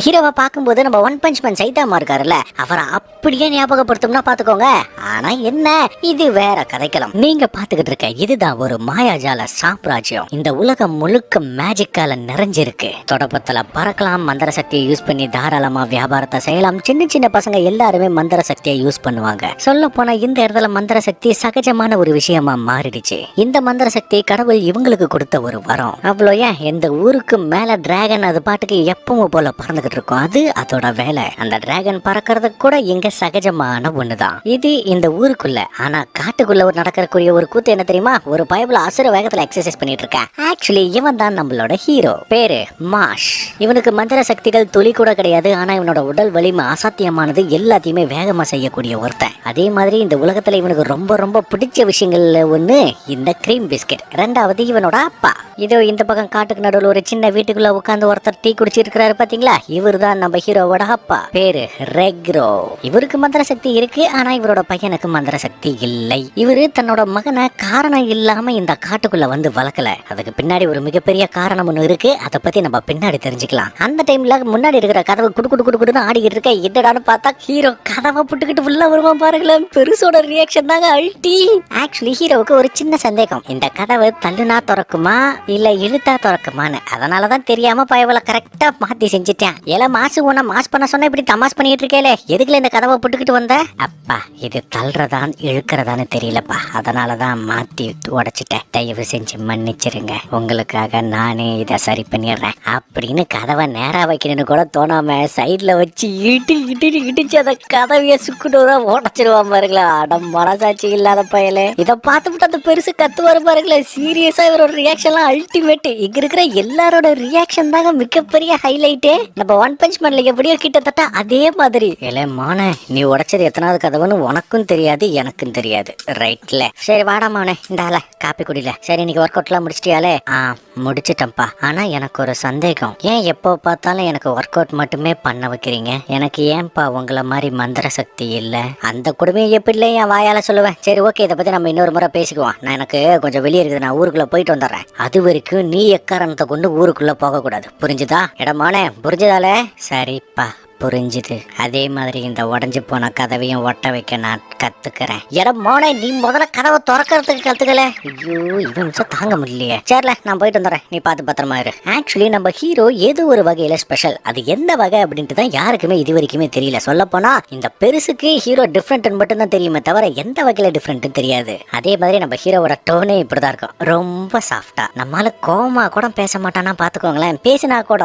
ஹீரோவை பார்க்கும்போது நம்ம ஒன் பஞ்ச் மேன் சைதாமா இருக்காருல்ல, அவரை அப்படியே ஞாபகப்படுத்தும்னா பாத்துக்கோங்க. ஆனா என்ன, இது வேற கதைக்கலாம். நீங்க பாத்துக்கிட்டு இருக்க இதுதான் ஒரு மாயாஜால சாம்ராஜ்யம். இந்த உலகம் முழுக்க மேஜிக்கால நிறைஞ்சிருக்கு. தொடப்பத்துல பறக்கலாம், மந்திர சக்தியை யூஸ் பண்ணி தாராளமா வியாபாரத்தை செய்யலாம். சின்ன சின்ன பசங்க எல்லாருமே மந்திர சக்தியை யூஸ் பண்ணுவாங்க. சொல்ல போனா இந்த இடத்துல மந்திர சக்தி சகஜமான ஒரு விஷயமா மாறிடுச்சு. இந்த மந்திர சக்தி கடவுள் இவங்களுக்கு கொடுத்த ஒரு வரம். அவ்வளோ ஏன், இந்த ஊருக்கு மேல டிராகன் அது பாட்டுக்கு எப்பவும் போல பறந்துகிட்டு இருக்கும். அது அதோட வேலை. அந்த டிராகன் பறக்கிறது கூட இங்க சகஜமான ஒண்ணுதான். இது இந்த ஊருக்குள்ள. ஆனா காட்டுக்குள்ள ஒரு நடக்கக்கூடிய ஒரு கூத்து என்ன தெரியுமா? ஒரு பயபுல அசுர வேகத்துல எக்ஸசைஸ் பண்ணிட்டு இருக்க. ஆக்சுவலி இவன் தான் நம்மளோட ஹீரோ. பேரு மாஷ். இவனுக்கு மந்திர சக்திகள் துளி கூட கிடையாது. ஆனா இவனோட உடல் வலிமை அசாத்தியமானது. எல்லாத்தையுமே வேகமா செய்யக்கூடிய ஒருத்தன். அதே மாதிரி இந்த உலகத்துல இவனுக்கு ரொம்ப ரொம்ப பிடிச்ச விஷயங்கள்ல ஒண்ணு இந்த கிரீம் பிஸ்கெட். ரெண்டாவது இவனோட அப்பா. இதோ இந்த பக்கம் காட்டுக்கு நடுவில் ஒரு சின்ன வீட்டுக்குள்ள உட்கார்ந்து ஒருத்தர் டீ குடிச்சிட்டு இருக்காரு பாத்தீங்களா? இவர் தான் நம்ம ஹீரோவோட அப்பா. பேரு ரெக்ரோ. இவருக்கு மந்திர சக்தி இருக்கு. ஆனா இவரோட பையனுக்கு மந்திர சக்தி இல்லை. இவரு தன்னோட மகனை காரணம் இல்லாம இந்த காட்டுக்குள்ள வந்து வளர்க்கல. அதுக்கு பின்னாடி ஒரு மிகப்பெரிய காரணம் ஒண்ணு இருக்கு. அதை பத்தி நம்ம பின்னாடி தெரிஞ்சுக்கலாம். அந்த டைம்ல முன்னாடி இருக்கிற கதவை குடுக்குன்னு ஆடிக்கிட்டு இருக்க. என்னடான்னு பார்த்தா ஹீரோ கதவை புட்டுக்கிட்டு உள்ள வருவான் பாருங்களேன். பெருசோட ரியாக்ஷன் தாங்க அல்டி. ஆக்சுவலி ஹீரோவுக்கு ஒரு சின்ன சந்தேகம், இந்த கதவு தள்ளுனா திறக்குமா இல்ல இழுத்தா திறக்குமான்னு. அதனாலதான் தெரியாம பயவளை கரெக்டா மாத்தி செஞ்சுட்டேன். ஏல மாசு உன்ன மாஸ் பண்ண சொன்ன இப்படி தமாஸ் பண்ணிட்டு இருக்கேல, எதுக்குல இந்த கதவை புட்டுக்கிட்டு வந்த? அப்பா இது தள்ளுறதான் இழுக்கிறதான்னு தெரியலப்பா, அதனாலதான் மாத்தி உடைச்சிட்டேன். தயவு செஞ்சு மன்னிச்சிருங்க, உங்களுக்காக நானே இதை சரி பண்ணிடுறேன் அப்படின்னு கதவை நேரா வைக்கணும்னு கூட தோணாம சைட்ல வச்சு இடிச்சு அந்த கதவைய சுக்குடூரா உடைச்சிருவான் பாருங்களா. அடம் மனசாட்சி இல்லாத பயலே. இதை பார்த்துட்டு அந்த பெருசு கத்துவாரு பாருங்களா. சீரியஸா இவரோட ரியாக்ஷன்லாம் அல்டிமேட். இங்க இருக்கிற எல்லாரோட ரியாக்ஷன் தாங்க மிகப்பெரிய ஹைலைட்டே. நம்ம ஒன் பஞ்ச் மேன்ல எப்படியோ கிட்டத்தட்ட அதே மாதிரி. ஏலே மானே, நீ உடைச்சது எத்தனாவது கதவுன்னு உனக்கும் தெரியாது எனக்கும் தெரியாது. ரைட்ல சரி வாடா மானே, இந்தால காப்பி குடில. சரி இன்னைக்கு ஒர்க் அவுட் எல்லாம் முடிச்சிட்டியாலே? முடிச்சிட்டேன்ப்பா. ஆனா எனக்கு ஒரு சந்தேகம், ஏன் எப்போ பார்த்தாலும் எனக்கு ஒர்க் அவுட் மட்டுமே பண்ண வைக்கிறீங்க? எனக்கு ஏன்பா உங்களை மாதிரி மந்திர சக்தி இல்ல? அந்த கொடுமையை எப்படி என் வாயால சொல்லுவேன். சரி ஓகே, இதை பத்தி நம்ம இன்னொரு முறை பேசிக்குவோம். நான் எனக்கு கொஞ்சம் வெளியே இருக்குது, நான் ஊருக்குள்ள போயிட்டு வந்துடுறேன். அது வரைக்கும் நீ எக்காரணத்தை கொண்டு ஊருக்குள்ள போக கூடாது, புரிஞ்சுதா? இடமானே புரிஞ்சுதாலே? சரிப்பா புரிஞ்சுது. அதே மாதிரி இந்த உடஞ்சு போன கதவையும் ஒட்ட வைக்க நான் கத்துக்கிறேன். இடமானே நீ முதல்ல கதவை திறக்கிறதுக்கு கத்துக்கல. ஐயோ இவன் தாங்க முடியலையே. சரில நான் போயிட்டு வந்துடுறேன், நீ பார்த்து பத்திரமா இரு. ஆக்சுவலி நம்ம ஹீரோ ஏதோ ஒரு வகையில ஸ்பெஷல். அது எந்த வகை அப்படின்ட்டு தான் யாருக்குமே இது வரைக்குமே தெரியல. சொல்ல போனா இந்த பெருசுக்கு ஹீரோ டிஃப்ரெண்ட் மட்டும் தான் தெரியுமே தவிர எந்த வகையில டிஃப்ரெண்ட் தெரியாது. அதே மாதிரி நம்ம ஹீரோவோட டோனே இப்படிதான் இருக்கும், ரொம்ப சாஃப்டா. நம்மளால கோமா கூட பேச மாட்டானா பாத்துக்கோங்களேன். பேசினா கூட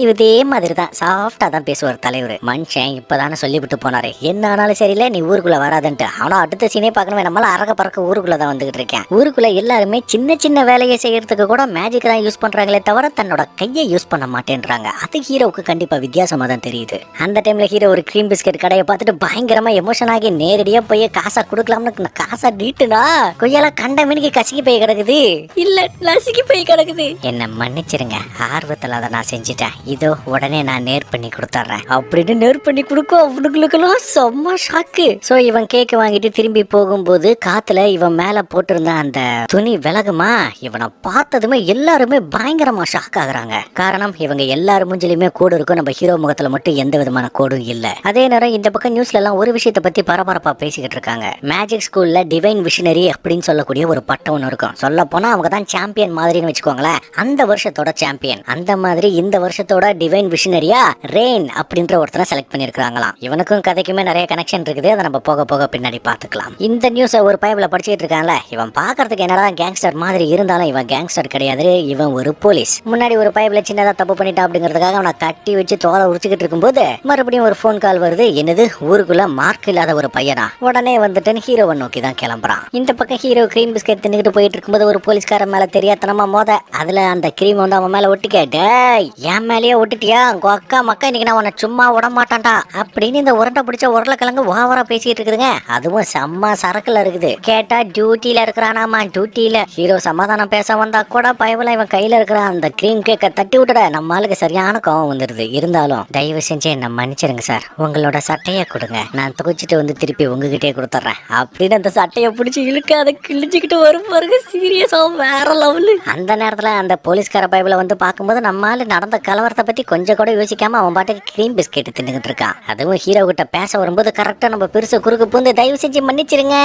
இதே மாதிரி தான் சாஃப்டா தான் பேசுவார் தலைவர். மனுஷன் இப்பதானே சொல்லிவிட்டு போனாரு, என்ன ஆனாலும் சரியில்லை நீ ஊருக்குள்ள வராதுன்ட்டு. ஆனா அடுத்த சீனே பார்க்கணும், நம்மளால அறக்க பறக்க ஊருக்குள்ள தான் வந்துகிட்டு இருக்கேன். ஊருக்குள்ள எல்லாருமே சின்ன சின்ன வேலையை செய்யறதுக்கு கூட மேஜிக் தான் யூஸ் பண்றாங்களே தவிர தன்னோட கையை யூஸ் பண்ண மாட்டேன்றாங்க. அது ஹீரோவுக்கு கண்டிப்பா வித்தியாசமா தான் தெரியுது. அந்த டைம்ல ஹீரோ ஒரு கிரீம் பிஸ்கெட் கடையை பார்த்துட்டு பயங்கரமா எமோஷன் ஆகி நேரடியா போய் காசா கொடுக்கலாம்னு காசா நீட்டுனா கொய்யால கண்ட மணிக்கு கசிக்கி போய் கிடக்குது, இல்ல நசுக்கி போய் கிடக்குது. என்ன மன்னிச்சிருங்க, ஆர்வத்துல அதை நான் செஞ்சுட்டேன். இதோ உடனே நான் நேர் பண்ணி கொடுத்துட்றேன் அப்படின்னு நேர் பண்ணி கொடுக்கும். அவனுங்களுக்கெல்லாம் செம்ம ஷாக்கு. சோ இவன் கேக் வாங்கிட்டு திரும்பி போகும்போது காத்துல இவன் மேல போட்டிருந்த அந்த துணி விலகுமா, இவனை பார்த்ததுமே எல்லாருமே பயங்கரமா ஷாக் ஆகுறாங்க. காரணம் இவங்க எல்லாரும் மூஞ்சிலுமே கோடு இருக்கும், நம்ம ஹீரோ முகத்துல மட்டும் எந்த விதமான கோடும் இல்ல. அதே நேரம் இந்த பக்கம் நியூஸ்ல எல்லாம் ஒரு விஷயத்தை பத்தி பரபரப்பா பேசிக்கிட்டு இருக்காங்க. மேஜிக் ஸ்கூல்ல டிவைன் விஷனரி அப்படின்னு சொல்லக்கூடிய ஒரு பட்டம் ஒன்று இருக்கும். சொல்ல போனா அவங்க தான் சாம்பியன் மாதிரின்னு வச்சுக்கோங்களேன். அந்த வருஷத்தோட சாம்பியன். அந்த மாதிரி இந்த வருஷத்தோட டிவைன் விஷனரியா ரெயின் அப்படின்ற ஒருத்தனை செலக்ட் பண்ணிருக்காங்களாம். இவனுக்கும் கதைக்குமே நிறைய கனெக்ஷன் இருக்குது. அதை நம்ம போக போக பின்னாடி பாத்துக்கலாம். இந்த நியூஸை ஒரு பைபிள படிச்சுட்டு இருக்கான்ல, இவன் பாக்குறதுக்கு என்னடா கேங்ஸ்டர் மாதிரி இருந்தாலும் இவன் கேங்ஸ்டர் கிடையாது, இவன் ஒரு போலீஸ். முன்னாடி ஒரு பைபிள சின்னதா தப்பு பண்ணிட்டா அப்படிங்கிறதுக்காக அவனை கட்டி வச்சு தோலை உரிச்சுக்கிட்டு இருக்கும்போது மறுபடியும் ஒரு போன் கால் வருது. என்னது ஊருக்குள்ள மார்க் இல்லாத ஒரு பையனா? உடனே வந்துட்டு ஹீரோவை நோக்கி தான் கிளம்புறான். இந்த பக்கம் ஹீரோ கிரீம் பிஸ்கெட் தின்னுக்கிட்டு போயிட்டு இருக்கும்போது ஒரு போலீஸ்காரன் மேல தெரியாதனமா மோத, அதுல அந்த கிரீம் வந்து அவன் மேல ஒட்டிக்க. டேய் என் மேலேயே ஒட்டிட்டியா? உங்க அக்கா மக்கா இன்னைக்கு நான் உன்னை சும்மா சும்மா விட மாட்டான்டா அப்படின்னு இந்த உருண்டை பிடிச்ச உருளைக்கிழங்கு ஓவரா பேசிட்டு இருக்குதுங்க. அதுவும் செம்ம சரக்குல இருக்குது. கேட்டா டியூட்டில இருக்கிறானாமா. டியூட்டில ஹீரோ சமாதானம் பேச வந்தா கூட பயவுல இவன் கையில இருக்கிற அந்த கிரீம் கேக்க தட்டி விட்டுட நம்ம ஆளுக்கு சரியான கோவம் வந்துருது. இருந்தாலும் தயவு செஞ்சு என்ன மன்னிச்சிருங்க சார், உங்களோட சட்டையை கொடுங்க, நான் துவைச்சிட்டு வந்து திருப்பி உங்ககிட்டே கொடுத்துட்றேன் அப்படின்னு அந்த சட்டையை பிடிச்சி இழுக்க அதை கிழிஞ்சுக்கிட்டு வரும் பாருங்க. சீரியஸா வேற லெவலு. அந்த நேரத்துல அந்த போலீஸ்கார பைபிள வந்து பார்க்கும்போது நம்மால நடந்த கலவரத்தை பத்தி கொஞ்சம் கூட யோசிக்காம அவன் பாட்டுக்கு கிரீம் பிஸ்கெட் தின்னுகிட்டு இருக்கான். அதுவும் ஹீரோ கிட்ட பேச வரும்போது கரெக்டா நம்ம பெருசு குறுக்கு பூந்து தயவு செஞ்சு மன்னிச்சிருங்க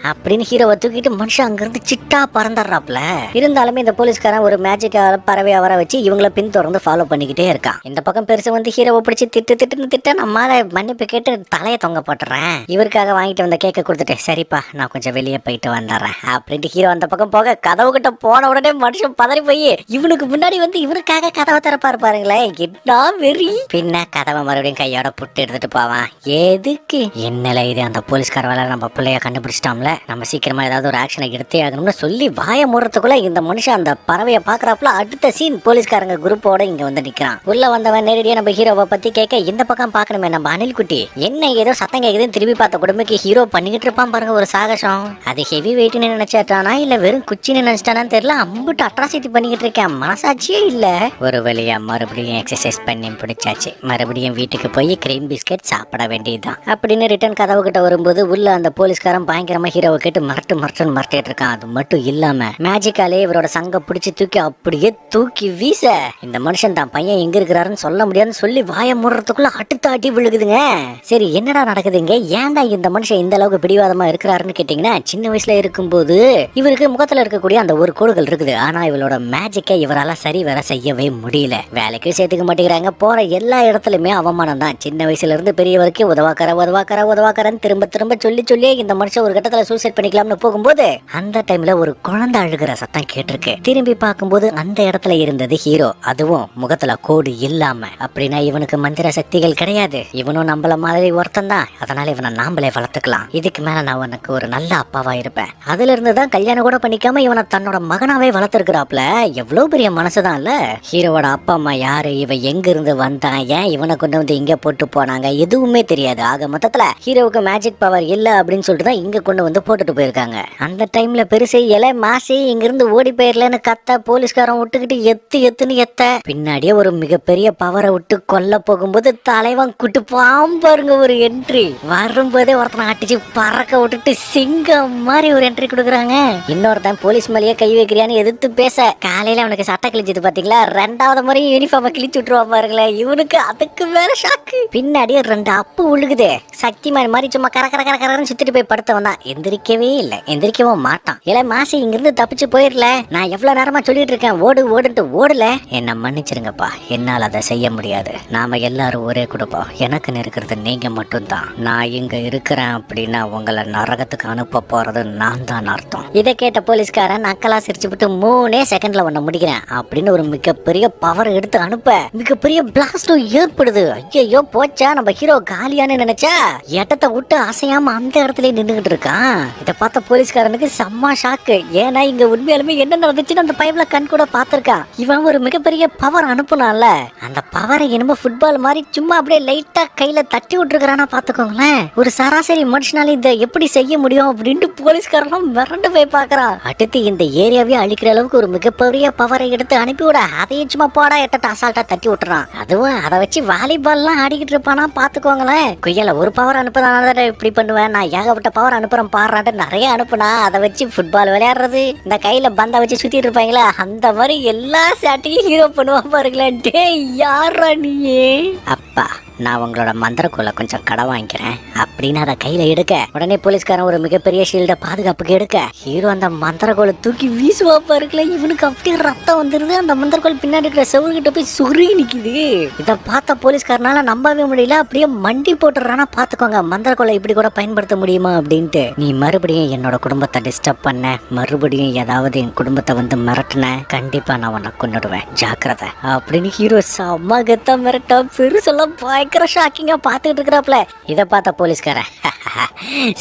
அப்படின்னு ஹீரோவை தூக்கிட்டு மனுஷன் அங்கிருந்து சிட்டா பறந்துடுறாப்ல. இருந்தாலுமே இந்த போலீஸ்காரன் ஒரு மேஜிக் பறவையா வர வச்சு இவங்களை பின்தொடர்ந்து ஃபாலோ பண்ணிக்கிட்டே இருக்கான். இந்த பக்கம் பெருசு வந்து ஹீரோவை பிடிச்சி திட்டு நம்மால மன்னிப்பு கேட்டு தலையை தொங்க போட்டுறேன். இவருக்காக வாங்கிட்டு வந்த கேக்க கொடுத்துட்டு சரிப்பா நான் கொஞ்சம் வெளியே போயிட்டு வந்துடுறேன் அப்படின்ட்டு ஹீரோ அந்த பக்கம் போக கதவு கிட்ட போன உடனே மனுஷன் பதறி போய் இவனுக்கு முன்னாடி வந்து இவருக்காக கதவை திறப்பாரு பாருங்களேன். என்ன வெறி. பின்ன கதவை மறுபடியும் கையோட புட்டு எடுத்துட்டு போவான். எதுக்கு என்னல இது அந்த போலீஸ்கார வேலை நம்ம பிள்ளைய கண்டுபிடிச்சிட்டோம்ல, நம்ம சீக்கிரமா ஏதாவது ஒரு ஆக்ஷனை எடுத்தே ஆகணும்னு சொல்லி வாய மூடுறதுக்குள்ள இந்த மனுஷன் அந்த பறவையை பாக்குறாப்புல அடுத்த சீன் போலீஸ்காரங்க குரூப்போட இங்க வந்து நிக்கிறான். உள்ள வந்தவன் நேரடியா நம்ம ஹீரோவை பத்தி கேட்க இந்த பக்கம் பாக்கணுமே நம்ம அனில் குட்டி என்ன ஏதோ சத்தம் கேக்குதுன்னு திரும்பி பார்த்த குடும்பக்கு ஹீரோ பண்ணிக்கிட்டு இருப்பான் பாருங்க ஒரு சாகசம். அது ஹெவி வெயிட்னு நினைச்சாட்டானா இல்ல வெறும் குச்சின்னு நினைச்சிட்டானான்னு தெரியல. அம்புட்டு அட்ராசிட்டி பண்ணிக்கிட்டு இருக்கேன், மனசாட்சியே இல்ல. ஒரு வழியா மறுபடியும் எக்ஸசைஸ் பண்ணி பிடிச்சாச்சு. மறுபடியும் வீட்டுக்கு போய் கிரீம் பிஸ்கெட் சாப்பிட வேண்டியதுதான் அப்படின்னு ரிட்டர்ன் கதவு கிட்ட வரும்போது உள்ள அந்த போலீஸ்காரன் பயங்கரமா ஹீரோவை கேட்டு மிரட்டிட்டு இருக்கான். அது மட்டும் இல்லாம மேஜிக்காலே இவரோட சங்க பிடிச்சி தூக்கி அப்படியே தூக்கி வீச இந்த மனுஷன் தான் பையன் எங்க இருக்கிறாருன்னு சொல்ல முடியாதுன்னு சொல்லி வாய மூடுறதுக்குள்ள அடுத்த அடி விழுகுதுங்க. சரி என்னடா நடக்குதுங்க, ஏன்டா இந்த மனுஷன் இந்த அளவுக்கு பிடிவாதமா இருக்கிறாருன்னு கேட்டீங்கன்னா சின்ன வயசுல இருக்கும்போது இவருக்கு முகத்துல இருக்கக்கூடிய அந்த ஒரு கோடுகள் இருக்குது. ஆனா இவளோட மேஜிக்கை இவரால சரி வர செய்யவே முடியல. வேலைக்கு சேர்த்துக்க மாட்டேங்கிறாங்க, போற எல்லா இடத்துலயுமே அவமானம் தான். சின்ன வயசுல இருந்து பெரிய வரைக்கும் உதவாக்கரன்னு திரும்ப சொல்லி இந்த மனுஷன் ஒரு கட்டத்துல சூசைட் பண்ணிக்கலாம்னு போகும்போது அந்த டைம்ல ஒரு குழந்தை அழுகிற சத்தம் கேட்டிருக்கு. திரும்பி பார்க்கும்போது அந்த இடத்துல இருந்தது ஹீரோ, அதுவும் முகத்துல கோடு இல்லாம. அப்படின்னா இவனுக்கு மந்திர சக்திகள் கிடையாது, இவனும் நம்மள மாதிரி ஒருத்தன் தான். அதனால இவனை நாமளே வளர்த்துக்கலாம். இதுக்கு மேல நான் உனக்கு ஒரு நல்ல அப்பாவா இருப்பேன். அதுல இருந்துதான் கல்யாணம் கூட பண்ணிக்காம இவனை தன்னோட மகனாவே வளர்த்துருக்கிறாப்ல. எவ்வளவு பெரிய மனசுதான் இல்ல. ஹீரோவோட அப்பா அம்மா யாரு, இவன் எங்க இருந்து வந்தான், ஏன் இவனை கொண்டு வந்து இங்க போட்டு போனாங்க எதுவுமே தெரியாது. ஆக மொத்தத்துல ஹீரோவுக்கு மேஜிக் பவர் இல்ல அப்படின்னு சொல்லிட்டு தான் இங்க கொண்டு வந்து போட்டுட்டு போயிருக்காங்க. அந்த டைம்ல பெருசு இலை மாசி இங்க இருந்து ஓடி போயிரலன்னு கத்த போலீஸ்காரன் விட்டுக்கிட்டு எத்துன்னு எத்த பின்னாடியே ஒரு மிகப்பெரிய பவரை விட்டு கொல்ல போகும்போது தலைவன் குட்டு பாருங்க ஒரு என்ட்ரி வரும்போதே ஒருத்தனை அடிச்சு பறக்க விட்டுட்டு சிங்கம் மாதிரி ஒரு என்ட்ரி கொடுக்குறாங்க. இன்னொருத்தன் போலீஸ் மேலேயே கை வைக்கிறியான்னு எதிர்த்து பேச காலையில அவனுக்கு சட்டை கிழிச்சது பாத்தீங்களா, ரெண்டாவது முறையும் யூனிஃபார்மை கிழிச்சு விட்டுருவான் பாருங்களேன். இவனுக்கு அதுக்கு மேல ஷாக்கு. பின்னாடியே 2 அப்பு உழுகுது. சக்திமான் மாதிரி சும்மா கரன்னு சுத்திட்டு போய் படுத்தவன் தான். எந்திரிக்கவே இல்லை, எந்திரிக்கவும் மாட்டான். இல்ல மாசி இங்கிருந்து தப்பிச்சு போயிடல, நான் எவ்வளவு நேரமா சொல்லிட்டு இருக்கேன் ஓடுன்ட்டு ஓடல. என்ன மன்னிச்சிருங்கப்பா, என்னால் அதை செய்ய முடியாது. நாம எல்லாரும் ஒரே குடும்பம், எனக்கு இருக்கிறது நீங்க மட்டும்தான். நான் இங்க இருக்கிறேன் அப்படின்னா உங்களை நரகத்துக்கு அனுப்ப போறது நான் தான் அர்த்தம். இதை கேட்ட போலீஸ்காரன் நக்கலா சிரிச்சு விட்டு 3 செகண்ட்ல ஒண்ண முடிக்கிறேன் அப்படின்னு ஒரு மிகப்பெரிய பவர் எடுத்து அனுப்ப மிகப்பெரிய பிளாஸ்டும் ஏற்படுது. ஐயோ போச்சா, நம்ம ஹீரோ காலியான்னு நினைச்சா எட்டத்தை விட்டு அசையாம அந்த இடத்துல நின்றுகிட்டு இருக்கான். இதை பார்த்த போலீஸ்காரனுக்கு செம்ம ஷாக்கு. ஏன்னா இங்க உண்மையாலுமே என்ன நடந்துச்சுன்னு அந்த பைப்ல கண் கூட பார்த்திருக்கான். இவன் ஒரு மிகப்பெரிய பவர் அனுப்புனான்ல, அந்த பவரை என்னமோ ஃபுட்பால் மாதிரி சும்மா அப்படியே லைட்டா கையில தட்டி விட்டுருக்கானா பாத்துக்கோங்களேன். ஒரு சராசரி மனுஷனால இதை எப்படி செய்ய முடியும் அப்படின்ட்டு போலீஸ்காரன் மிரண்டு போய் பாக்குறான். அடுத்து இந்த ஏரியாவே அழிக்கிற அளவுக்கு ஒரு மிகப்பெரிய பவரை எடுத்து அனுப்பிவிட அதையும் சும்மா போடா எட்ட அசால்ட்டா தட்டி விட்டுறான். அதுவும் அதை வச்சு வாலிபால் எல்லாம் ஆடிக்கிட்டு இருப்பானா பாத்துக்கோங்களேன். குயல ஒரு பவர் அனுப்புறதுனால இப்படி பண்ணுவேன், நான் ஏகப்பட்ட பவர் அனுப்புறேன் பாடுறான்ட்டு நிறைய அனுப்புனா அதை வச்சு ஃபுட்பால் விளையாடுறது, இந்த கையில பந்த வச்சு சுத்திட்டு இருப்பாங்களா அந்த மாதிரி எல்லா சேட்டையும் ஹீரோ பண்ணுவான் பாருங்களேன். டே யாரா நீயே அப்பா, நான் உங்களோட மந்திரக்கோலை கொஞ்சம் கடன் வாங்கிக்கிறேன் அப்படின்னு அதை கையில எடுக்க உடனே போலீஸ்காரன் ஒரு மிகப்பெரிய ஷீல்ட பாதுகாப்புக்கு எடுக்க ஹீரோ அந்த மந்திரக்கோலை தூக்கி வீசுவா பாருக்கல. இவனுக்கு அப்படியே ரத்தம் வந்துருது. அந்த மந்திரக்கோல் பின்னாடி இருக்கிற செவர்கிட்ட போய் சுருகி நிக்குது. இதை பார்த்த போலீஸ்காரனால நம்பவே முடியல. அப்படியே மண்டி போட்டுறானா பாத்துக்கோங்க, மந்திரக்கோலை இப்படி கூட பயன்படுத்த முடியுமா அப்படின்ட்டு. நீ மறுபடியும் என்னோட குடும்பத்தை டிஸ்டர்ப் பண்ண, மறுபடியும் ஏதாவது என் குடும்பத்தை வந்து மிரட்டின, கண்டிப்பா நான் உன்னை கொன்னுடுவேன் ஜாக்கிரதை அப்படின்னு ஹீரோ செம்ம கெத்தா மிரட்டா பெருசெல்லாம் பயங்கர ஷாக்கிங்கா பாத்துக்கிட்டு இருக்கிறாப்ல. இதை பார்த்த போலீஸ்காரன்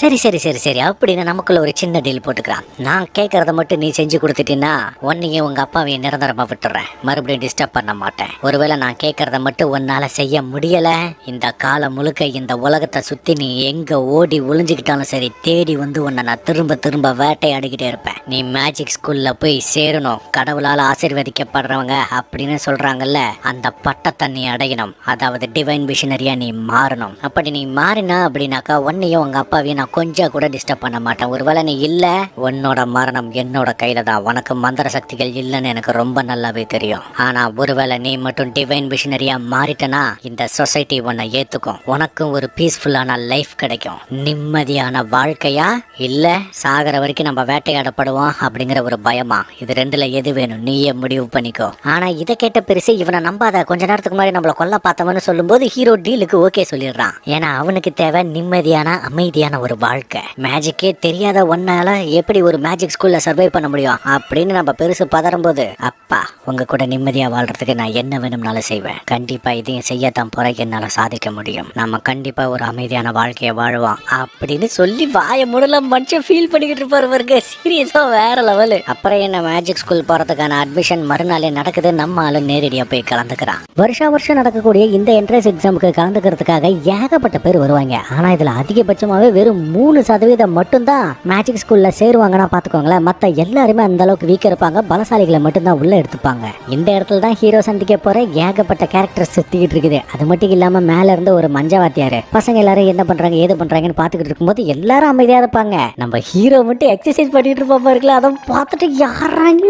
சரி சரி சரி சரி அப்படின்னு நமக்குள்ள ஒரு சின்ன டீல் போட்டுக்கிறான். நான் கேட்கறத மட்டும் நீ செஞ்சு கொடுத்துட்டீன்னா உன்னையும் உங்க அப்பாவையும் நிரந்தரமா விட்டுறேன், மறுபடியும் டிஸ்டர்ப் பண்ண மாட்டேன். ஒருவேளை நான் கேட்கறத மட்டும் உன்னால செய்ய முடியல, இந்த காலம் முழுக்க இந்த உலகத்தை சுத்தி நீ எங்க ஓடி ஒளிஞ்சுக்கிட்டாலும் சரி தேடி வந்து உன்னை நான் திரும்ப திரும்ப வேட்டையாடிக்கிட்டே இருப்பேன். நீ மேஜிக் ஸ்கூல்ல போய் சேரணும், கடவுளால் ஆசீர்வதிக்கப்படுறவங்க அப்படின்னு சொல்றாங்கல்ல, அந்த பட்டத்தை நீ அடையணும், அதாவது டிவைன் மிஷனரியா நீ மாறணும். அப்படி நீ மாறினா அப்படின்னாக்கா உன்னையும் உங்க அப்பாவையும் நான் கொஞ்சம் கூட டிஸ்டர்ப் பண்ண மாட்டேன். ஒருவேளை நீ இல்ல, உன்னோட மரணம் என்னோட கையில தான். உனக்கு மந்திர சக்திகள் இல்லைன்னு எனக்கு ரொம்ப நல்லாவே தெரியும். ஆனா ஒருவேளை நீ மட்டும் டிவைன் மிஷனரியா மாறிட்டனா இந்த சொசைட்டி உன்னை ஏத்துக்கும், உனக்கும் ஒரு பீஸ்ஃபுல்லான லைஃப் கிடைக்கும். நிம்மதியான வாழ்க்கையா இல்ல சாகர வரைக்கும் நம்ம வேட்டையாடப்படுவோம் அப்படிங்கிற ஒரு பயமா? இது ரெண்டுல எது வேணும், நீயே முடிவு பண்ணிக்கோ. ஆனா இதை கேட்ட பெருசு இவனை நம்பாத. கொஞ்ச நேரத்துக்கு முன்னாடி நம்மள கொல்ல பார்த்தவன்னு சொல்லும்போது ஹீரோ டீலுக்கு ஓகே சொல்லிடுறான். ஏன்னா அவனுக்கு தேவை நிம்மதியான அமைதியான ஒரு வாழ்க்கை. மேஜிக்கே தெரியாத ஒன்னால எப்படி ஒரு மேஜிக் ஸ்கூல்ல சர்வை பண்ண முடியும் அப்படின்னு நம்ம பெருசு பதறும்போது, அப்பா உங்க கூட நிம்மதியா வாழ்றதுக்கு நான் என்ன வேணும்னாலும் செய்வேன், கண்டிப்பா இதையும் செய்யத்தான் போற, என்னால சாதிக்க முடியும், நம்ம கண்டிப்பா ஒரு அமைதியான வாழ்க்கையை வாழ்வோம் அப்படின்னு சொல்லி வாய முடல மனுஷன் ஃபீல் பண்ணிக்கிட்டு இருப்பாரு. சீரியஸா வேற லெவலு. அப்புறம் என்ன மேஜிக் ஸ்கூல் போறதுக்கான அட்மிஷன் மறுநாளே நடக்குது. நம்ம ஆளு நேரடியா போய் கலந்துக்கிறான். வருஷம் நடக்கக்கூடிய இந்த என்ட்ரன்ஸ் எக்ஸாமுக்கு கலந்துக்கிறதுக்காக ஏகப்பட்ட பேர் வருவாங்க. ஆனா இதுல அதிகபட்சமாவே வெறும் 3% மட்டும்தான் மேஜிக் ஸ்கூல்ல சேருவாங்கன்னா பாத்துக்கோங்களேன். மத்த எல்லாருமே அந்த அளவுக்கு வீக்க இருப்பாங்க, பலசாலிகளை மட்டும்தான் உள்ள எடுத்துப்பாங்க. இந்த இடத்துல தான் ஹீரோ சந்திக்க போற ஏகப்பட்ட கேரக்டர் சுத்திக்கிட்டு இருக்குது. அது மட்டும் இல்லாம மேல இருந்து ஒரு மஞ்சவாத்தியாரு பசங்க எல்லாரும் என்ன பண்றாங்க ஏது பண்றாங்கன்னு பாத்துக்கிட்டு இருக்கும்போது எல்லாரும் அமைதியா இருப்பாங்க. நம்ம ஹீரோ மட்டும் எக்ஸசைஸ் பண்ணிட்டு இருப்போம் பாருங்களா. அதை பார்த்துட்டு யாராங்க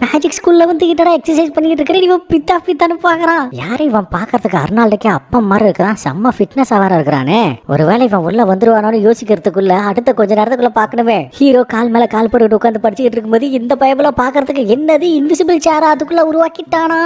மேஜிக் ஸ்கூல்ல வந்து கிட்டடா எக்ஸசைஸ் பண்ணிட்டு இருக்கிற இவன் பித்தா பித்தான்னு பாக்குறான். யாரும் இவன் பாக்குறதுக்கு அர்னால்டுக்கே அப்பா மாதிரி இருக்கிறான், செம்ம ஃபிட்னஸ் ஆவார இருக்கிறானே. ஒருவேளை இவன் உள்ள வந்துருவானு யோசிக்கிறதுக்குள்ள அடுத்த கொஞ்ச நேரத்துக்குள்ள பாக்கணுமே ஹீரோ கால் மேல கால் போட்டு உட்காந்து படிச்சுட்டு இருக்கும்போது இந்த பைபிள பாக்குறதுக்கு என்னது இன்விசிபிள் சேரா அதுக்குள்ள உருவாக்கிட்டானா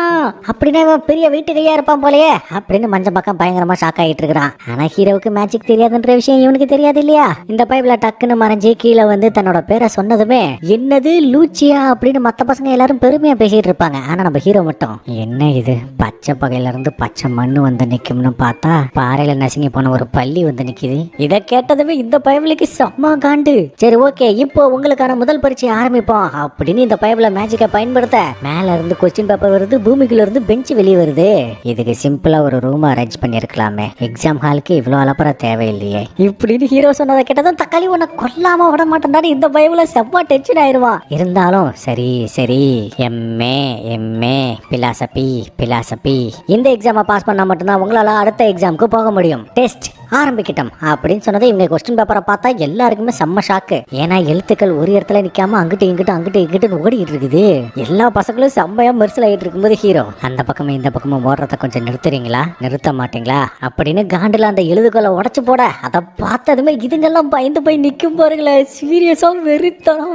அப்படின்னா இவன் பெரிய வீட்டு கையா இருப்பான் போலயே அப்படின்னு மஞ்ச பக்கம் பயங்கரமா ஷாக் ஆகிட்டு இருக்கிறான். ஆனா ஹீரோவுக்கு மேஜிக் தெரியாதுன்ற விஷயம் இவனுக்கு தெரியாது இல்லையா. இந்த பைபிள டக்குன்னு மறைஞ்சு கீழே வந்து தன்னோட பேரை சொன்னதுமே என்னது லூச்சியா அப்படின்னு மத்த பசங்க எல்லாரும் பெருமையா பேசிட்டு இருப்பாங்க. ஆனா நம்ம ஹீரோ மட்டும் என்ன இது பச்சை பகையில இருந்து பச்சை மண்ணு வந்து நிக்கும்னு பார்த்தா பாறையில நசுங்கி போன ஒரு பள்ளி வந்து நிக்குது. இதை கேட்டதுமே இந்த பைபிளுக்கு செம்ம காண்டு. சரி ஓகே இப்போ உங்களுக்கான முதல் பரீட்சை ஆரம்பிப்போம் அப்படின்னு இந்த பைபிள மேஜிக்கை பயன்படுத்த மேல இருந்து கொஸ்டின் பேப்பர் வருது, பூமிக்குள்ள இருந்து பெஞ்ச் வெளியே வருது. இதுக்கு சிம்பிளா ஒரு ரூம் அரேஞ்ச் பண்ணிருக்கலாமே, எக்ஸாம் ஹாலுக்கு இவ்வளவு அலப்பற தேவையில்லையே இப்படின்னு ஹீரோ சொன்னதை கேட்டதும் தக்காளி உன்னை கொல்லாம விட மாட்டேன் இந்த பைபிள செம்ம டென்ஷன் ஆயிடுவான். இருந்தாலும் சரி சரி எம்ஏ எம்ஏ பிலாசபி பிலாசபி இந்த எக்ஸாமை பாஸ் பண்ணா மட்டும்தான் உங்களால அடுத்த எக்ஸாமுக்கு போக முடியும், டெஸ்ட் ஆரம்பிக்கிட்டோம் அப்படின்னு சொன்னதை இவங்க கொஸ்டின் பேப்பரை பார்த்தா எல்லாருக்குமே செம்ம ஷாக்கு. ஏன்னா எழுத்துக்கள் ஒரு இடத்துல நிக்காம அங்கிட்டு இங்கிட்டு ஓடிட்டு இருக்குது. எல்லா பசங்களும் செம்மையா மெர்சல் ஆகிட்டு இருக்கும்போது ஹீரோ அந்த பக்கமும் இந்த பக்கமும் ஓடுறத கொஞ்சம் நிறுத்துறீங்களா நிறுத்த மாட்டீங்களா அப்படின்னு காண்டுல அந்த எழுதுகளை உடச்சு போட அதை பார்த்ததுமே இதுங்கெல்லாம் பயந்து போய் நிக்கும் பாருங்களே. சீரியஸா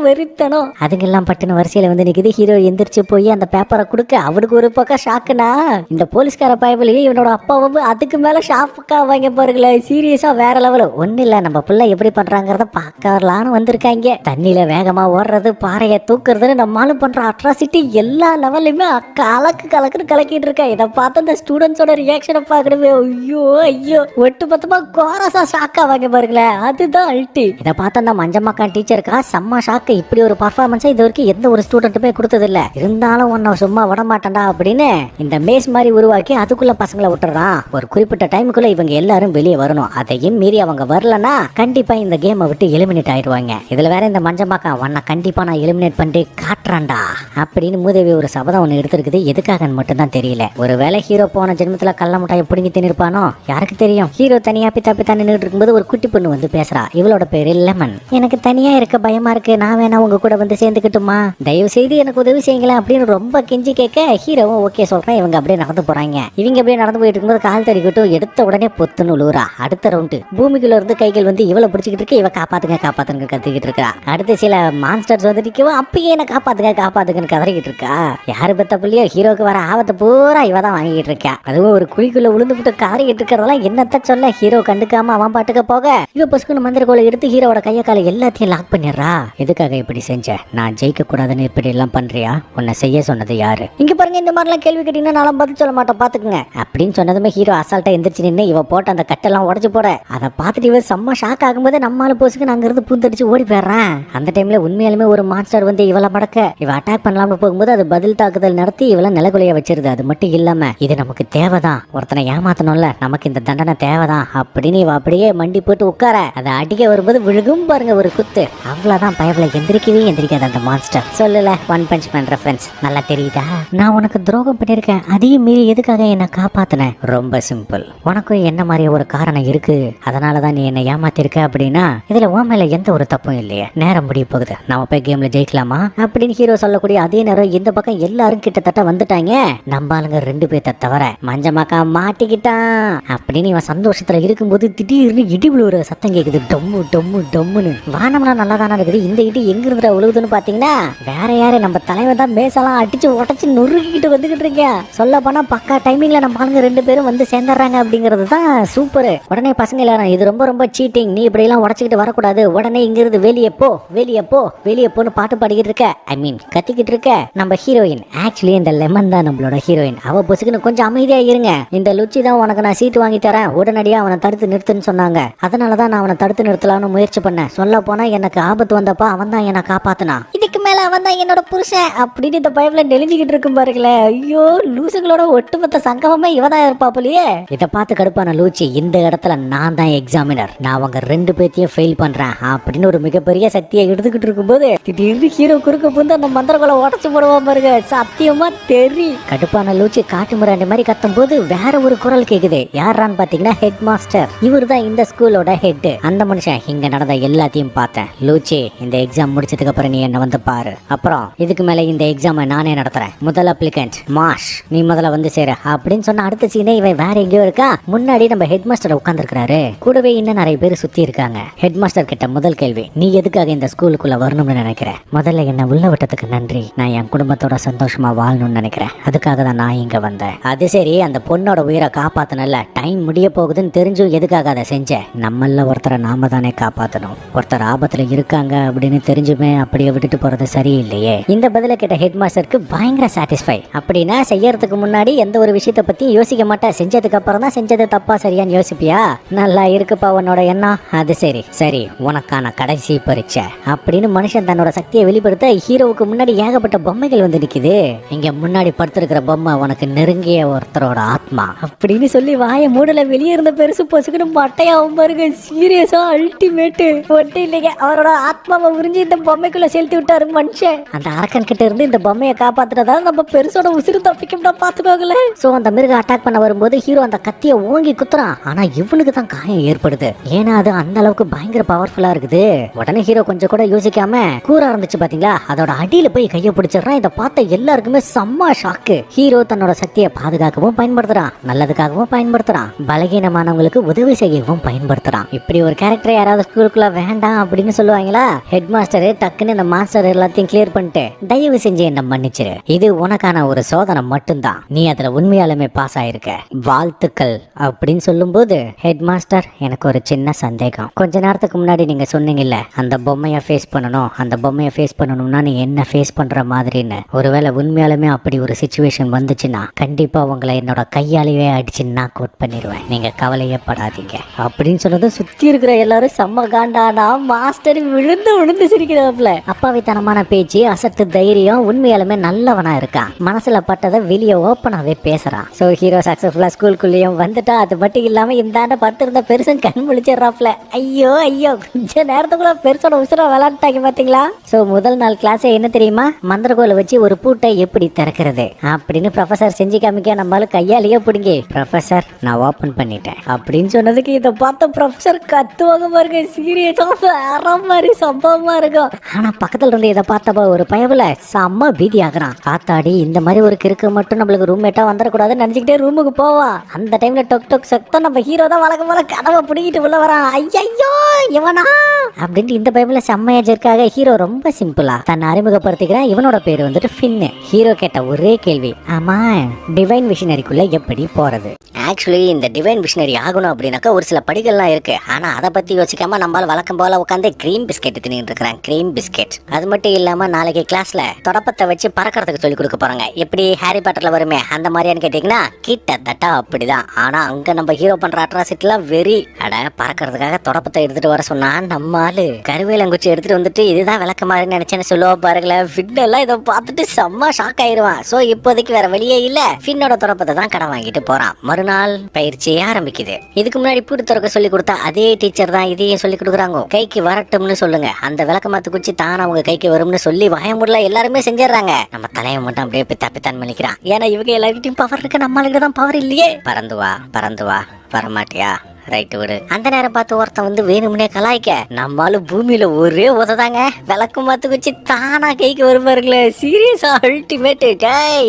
வெறித்தனம் அதுங்கெல்லாம் பட்டுன்னு வரிசையில வந்து நிக்குது. ஹீரோ எந்திரிச்சு போய் அந்த பேப்பரை கொடுக்க அவனுக்கு ஒரு பக்கம் ஷாக்குனா இந்த போலீஸ்கார பயபிலேயே இவனோட அப்பாவும் அதுக்கு மேல ஷாக்கா வாங்க பாருங்களே. சீரியஸா வேற லெவல். ஒண்ணு இல்ல நம்ம பிள்ளை எப்படி பண்றாங்கறத பார்க்கலான்னு வந்திருக்காங்க. தண்ணியில வேகமா ஓடுறது, பாறையை தூக்குறதுன்னு நம்மளும் பண்ற அட்ராசிட்டி எல்லா லெவல்லையுமே கலக்குன்னு கலக்கிட்டு இருக்கா. இதை பார்த்து அந்த ஸ்டூடெண்ட்ஸோட ரியாக்ஷனை பார்க்கணுமே ஐயோ ஒட்டு மொத்தமா கோரஸா ஷாக்கா வாங்க பாருங்களேன். அதுதான் அல்ட்டி. இதை பார்த்து அந்த மஞ்சம்மாக்கா டீச்சருக்கா செம்ம ஷாக்கு. இப்படி ஒரு பர்ஃபார்மன்ஸை இது வரைக்கும் எந்த ஒரு ஸ்டூடெண்ட்டுமே கொடுத்தது இல்ல. இருந்தாலும் உன்னை சும்மா விட மாட்டேன்டா அப்படின்னு இந்த மேஸ் மாதிரி உருவாக்கி அதுக்குள்ள பசங்களை விட்டுறான். ஒரு குறிப்பிட்ட டைமுக்குள்ள இவங்க எல்லாரும் வெளியே வரணும். அதையும் மீறி அவங்க வரலன்னா கண்டிப்பா இந்த கேமை விட்டு எலிமினேட் ஆயிடுவாங்க. இதுல வேற இந்த மஞ்சம்மாக்கா உன்னை கண்டிப்பா நான் எலிமினேட் பண்ணி காட்டுறான்டா அப்படின்னு மூதேவி ஒரு சபதம் ஒண்ணு எடுத்திருக்குது. எதுக்காகன்னு மட்டும் தான் தெரியல. ஒருவேளை ஹீரோ போன ஜென்மத்துல கள்ள முட்டாயை பிடுங்கி தின்னிருப்பானோ யாருக்கு தெரியும். ஹீரோ தனியா பித்தா நின்றுட்டு இருக்கும்போது ஒரு குட்டி பொண்ணு வந்து பேசுறா. இவளோட பேரு லெமன். எனக்கு தனியா இருக்க பயமா இருக்கு, நான் வேணா உங்க கூட வந்து சேர்ந்துக்கிட்டுமா, தயவு செய்து எனக்கு உதவி செய்யுங்களேன் அப்படின்னு ரொம்ப கெஞ்சி கேட்க ஹீரோவும் ஓகே சொல்றேன். இவங்க அப்படியே நடந்து போறாங்க. இவங்க அப்படியே நடந்து போயிட்டு இருக்கும்போது கால் தடிக்கட்டும் எடுத்த உடனே பொத்துன்னு உழுவுறா. அடுத்த ரவுண்டு பூமிக்குள்ள இருந்து கைகள் வந்து இவளை பிடிச்சிக்கிட்டு இருக்கு. இவ காப்பாத்துங்க கத்திக்கிட்டு இருக்கா. அடுத்து சில மான்ஸ்டர்ஸ் வந்து நிற்கவும் அப்பயே என்ன காப்பாத்துங்கன்னு கதறிக்கிட்டு இருக்கா. யாரு பெத்த புள்ளியோ ஹீரோக்கு வர ஆபத்தை பூரா இவ தான் வாங்கிட்டு இருக்கா. அதுவும் ஒரு குழிக்குள்ள விழுந்து விட்டு கதறிக்கிட்டு இருக்கிறதெல்லாம் என்னத்த சொல்ல. ஹீரோ கண்டுக்காம அவன் பாட்டுக்க போக இவ பொசுக்குன்னு மந்திரக்கோலை எடுத்து ஹீரோட கைய கால எல்லாத்தையும் லாக் பண்ணிடுறா. எதுக்காக இப்படி செஞ்ச? நான் ஜெயிக்க கூடாதுன்னு இப்படி எல்லாம் பண்றியா? உன்னை செய்ய சொன்னது யாரு? இங்க பாருங்க, இந்த மாதிரிலாம் கேள்வி கேட்டீங்கன்னா நான் பதில் சொல்ல மாட்டேன் பாத்துக்குங்க அப்படின்னு சொன்னதுமே ஹீரோ அசால்ட்டா எந்திரிச்சு நின்று இவ போட்ட அந்த கட்டெல்லாம் உடச்சு போட அதை பார்த்துட்டு இவ செம்ம ஷாக் ஆகும்போது நம்மளால பொசுக்கு நாங்க இருந்து பூந்தடிச்சு ஓடி போயிடுறேன். அந்த டைம்ல உண்மையாலுமே ஒரு மான்ஸ்டர் வந்து இவளை படக்க இவ அட்டாக் பண்ணலாம்னு போகும்போது அது பதில் தாக்குதல் நடத்தி இவளை நிலகுலைய வச்சிருது. அது மட்டும் இல்லாம இது நமக்கு தேவைதான், ஒருத்தனை ஏமாத்தணும்ல, நமக்கு இந்த தண்டனை தேவைதான் அப்படின்னு இவ அப்படியே மண்டி போட்டு உட்கார அதை அடிக்க வரும்போது விழுகும் பாருங்க ஒரு குத்து. அவ்வளவுதான், பயவுல எந்திரிக்கவே எந்திரிக்காது அந்த மான்ஸ்டர். சொல்லல ஒன் பஞ்ச் மேன் ரெஃபரன்ஸ் நல்லா தெரியுதா? நான் உனக்கு துரோகம் பண்ணிருக்கேன், அதையும் மீறி எதுக்காக என்ன காப்பாத்தின? ரொம்ப சிம்பிள், உனக்கும் என்ன மாதிரி ஒரு காரணம் இருக்கு, அதனாலதான் நீ என்ன ஏமாத்திருக்க அப்படின்னா இதுல உன் மேல எந்த ஒரு தப்பும் இல்லையே. நேரம் முடிய போகுது, நாம போய் கேம்ல ஜெயிக்கலாமா அப்படின்னு ஹீரோ சொல்லக்கூடிய அதே நேரம் இந்த பக்கம் எல்லாரும் கிட்டத்தட்ட வந்துட்டாங்க. நம்ம ஆளுங்க 2 பேர்த்த தவிர. மஞ்சமாக்கா மாட்டிக்கிட்டான் அப்படின்னு இவன் சந்தோஷத்துல இருக்கும்போது திடீர்னு இடி விழுவுற சத்தம் கேக்குது. டொம்மு டொம்மு டொம்முன்னு. வானம்லாம் நல்லா தானே இருக்குது, இந்த இடி எங்க இருந்துடா விழுவுதுன்னு பாத்தீங்கன்னா வேற யாரு நம்ம தலைவன் தான் மேசெல்லாம் அடிச்சு உடச்சு நொறுக்கிட்டு வந்துகிட்டு இருக்கேன். சொல்ல போனா பக்கா டைமிங்ல நம்ம ஆளுங்க 2 பேரும் வந்து சேர்ந்துடுறாங்க அப்படிங்கிறது தான் சூப்பர். உடனே பசங்க எல்லாரும் இது ரொம்ப ரொம்ப சீட்டிங், நீ இப்படி எல்லாம் உடச்சிக்கிட்டு வரக்கூடாது, உடனே இங்க இருந்து வெளியே போ வெளியே போ வெளியே போன்னு பாட்டு பாடிக்கிட்டு இருக்க, ஐ மீன் கத்திக்கிட்டு இருக்க நம்ம ஹீரோயின். ஆக்சுவலி இந்த லெமன் தான் நம்மளோட ஹீரோயின். அவ பொசுக்குன்னு கொஞ்சம் அமைதியா இருங்க, இந்த லுச்சி தான் உனக்கு நான் சீட்டு வாங்கி தரேன், உடனடியா அவனை தடுத்து நிறுத்துன்னு சொன்னாங்க, அதனாலதான் நான் அவனை தடுத்து நிறுத்தலாம்னு முயற்சி பண்ணேன். சொல்ல போனா எனக்கு ஆபத்து வந்தப்ப அவன் தான் என்ன காப்பாத்தினான், இதுக்கு மேல அவன் தான் என்னோட புருஷன் அப்படின்னு இந்த பயவுல நெளிஞ்சுக்கிட்டு இருக்கும் பாருங்களேன். ஐயோ, லூசுகளோட ஒட்டுமொத்த சங்கமமே இவதான் இருப்பா போலியே. இதை பார்த்து கடுப்பான லூச்சி, இந்த இடத்துல நான் தான் எக்ஸாமினர், நான் அவங்க 2 பேர்த்தையும் ஃபெயில் பண்றேன் அப்படின்னு ஒரு மிகப்பெரிய சக்தியை எடுத்துக்கிட்டு இருக்கும்போது திடீர்னு ஹீரோ குறுக்க புந்து அந்த மந்திரங்களை உடச்சு போடுவான் பாருங்க. சத்தியமா தெரி கடுப்பான லூச்சி காட்டு முறாண்டி மாதிரி கத்தும் போது வேற ஒரு குரல் கேக்குது. யாரான்னு பாத்தீங்கன்னா ஹெட் மாஸ்டர். இவர் தான் இந்த ஸ்கூலோட ஹெட். அந்த மனுஷன் இங்க நடந்த எல்லாத்தையும் பார்த்தேன். லூச்சி, இந்த எக்ஸாம் முடிச்சதுக்கு அப்புறம் நீ என்ன வந்து பாரு, அப்புறம் இதுக்கு மேல இந்த எக்ஸாமை நானே நடத்துறேன். முதல் அப்ளிகன்ட் மாஷ், நீ முதல்ல வந்து சேரு அப்படின்னு சொன்ன அடுத்த சீனே இவன் வேற எங்கேயோ இருக்கா. முன்னாடி நம்ம ஹெட் மாஸ்டர் உட்கார்ந்து இருக்காரு, கூடவே இன்னும் நிறைய பேர் சுத்தி இருக்காங்க. ஹெட் மாஸ்டர் கிட்ட முதல் கேள்வி, நீ எதுக்காக இந்த ஸ்கூலுக்குள்ள வரணும்னு நினைக்கிற? முதல்ல என்ன உள்ள விட்டதுக்கு நன்றி, நான் என் குடும்பத்தோட சந்தோஷமா வாழணும்னு நினைக்கிறேன், அதுக்காக தான் நான் இங்க வந்தேன். அது சரி, அந்த பொண்ணோட உயிரை காப்பாத்தனல, டைம் முடிய போகுதுன்னு தெரிஞ்சும் எதுக்காக அதை செஞ்ச? நம்மள ஒருத்தரை நாம தானே காப்பாத்தணும், ஒருத்தர் ஆபத்துல இருக்காங்க அப்படின்னு தெரிஞ்சுமே அப்படியே விட்டுட்டு போறது சரியில்லையே. இந்த பதில கேட்ட ஹெட் மாஸ்டருக்கு பயங்கர சாட்டிஸ்ஃபை. அப்படின்னா செய்யறதுக்கு முன்னாடி எந்த ஒரு விஷயத்த பத்தி யோசிக்க மாட்டேன், செஞ்சதுக்கு அப்புறம் தான் செஞ்சது தப்பா சரியான்னு யோசிப்பியா? நல்லா இருக்குப்பா உன்னோட எண்ணம். அது சரி சரி, உனக்கான கடைசி பரீட்சை அப்படின்னு மனுஷன் தன்னோட சக்தியை வெளிப்படுத்த ஹீரோவுக்கு முன்னாடி ஏகப்பட்ட பொம்மைகள் வந்து நிக்குது. இங்க முன்னாடி படுத்திருக்கிற பொம்மை உனக்கு நெருங்கிய ஒருத்தரோட ஆத்மா அப்படின்னு சொல்லி வாய மூடல வெளியே இருந்த பெருசு பொசுக்குன்னு மட்டையாவும் பாருங்க. சீரியஸா அல்டிமேட்டு ஒட்டி இல்லைங்க, அவரோட ஆத்மாவை உறிஞ்சி இந்த பொம்மைக்குள்ள செலுத்தி விட்டாரு மனுஷன். அந்த அரக்கன் கிட்ட இருந்து இந்த பொம்மையை காப்பாத்துறதா நம்ம பெருசோட உசிறு தப்பிக்கா பாத்துக்கோங்களேன். சோ அந்த மிருகம் அட்டாக் பண்ண வரும்போது ஹீரோ அந்த கத்தியை ஓங்கி குத்துறான். ஆனா இவனுக்கு தான் காயம் ஏற்படுது, ஏன்னா அது அந்த அளவுக்கு பயங்கர பவர்ஃபுல்லா இருக்குது. உடனே ஹீரோ கொஞ்சம் கூட யோசிக்காம கூற ஆரம்பிச்சு பாத்தீங்களா, அதோட அடியில போய் கைய பிடிச்சிடறான். இதை பார்த்த எல்லாருக்குமே செம்ம ஷாக்கு. ஹீரோ தன்னோட சக்தியை பாதுகாக்கவும் பயன்படுத்துறான், நல்லதுக்காகவும் பயன்படுத்துறான், பலகீனமானவங்களுக்கு உதவி செய்யவும் பயன்படுத்துறான். இப்படி ஒரு கேரக்டர் யாராவது ஸ்கூலுக்குள்ள வேண்டாம் அப்படின்னு சொல்லுவாங்களா? ஹெட் மாஸ்டர் டக்குன்னு இந்த மாஸ்டர் எல்லாத்தையும் கிளியர் பண்ணிட்டு தயவு செஞ்சு என்ன மன்னிச்சிரு, இது உனக்கான ஒரு சோதனை மட்டும்தான், நீ அதுல உண்மையாலுமே பாஸ் ஆயிருக்க, வாழ்த்துக்கள் அப்படின்னு சொல்லும் போது, ஹெட் மாஸ்டர் எனக்கு ஒரு சின்ன சந்தேகம், கொஞ்ச நேரத்துக்கு முன்னாடி நீங்க சொன்னீங்கல்ல அந்த பொம்மையை ஃபேஸ் பண்ணணும், அந்த பொம்மையை ஃபேஸ் பண்ணணும்னா நீ என்ன ஃபேஸ் பண்ற மாதிரின்னு, ஒருவேளை உண்மையாலுமே அப்படி ஒரு சிச்சுவேஷன் வந்துச்சுன்னா கண்டிப்பா உங்களை என்னோட கையாலேயே அடிச்சு நாக் அவுட் பண்ணிடுவேன், நீங்க கவலையே படாதீங்க அப்படின்னு சொன்னது சுத்தி இருக்கிற எல்லாரும் செம்ம காண்டானா. மாஸ்டர் விழுந்து விழுந்து சிரிக்கிறாப்ல. அப்பாவித்தனமான பேச்சு, அசட்டு தைரியம், உண்மையாலுமே நல்லவனா இருக்கான், மனசுல பட்டதை வெளியே ஓப்பனாவே பேசுறான். சோ ஹீரோ சக்சஸ்ஃபுல்லா ஸ்கூலுக்குள்ளேயும் வந்துட்டா. அது மட்டும் இல்லாம இந்த ஆண்ட படுத்திருந்த பெருசன் கண் முழிச்சிடறாப்ல. ஐயோ ஐயோ, கொஞ்ச நேரத்துக்குள்ள பெருசோட உசுர விளையாட்டாங்க பாத்தீங்களா? சோ முதல் நாள் கிளாஸே என்ன தெரியுமா, மந்திரகோலை வச்சு ஒரு பூட்டை எப்படி திறக்கிறது அப்படின்னு ப்ரொஃபசர் செஞ்சு காமிக்க நம்மளால கையாலேயே பிடிங்கி, ப்ரொஃபசர் நான் ஓபன் பண்ணிட்டேன் அப்படின்னு சொன்னதுக்கு இதை பார்த்த ப்ரொஃபசர் கத்துவாங்க பாருங்க. சீரியஸா வேற மாதிரி சம்பவமா இருக்கும். ஆனா பக்கத்துல இருந்து இதை பார்த்தப்ப ஒரு பயவுல செம்ம பீதி ஆகுறான். காத்தாடி இந்த மாதிரி ஒரு கிறுக்கு மட்டும் நம்மளுக்கு ரூம்மேட்டா வந்துடக்கூடாதுன்னு நினைச்சுக்கிட்டே ரூமுக்கு போவா. அந்த டைம்ல டொக் டொக் சத்தம் நம்ம ஹீரோ தான் வழக்கம் போல கதவை பிடிக்கிட்டு உள்ள வரான். ஐயோ இவனா அப்படின்ட்டு இந்த பைபிள செம்மையா ஜெர்க்காக ஹீரோ ரொம்ப சிம்பிளா தன் அருமை அறிமுகப்படுத்திக்கிறேன். இவனோட பேர் வந்துட்டு ஃபின்னு. ஹீரோ கேட்ட ஒரே கேள்வி, ஆமா டிவைன் விஷனரிக்குள்ள எப்படி போறது? ஆக்சுவலி இந்த டிவைன் விஷனரி ஆகணும் அப்படின்னாக்கா ஒரு சில படிகள்லாம் இருக்கு. ஆனா அதை பத்தி யோசிக்காம நம்மளால வழக்கம் போல உட்காந்து கிரீம் பிஸ்கெட் தின்னுட்டு இருக்கிறேன். Cream biscuit. அது மட்டும் இல்லாம நாளைக்கு கிளாஸ்ல தொடப்பத்தை வச்சு பறக்கிறதுக்கு சொல்லி கொடுக்க போறாங்க. எப்படி ஹாரி பாட்டர்ல வருமே அந்த மாதிரியான்னு கேட்டீங்கன்னா கிட்டத்தட்ட அப்படிதான். ஆனா அங்க நம்ம ஹீரோ பண்ற அட்ராசிட்டிலாம் வெறி. அட பறக்கிறதுக்காக தொடப்பத்தை எடுத்துட்டு வர சொன்னா நம்ம ஆளு கருவேலங்குச்சி எடுத்துட்டு வந்துட்டு இதுதான் விளக்கமாறுன்னு நினைச்சேன்னு சொல்லுவா பாருங்களேன். ஃபின்னெல்லாம் இதை பார்த்துட்டு செம்ம ஷாக் ஆயிருவான். சோ இப்போதைக்கு வேற வழியே இல்ல, ஃபின்னோட தொடப்பத்தை தான் கடை வாங்கிட்டு போறான். மறுநாள் பயிற்சியே ஆரம்பிக்குது. இதுக்கு முன்னாடி பூட்டு திறக்க சொல்லி கொடுத்தா அதே டீச்சர் தான் இதையும் சொல்லி கொடுக்குறாங்க. கைக்கு வரட்டும்னு சொல்லுங்க, அந்த விளக்கமாத்து குச்சி தான் அவங்க கைக்கு வரும்னு சொல்லி வாயமுடல எல்லாருமே செஞ்சிடறாங்க. நம்ம தலையை மட்டும் அப்படியே பித்தான் பண்ணிக்கிறான். ஏன்னா இவங்க எல்லார்கிட்டையும் பவர் இருக்கு, நம்மளுக்கு தான் பவர் இல்லையே. பறந்து வா வரமாட்டியா? ரைட்டு விடு. அந்த நேரம் பார்த்து ஒருத்தன் வந்து வேணும்னே கலாய்க்க நம்மளும் பூமியில ஒரே உததாங்க விளக்கு மாத்து வச்சு தானா கைக்கு வருவாருங்களே. சீரியஸா அல்டிமேட்.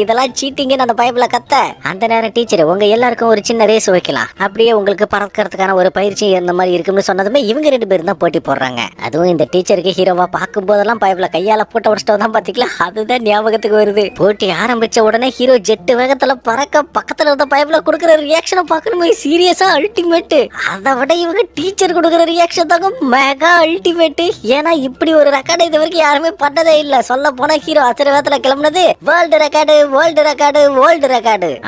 இதெல்லாம் சீட்டிங்க அந்த பைப்ல கத்த. அந்த நேரம் டீச்சர் உங்க எல்லாருக்கும் ஒரு சின்ன ரேஸ் வைக்கலாம், அப்படியே உங்களுக்கு பறக்கிறதுக்கான ஒரு பயிற்சி இந்த மாதிரி இருக்குன்னு சொன்னதுமே இவங்க 2 பேரும் தான் போட்டி போடுறாங்க. அதுவும் இந்த டீச்சருக்கு ஹீரோவா பார்க்கும் போதெல்லாம் பைப்ல கையால போட்ட உடச்சிட்டு தான் பாத்தீங்களா, அதுதான் ஞாபகத்துக்கு வருது. போட்டி ஆரம்பிச்ச உடனே ஹீரோ ஜெட்டு வேகத்துல பறக்க பக்கத்துல இருந்த பைப்ல கொடுக்குற ரியாக்ஷனை பார்க்கணுமே. சீரியஸா அல்டிமேட். அதை விட இவங்க டீச்சர் கொடுக்குற ரியாக்ஷன் தாங்க மெகா அல்டிமேட். ஏன்னா இப்படி ஒரு ரெக்கார்டு இது வரைக்கும் யாருமே பண்ணதே இல்ல. சொல்ல போனா ஹீரோ ஆச்சரியத்துல கிளம்புனது வேர்ல்டு ரெக்கார்டு.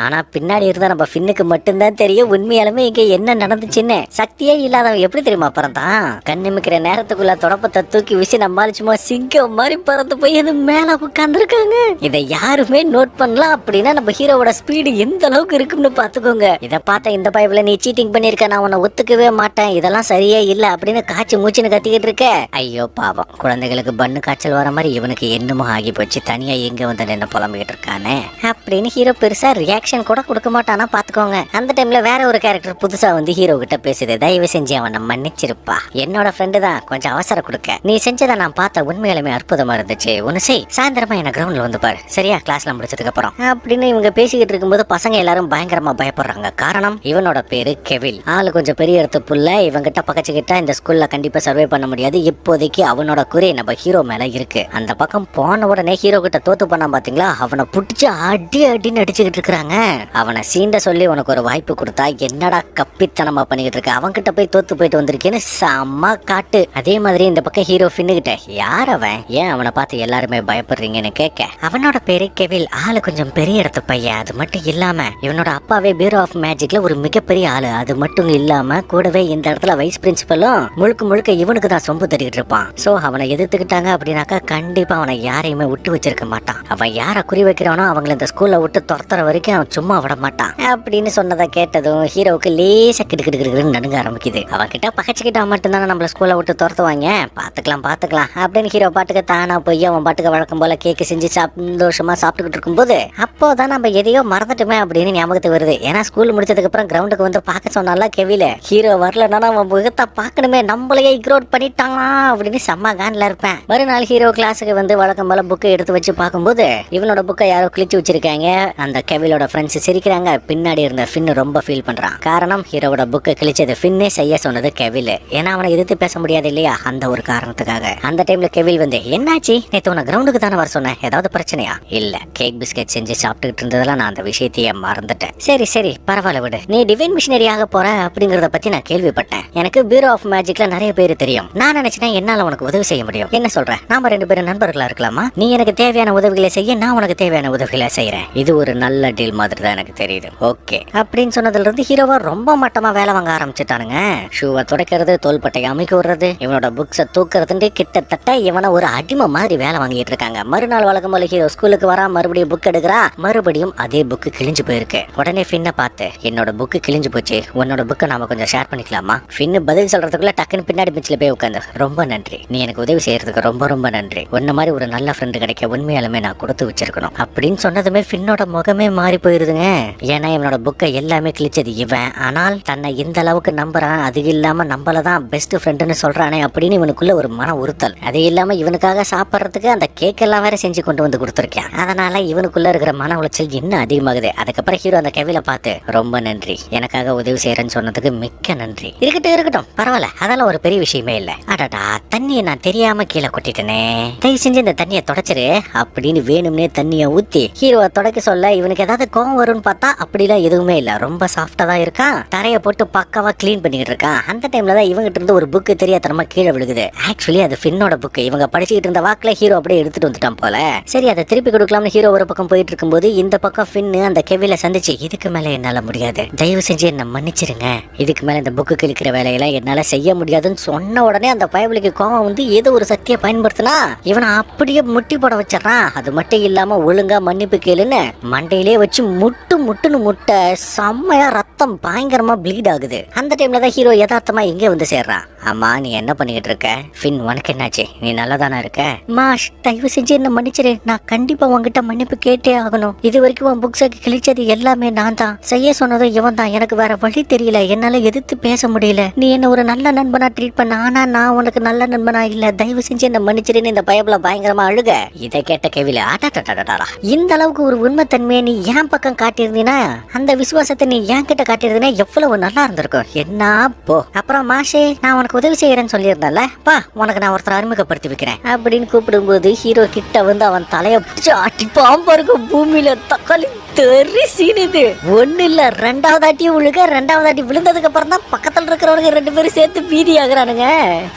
ஆனா பின்னாடி இருந்தா நம்ம ஃபின்னுக்கு மட்டும்தான் தெரியும் உண்மையாலுமே இங்க என்ன நடந்துச்சுன்னு. சக்தியே இல்லாதவன் எப்படி தெரியுமா பறந்தான்? கண்ணிமிக்கிற நேரத்துக்குள்ள தொடப்பத்தை தூக்கி வீசி நம்மால சும்மா சிங்கம் மாதிரி பறந்து போய் அது மேல உட்கார்ந்துருக்காங்க. இதை யாருமே நோட் பண்ணலாம். அப்படின்னா நம்ம ஹீரோவோட ஸ்பீடு எந்த அளவுக்கு இருக்குன்னு பாத்துக்கோங்க. இதை பார்த்த இந்த பைப்ல நீ சீட்டிங் பண்ணிருக்க, நான் உன்னை ஒத்துக்கவே மாட்டேன், இதெல்லாம் சரியே இல்ல அப்படின்னு காய்ச்சி மூச்சுன்னு கத்திக்கிட்டு இருக்க. ஐயோ பாவம், குழந்தைகளுக்கு பண்ணு காய்ச்சல் வர மாதிரி இவனுக்கு என்னமோ ஆகி போச்சு, தனியா எங்க வந்து என்ன புலம்பிக்கிட்டு இருக்கானே அப்படின்னு ஹீரோ பெருசா ரியாக்ஷன் கூட கொடுக்க மாட்டானா பாத்துக்கோங்க. அந்த டைம்ல வேற ஒரு கேரக்டர் புதுசா வந்து ஹீரோ கிட்ட பேசுது. தயவு செஞ்சு அவனை மன்னிச்சிருப்பா, என்னோட ஃப்ரெண்டு தான், கொஞ்சம் அவசரம் கொடுக்க. நீ செஞ்சதை நான் பார்த்த உண்மையாலுமே அற்புதமா இருந்துச்சு. ஒன்னு செய், சாயந்தரமா என்ன கிரவுண்ட்ல வந்து பாரு, சரியா? கிளாஸ்ல முடிச்சதுக்கு அப்புறம் அப்படின்னு இவங்க பேசிக்கிட்டு இருக்கும்போது பசங்க எல்லாரும் பயங்கரமா பயப்படுறாங்க. காரணம் இவனோட பேரு கெவில். ஆளு கொஞ்சம் பெரிய இடத்து புள்ள. இவங்கிட்ட பக்கச்சுக்கிட்டா இந்த ஸ்கூல்ல கண்டிப்பா சர்வே பண்ண முடியாது. இப்போதைக்கு அவனோட குறி நம்ம ஹீரோ மேல இருக்கு. அந்த பக்கம் போன உடனே ஹீரோ கிட்ட தோத்து பண்ணா பாத்தீங்களா, அவனை புடிச்சு அடின்னு அடிச்சுக்கிட்டு இருக்காங்க. அவனை சீண்ட சொல்லி உனக்கு ஒரு வாய்ப்பு கொடுத்தா என்னடா கப்பித்தனமா பண்ணிக்கிட்டு இருக்க, அவன்கிட்ட போய் தோத்து போயிட்டு வந்திருக்கேன்னு செம்ம காட்டு. அதே மாதிரி இந்த பக்கம் ஹீரோ ஃபின்னுகிட்ட, யார் அவன், ஏன் அவனை பார்த்து எல்லாருமே பயப்படுறீங்கன்னு கேட்க, அவனோட பேரு கெவில். ஆளு கொஞ்சம் பெரிய இடத்து பையன். அது மட்டும் இல்லாம இவனோட அப்பாவே பியூரோ ஆஃப் மேஜிக்ல ஒரு மிகப்பெரிய ஆளு. அது மட்டும் இல்லாம கூடவே இந்த இடத்துல வைஸ் பிரின்சிபலும் முழுக்க இவனுக்கு தான் சொம்பு தட்டிக்கிட்டு இருப்பான். சோ அவனை எதிர்த்துக்கிட்டாங்க அப்படின்னாக்கா கண்டிப்பா அவனை யாரையுமே விட்டு வச்சிருக்க மாட்டான். அவன் யாரை குறி வைக்கிறானோ அவங்களை இந்த ஸ்கூல்ல விட்டு துரத்துற வரைக்கும் அவன் சும்மா விட மாட்டான் அப்படின்னு சொன்னதை கேட்டதும் ஹீரோவுக்கு லேசா கிடுக்கிடுன்னு நடுங்க ஆரம்பிக்குது. அவன் கிட்ட பகச்சுக்கிட்டா மட்டும்தானே நம்மள ஸ்கூல்ல விட்டு துரத்துவாங்க, பாத்துக்கலாம் அப்படின்னு ஹீரோ பாட்டுக்கு தானா போய் அவன் பாட்டுக்கு வழக்கம் போல கேக்கு செஞ்சு சந்தோஷமா சாப்பிட்டுக்கிட்டு இருக்கும்போது அப்போதான் நம்ம எதையோ மறந்துட்டுமே அப்படின்னு ஞாபகத்துக்கு வருது. ஏன்னா ஸ்கூல் முடிச்சதுக்கு அப்புறம் கிரவுண்டுக்கு வந்து பார்க்க சொன்னால கெவில. ஹீரோ வரலன்னா அவன் முகத்தை பார்க்கணுமே, நம்மளையே இக்னோர் பண்ணிட்டான் அப்படின்னு செம்ம கான்ல இருப்பேன். மறுநாள் ஹீரோ கிளாஸுக்கு வந்து வழக்கம் போல புக்கை எடுத்து வச்சு பார்க்கும்போது இவனோட புக்கை யாரோ கிழிச்சு வச்சிருக்காங்க. அந்த கெவிலோட ஃப்ரெண்ட்ஸ் சிரிக்கிறாங்க. பின்னாடி இருந்த ஃபின் ரொம்ப ஃபீல் பண்றான். காரணம் ஹீரோவோட புக்கை கிழிச்சது ஃபின்னே செய்ய சொன்னது கெவில். ஏன்னா அவனை எதிர்த்து பேச முடியாது இல்லையா, அந்த ஒரு காரணத்துக்காக. அந்த டைம்ல கெவில் வந்து, என்னாச்சு, நேத்து உன கிரவுண்டுக்கு தானே வர சொன்னேன், ஏதாவது பிரச்சனையா? இல்ல, கேக் பிஸ்கெட் செஞ்சு சாப்பிட்டுக்கிட்டு இருந்ததெல்லாம் நான் அந்த விஷயத்தையே மறந்துட்டேன். சரி பரவாயில்ல விடு. நீ டிவைன் மிஷினரி ஆக போற அப்படிங்கறத பத்தி நான் கேள்விப்பட்டேன். எனக்கு பியூரோ ஆஃப் மேஜிக்ல நிறைய பேர் தெரியும். நான் நினைச்சேன் என்னால உனக்கு உதவி செய்ய முடியும். என்ன சொல்ற, நாம 2 பேரும் நண்பர்களா இருக்கலாமா? நீ எனக்கு தேவையான உதவிகளை செய்ய, நான் உனக்கு தேவையான உதவிகளை செய்யறேன். இது ஒரு நல்ல டீல் மாதிரி தான் எனக்கு தெரியுது. ஓகே அப்படின்னு சொன்னதுல இருந்து ஹீரோவா ரொம்ப மட்டமா வேலை வாங்க ஆரம்பிச்சுட்டானுங்க. ஷூவை துடைக்கிறது, தோள்பட்டையை அமைக்க விடுறது, இவனோட புக்ஸை தூக்குறதுன்னு கிட்டத்தட்ட இவனை ஒரு அடிமை மாதிரி வேலை வாங்கிட்டு இருக்காங்க. மறுநாள் வழக்கம் போல ஹீரோ ஸ்கூலுக்கு வரா, மறுபடியும் புக் எடுக்கிறா. மறுபடியும் அதே புக்கு கிழிஞ்சு போயிருக்கு. உடனே ஃபின்னை பார்த்து, என்னோட புக்கு கிழிஞ்சு போச்சு, உன்னோட புக்கை நாம கொஞ்சம் ஷேர் பண்ணிக்கலாமா? ஃபின்னு பதில் சொல்றதுக்குள்ள டக்குன்னு பின்னாடி பெஞ்சில் போய் உட்காந்து, ரொம்ப நன்றி, நீ எனக்கு உதவி செய்யறதுக்கு ரொம்ப நன்றி. உன்ன மாதிரி ஒரு நல்ல ஃப்ரெண்டு கிடைக்க உண்மையாலுமே நான் கொடுத்து வச்சிருக்கணும் அப்படின்னு சொன்னதுமே ஃபின்னோட முகமே மாறி போயிருதுங்க. ஏன்னா இவனோட புக்கை எல்லாமே கிழிச்சது இவன். ஆனால் தன்னை இந்த அளவுக்கு நம்புறான், அது இல்லாம நம்மளதான் பெஸ்ட் ஃப்ரெண்டுன்னு சொல்றானே அப்படின்னு இவனுக்குள்ள ஒரு மன உறுத்தல். அது இல்லாம இவனுக்காக சாப்பிட்றதுக்கு அந்த கேக் எல்லாம் வேற செஞ்சு கொண்டு வந்து கொடுத்துருக்கேன். அதனால இவனுக்குள்ள இருக்கிற மன உளைச்சல் இன்னும் அதிகமாகுது. அதுக்கப்புறம் ஹீரோ அந்த கெவில பார்த்து, ரொம்ப நன்றி, எனக்காக உதவி செய்யறேன்னு சொன்னதுக்கு சொன்னதுக்கு மிக்க நன்றி. இருக்கட்டும் பரவாயில்ல, அதெல்லாம் ஒரு பெரிய விஷயமே இல்ல. அடடா, தண்ணியை நான் தெரியாம கீழே கொட்டிட்டேனே, தயவு செஞ்சு இந்த தண்ணியை தொடச்சிரு அப்படின்னு வேணும்னே தண்ணியை ஊத்தி ஹீரோவை தொடக்க சொல்ல இவனுக்கு ஏதாவது கோவம் வரும்னு பார்த்தா அப்படிலாம் எதுவுமே இல்ல. ரொம்ப சாஃப்டா தான் இருக்கான். தரையை போட்டு பக்காவா கிளீன் பண்ணிட்டு இருக்கான். அந்த டைம்ல தான் இவங்கிட்ட இருந்து ஒரு புக்கு தெரியாதனமா கீழே விழுகுது. ஆக்சுவலி அது ஃபின்னோட புக்கு. இவங்க படிச்சுக்கிட்டு இருந்த வாக்குல ஹீரோ அப்படியே எடுத்துட்டு வந்துட்டான் போல. சரி, அதை திருப்பி கொடுக்கலாம்னு ஹீரோ ஒரு பக்கம் போயிட்டு இருக்கும்போது இந்த பக்கம் ஃபின்னு அந்த கெவில சந்திச்சு, இதுக்கு மேல என்னால முடியாது, தயவு செஞ்சு என்ன மன்னிச்சிருங்க, இதுக்கு மேல இந்த புக்கு கிழிக்கிற வேலையெல்லாம் என்னால செய்ய முடியாதுன்னு சொன்ன உடனே அந்த பயபலிக்கு கோவம் வந்து ஏதோ ஒரு சக்தியை பயன்படுத்தினா இவனை அப்படியே முட்டி போட வச்சிடறான். அது மட்டும் இல்லாம ஒழுங்கா மன்னிப்பு கேளுன்னு மண்டையிலே வச்சு முட்டுன்னு முட்டை செம்மையா ரத்தம் பயங்கரமா ப்ளீட் ஆகுது. அந்த டைம்ல தான் ஹீரோ யதார்த்தமா எங்க வந்து சேர்றான். ஆமா, நீ என்ன பண்ணிக்கிட்டு இருக்க? ஃபின், உனக்கு என்னாச்சு? நீ நல்லா தானே இருக்க? மாஷ், தயவு செஞ்சு என்ன மன்னிச்சிரு, நான் கண்டிப்பா உங்ககிட்ட மன்னிப்பு கேட்டே ஆகணும். இது வரைக்கும் உன் புக்ஸை கிழிச்சது எல்லாமே நான் தான், செய்ய சொன்னதும் இவன் தான். எனக்கு வேற வழி தெரியல, என்னால எதிர்த்து பேச முடியல. நீ என்ன ஒரு நல்ல நண்பனா ட்ரீட் பண்ண, ஆனா நான் உனக்கு நல்ல நண்பனா இல்ல, தயவு செஞ்சு என்ன மன்னிச்சிருன்னு இந்த பயபுல பயங்கரமா அழுக. இதை கேட்ட கெவில, ஆட்டாடாடா, இந்த அளவுக்கு ஒரு உண்மைத்தன்மையை நீ என் பக்கம் காட்டியிருந்தீனா, அந்த விசுவாசத்தை நீ என் கிட்ட காட்டியிருந்தீனா எவ்வளவு நல்லா இருந்திருக்கும். என்ன போ. அப்புறம் மாஷே, நான் உனக்கு உதவி செய்யறேன்னு சொல்லியிருந்தேன்ல, பா உனக்கு நான் ஒருத்தர் அறிமுகப்படுத்தி வைக்கிறேன் அப்படின்னு கூப்பிடும்போது ஹீரோ கிட்ட வந்து அவன் தலைய பிடிச்சு அடிப்பான் பாருங்க. பூமியில தக்காளி தெரி சீனுது. ஒண்ணு இல்ல, ரெண்டாவது அட்டியும் விழுக. ரெண்டாவது அட்டி விழுந்ததுக்கு அப்புறம் தான் பக்கத்துல இருக்கிறவங்க ரெண்டு பேரும் சேர்த்து பீதி ஆகுறானுங்க.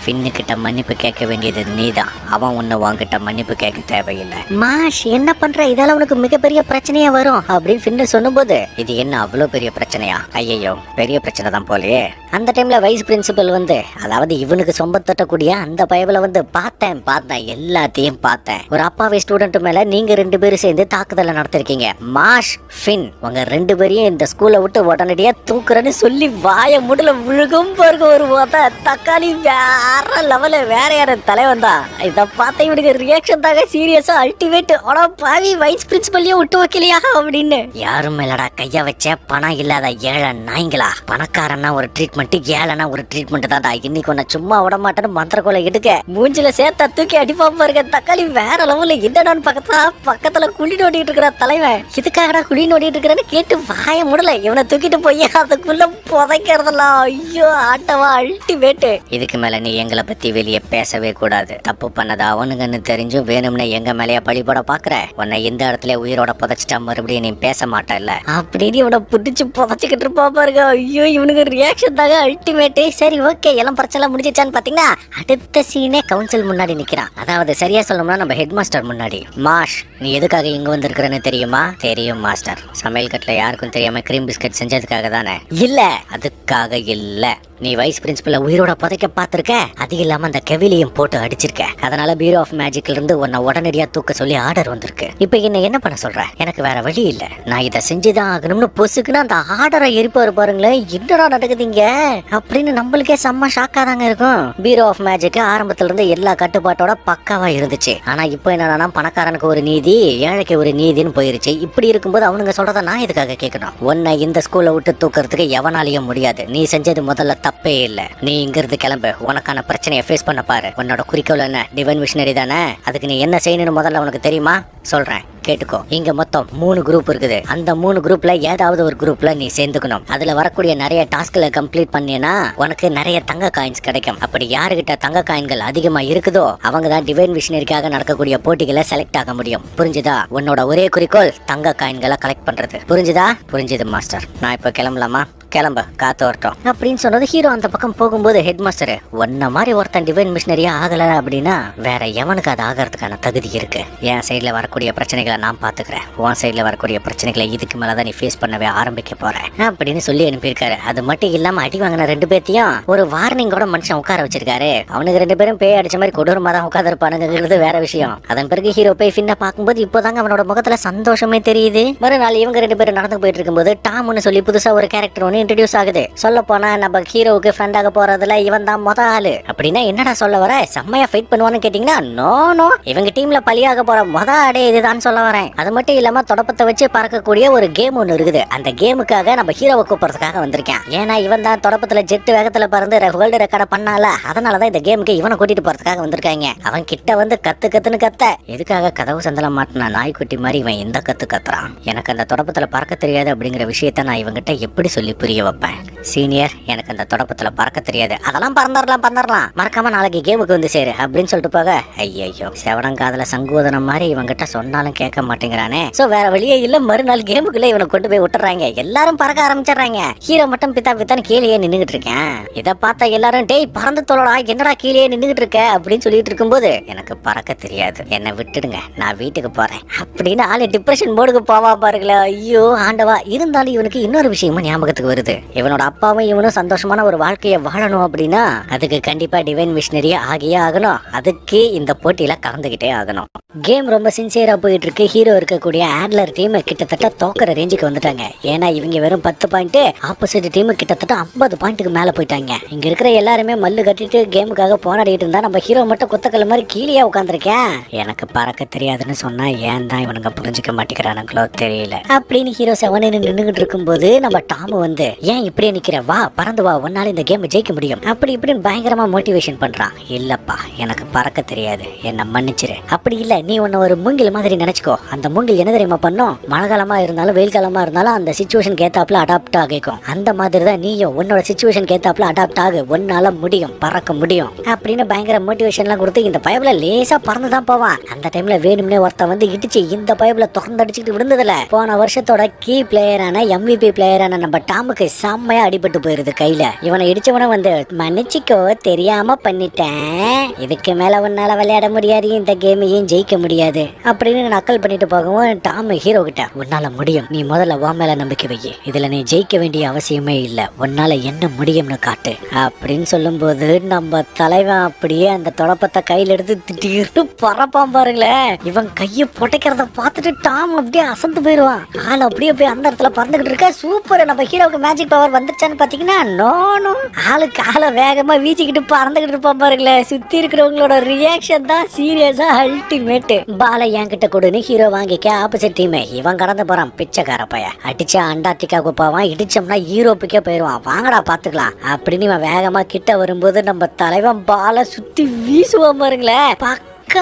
ஃபின்னு கிட்ட மன்னிப்பு கேட்க வேண்டியது நீதான், அவன் ஒண்ணு உன்கிட்ட மன்னிப்பு கேட்க தேவையில்லை. மாஷ், என்ன பண்ற? இதால உனக்கு மிகப்பெரிய பிரச்சனையா வரும் அப்படின்னு ஃபின்னு சொல்லும்போது, இது என்ன அவ்வளவு பெரிய பிரச்சனையா? ஐயோ, பெரிய பிரச்சனை தான் போலயே. அந்த டைம்ல வைஸ் பிரின்சிபல் வந்து, அதாவது இவனுக்கு சொம்ப தட்டக்கூடிய அந்த பயபல வந்து, பார்த்தேன் எல்லாத்தையும் பார்த்தேன். ஒரு அப்பாவி ஸ்டூடெண்ட் மேல நீங்க ரெண்டு பேரும் சேர்ந்து தாக்குதலை நடத்திருக்கீங்க. மாஷ், ஃபின், உங்க ரெண்டு பேரையும் இந்த ஸ்கூலை விட்டு உடனடியா தூக்குறேன்னு சொல்லி வாய முடல விழுகும் பாருங்க. ஒரு தக்காளி வேற லெவல. வேற யார தலைவன் தான். இத பார்த்த இவனுக்கு ரியாக்ஷன் தாங்க சீரியஸா அல்டிமேட். ஆனா பாவி வைஸ் பிரின்சிபல்லையும் விட்டு வைக்கலையா அப்படின்னு. யாரும் மேலடா கைய வச்ச பணம் இல்லாத ஏழை நாய்ங்களா. பணக்காரன்னா ஒரு ட்ரீட்மெண்ட், ஏழைனா ஒரு ட்ரீட்மெண்ட் தான்டா. இன்னைக்கு உன்னை சும்மா விட மாட்டேன்னு மந்திரக்கோலை எடுக்க மூஞ்சில சேர்த்தா தூக்கி அடிப்பா பாருங்க. தக்காளி வேற லெவல்ல. என்னடான்னு பக்கத்துல குழி நோண்டிட்டு இருக்கிற தலைவன். இதுக்காகடா குழி நோண்டிட்டு இருக்கிறேன்னு கேட்டு வாய முடல. இவனை தூக்கிட்டு போய் அதுக்குள்ள புதைக்கிறதெல்லாம். ஐயோ, ஆட்டவா அல்டிமேட். இதுக்கு மேல நீ எங்களை பத்தி வெளியே பேசவே கூடாது. தப்பு பண்ணதா அவனுங்கன்னு தெரிஞ்சும் வேணும்னு எங்க மேலேயே பழி போட பாக்குற. உன்னை இந்த இடத்துல உயிரோட புதைச்சிட்டா மறுபடியும் நீ பேச மாட்டல அப்படின்னு இவனை புடிச்சு புதைச்சிக்கிட்டு இருப்பா பாருங்க. ஐயோ, இவனுக்கு ரியாக்ஷன் தாங்க அல்டிமேட். சரி, ஓகே, எல்லாம் பிரச்சனை முடிஞ்சிச்சான்னு பாத்தீங்கன்னா அடுத்த சீனே கவுன்சில் முன்னாடி நிக்கிறான். அதாவது சரியா சொல்லணும்னா நம்ம ஹெட் மாஸ்டர் முன்னாடி. மாஷ், நீ எதுக்காக இங்க வந்திருக்கிறன்னு தெரியுமா? தெரியும் மாஸ்டர். சமையல் கட்டில யாருக்கும் தெரியாம கிரீம் பிஸ்கட் செஞ்சதுக்காக தானே? இல்ல, அதுக்காக இல்ல. நீ வைஸ் பிரின்சிபல உயிரோட புதைக்க பாத்திருக்க. அது இல்லாம அந்த கெவிலியும் போட்டு அடிச்சிருக்க. அதனால பியூரோ ஆஃப் மேஜிக்ல இருந்து உன்னை உடனடியா தூக்க சொல்லி ஆர்டர் வந்திருக்கு. இப்ப என்ன பண்ண சொல்ற? எனக்கு வேற வழி இல்ல, நான் இதை செஞ்சுதான் ஆகணும்னு பொசுக்குன்னு அந்த ஆர்டரை எரிப்பாரு பாருங்களேன். என்னடா நடக்குதுங்க அப்படின்னு நம்மளுக்கே செம்ம ஷாக்கா தாங்க இருக்கும். பியூரோ ஆஃப் மேஜிக் ஆரம்பத்துல இருந்து எல்லா கட்டுப்பாட்டோட பக்காவா இருந்துச்சு. ஆனா இப்போ என்னன்னா பணக்காரனுக்கு ஒரு நீதி, ஏழைக்கு ஒரு நீதினு போயிருச்சு. இப்படி இருக்கும்போது அவனுங்க சொல்றத நான் எதுக்காக கேட்கணும்? உன்னை இந்த ஸ்கூல்ல விட்டு தூக்குறதுக்கு எவனாலையும் முடியாது. நீ செஞ்சது முதல்ல தப்பே இல்ல. நீ இங்க இருந்து கிளம்பு, உனக்கான பிரச்சனையை ஃபேஸ் பண்ண பாரு. உன்னோட குறிக்கோள் என்ன? டிவைன் மிஷனரி தானே? அதுக்கு நீ என்ன செய்யணும்னு முதல்ல உனக்கு தெரியுமா? சொல்றேன், கேட்டுக்கோ. இங்க மொத்தம் 3 குரூப் இருக்குது. அந்த 3 குரூப்ல ஏதாவது ஒரு குரூப்ல நீ சேர்ந்துக்கணும். அதுல வரக்கூடிய நிறைய டாஸ்க்களை கம்ப்ளீட் பண்ணினா உனக்கு நிறைய தங்க காயின்ஸ் கிடைக்கும். அப்படி யாருகிட்ட தங்க காயின்கள் அதிகமா இருக்குதோ அவங்க தான் டிவைன் விஷனரிக்காக நடக்கக்கூடிய போட்டிகளை செலக்ட் ஆக முடியும். புரிஞ்சுதா? உன்னோட ஒரே குறிக்கோள் தங்க காயின்களை கலெக்ட் பண்றது. புரிஞ்சுதா? புரிஞ்சுது மாஸ்டர். நான் இப்ப கிளம்பலாமா? கிளம்ப, காத்து வரட்டும் அப்படின்னு சொன்னது. ஹீரோ அந்த பக்கம் போகும்போது ஹெட் மாஸ்டர், ஒன்ன மாதிரி ஒருத்தன் டிவைன் மிஷனரியா ஆகல அப்படின்னா வேற எவனுக்கு அது ஆகிறதுக்கான தகுதி இருக்கு? என் சைட்ல வரக்கூடிய பிரச்சனைகளை நான் பாத்துக்கிறேன், உன் சைட்ல வரக்கூடிய பிரச்சனைகளை இதுக்கு மேலதான் நீ ஃபேஸ் பண்ணவே ஆரம்பிக்க போறேன் அப்படின்னு சொல்லி அனுப்பியிருக்காரு. அது மட்டும் இல்லாம அடி வாங்கின 2 பேர்த்தையும் ஒரு வார்னிங்கோட மனுஷன் உட்கார வச்சிருக்காரு. அவனுக்கு 2 பேரும் பேய் அடிச்ச மாதிரி கொடூரமா தான் உட்கார்ந்து இருப்பானுங்கிறது வேற விஷயம். அதன் பிறகு ஹீரோ போய் ஃபின்னை பார்க்கும்போது இப்போதாங்க அவனோட முகத்துல சந்தோஷமே தெரியுது. மறுநாள் இவங்க 2 பேரும் நடந்து போயிட்டு இருக்கும்போது டாம்னு சொல்லி புதுசா ஒரு கேரக்டர் ஒன்று இன்ட்ரோடியூஸ் ஆகுது. சொல்ல போனா நம்ம ஹீரோவுக்கு ஃப்ரெண்டாக போறதுல இவன் தான் மொத ஆளு. அப்படின்னா என்னடா சொல்ல வர? செம்மையா ஃபைட் பண்ணுவான்னு கேட்டீங்கன்னா நோ, இவங்க டீம்ல பலியாக போற மொத ஆடே இதுதான் சொல்ல சொல்ல வரேன். அது மட்டும் இல்லாம தொடப்பத்தை வச்சு பறக்கக்கூடிய ஒரு கேம் ஒண்ணு இருக்குது. அந்த கேமுக்காக நம்ம ஹீரோவை கூப்பிடுறதுக்காக வந்திருக்கேன். ஏன்னா இவன் தான் தொடப்பத்துல ஜெட் வேகத்துல பறந்து வேர்ல்டு ரெக்கார்ட பண்ணால, அதனாலதான் இந்த கேமுக்கு இவனை கூட்டிட்டு போறதுக்காக வந்திருக்காங்க. அவன் கிட்ட வந்து கத்து கத்துன்னு கத்த, எதுக்காக கதவு சந்தல மாட்டின நாய்க்குட்டி மாதிரி இவன் இந்த கத்து கத்துறான். எனக்கு அந்த தொடப்பத்துல பறக்க தெரியாது அப்படிங்கிற விஷயத்த நான் இவங்கிட்ட எப்படி சொல்லி புரிய வைப்பேன்? சீனியர், எனக்கு அந்த தொடப்பத்துல பறக்க தெரியாது. அதெல்லாம் பறந்துடலாம், மறக்காம நாளைக்கு கேமுக்கு வந்து சேரு அப்படின்னு சொல்லிட்டு போக, ஐயோ செவனங்காதல சங்கோதனம் மாதிரி இவங்கிட்ட சொன்னாலும் கேட்க மாட்டேங்கிறானே. சோ வேற வழியே இல்ல, மறுநாள் கேமுக்குள்ள இவனை கொண்டு போய் விட்டுறாங்க. எல்லாரும் பறக்க ஆரம்பிச்சிடுறாங்க. ஹீரோ மட்டும் பித்தான்னு கீழே நின்னுகிட்டு இருக்கேன். இதை பார்த்தா எல்லாரும், டேய் பறந்து தோழடா, என்னடா கீழே நின்னுகிட்டு இருக்க அப்படின்னு சொல்லிட்டு இருக்கும்போது, எனக்கு பறக்க தெரியாது, என்னை விட்டுடுங்க, நான் வீட்டுக்கு போறேன் அப்படின்னு ஆளு டிப்ரெஷன் மோடுக்கு போவா பாருங்களா. ஐயோ ஆண்டவா. இருந்தாலும் இவனுக்கு இன்னொரு விஷயமும் ஞாபகத்துக்கு வருது. இவனோட அப்பாவும் இவனும் சந்தோஷமான ஒரு வாழ்க்கையை வாழணும் அப்படின்னா அதுக்கு கண்டிப்பா டிவைன் மிஷனரியா ஆகியே ஆகணும். அதுக்கு இந்த போட்டியில கலந்துகிட்டே ஆகணும். கேம் ரொம்ப சின்சியரா போயிட்டு இருக்கு. ஹீரோ இருக்கக்கூடிய ஆட்லர் டீம் கிட்டத்தட்ட தோக்கிற ரேஞ்சுக்கு வந்துட்டாங்க. ஏன்னா இவங்க வெறும் 10 பாயிண்ட், ஆப்போசிட் டீம் கிட்டத்தட்ட 50 பாயிண்ட்டுக்கு மேல போயிட்டாங்க. இங்க இருக்கிற எல்லாருமே மல்லு கட்டிட்டு கேமுக்காக போராடிட்டு இருந்தா நம்ம ஹீரோ மட்டும் குத்தக்கல் மாதிரி கீழே உட்காந்துருக்கேன். எனக்கு பறக்க தெரியாதுன்னு சொன்னா ஏன் தான் இவனுங்க புரிஞ்சுக்க மாட்டேங்கிறானுங்களோ தெரியல அப்படின்னு ஹீரோ 7 நின்றுகிட்டு இருக்கும்போது நம்ம டாம் வந்து, ஏன் இப்படியே நிக்கிற, வா பறந்து வா, உன்னால இந்த கேம் ஜெயிக்க முடியும் அப்படி இப்படின்னு பயங்கரமா மோட்டிவேஷன் பண்றான். இல்லப்பா எனக்கு பறக்க தெரியாது, என்ன மன்னிச்சிரு. அப்படி இல்ல, நீ உன்ன ஒரு மூங்கில் மாதிரி நினைச்சுக்கோ. அந்த மூங்கில் என்ன தெரியுமா பண்ணும், மழை காலமா இருந்தாலும் வெயில் காலமா இருந்தாலும் அந்த சிச்சுவேஷன் ஏத்தாப்புல அடாப்ட் ஆகிக்கும். அந்த மாதிரி தான் நீயும் உன்னோட சிச்சுவேஷன் ஏத்தாப்புல அடாப்ட் ஆகு, உன்னால முடியும், பறக்க முடியும் அப்படின்னு பயங்கர மோட்டிவேஷன் எல்லாம் கொடுத்து இந்த பைப்ல லேசா பறந்துதான் போவான். அந்த டைம்ல வேணும்னே ஒருத்தன் வந்து இடிச்சு இந்த பைப்ல திறந்து அடிச்சுட்டு விழுந்ததுல போன வருஷத்தோட கீ பிளேயரான MVP பிளேயரான நம்ம டாமுக்கு செம்மையா அடிபட்டு போயிருது கையில. இவனை இடிச்சவன வந்து, மன்னிச்சிக்கோ தெரியாம பண்ணிட்டேன், இதுக்கு மேல உன்னால விளையாட முடியாது, இந்த கேமையும் ஜெயிக்க முடியாது அப்படின்னு நக்கல் பண்ணிட்டு போகவும் டாம் ஹீரோ கிட்ட, உன்னால முடியும், நீ முதல்ல உன் மேல நம்பிக்கை வை, இதுல நீ ஜெயிக்க வேண்டிய அவசியமே இல்ல, உன்னால என்ன முடியும்னு காட்டு அப்படின்னு சொல்லும் போது நம்ம தலைவன் அப்படியே அந்த தொடப்பத்தை கையில எடுத்து திட்டிட்டு பறப்பான் பாருங்களேன். இவன் கையை பொட்டைக்கிறத பார்த்துட்டு டாம் அப்படியே அசந்து போயிருவான். ஆள் அப்படியே போய் அந்த இடத்துல பறந்துகிட்டு இருக்க. சூப்பர், நம்ம ஹீரோவுக்கு மேஜிக் பவர் வந்துருச்சான்னு பாத்தீங்கன்னா நோனும் ஆளுக்கு ஆளை வேகமா வீச்சிக்கிட்டு பறந்துகிட்டு இருப்பான் பாருங்களேன். சுத்தி இருக்கிறவங்களோட ரியாக்ஷன் தான் சீரியஸா அல்டிமேட். பாலை என்கிட்ட கொடுன்னு ஹீரோ வாங்கிக்க ஆப்போசிட் டீம் இவன் கடந்து போறான். பிச்சைக்கார பைய அடிச்சா அண்டார்டிகாவுக்கு போவான், இடிச்சோம்னா யூரோப்புக்கே போயிருவான், வாங்கடா பாத்துக்கலாம் அப்படின்னு இவன் வேகமா கிட்ட வரும்போது நம்ம தலைவன் பாலை சுத்தி வீசுவான் பாருங்களேன்.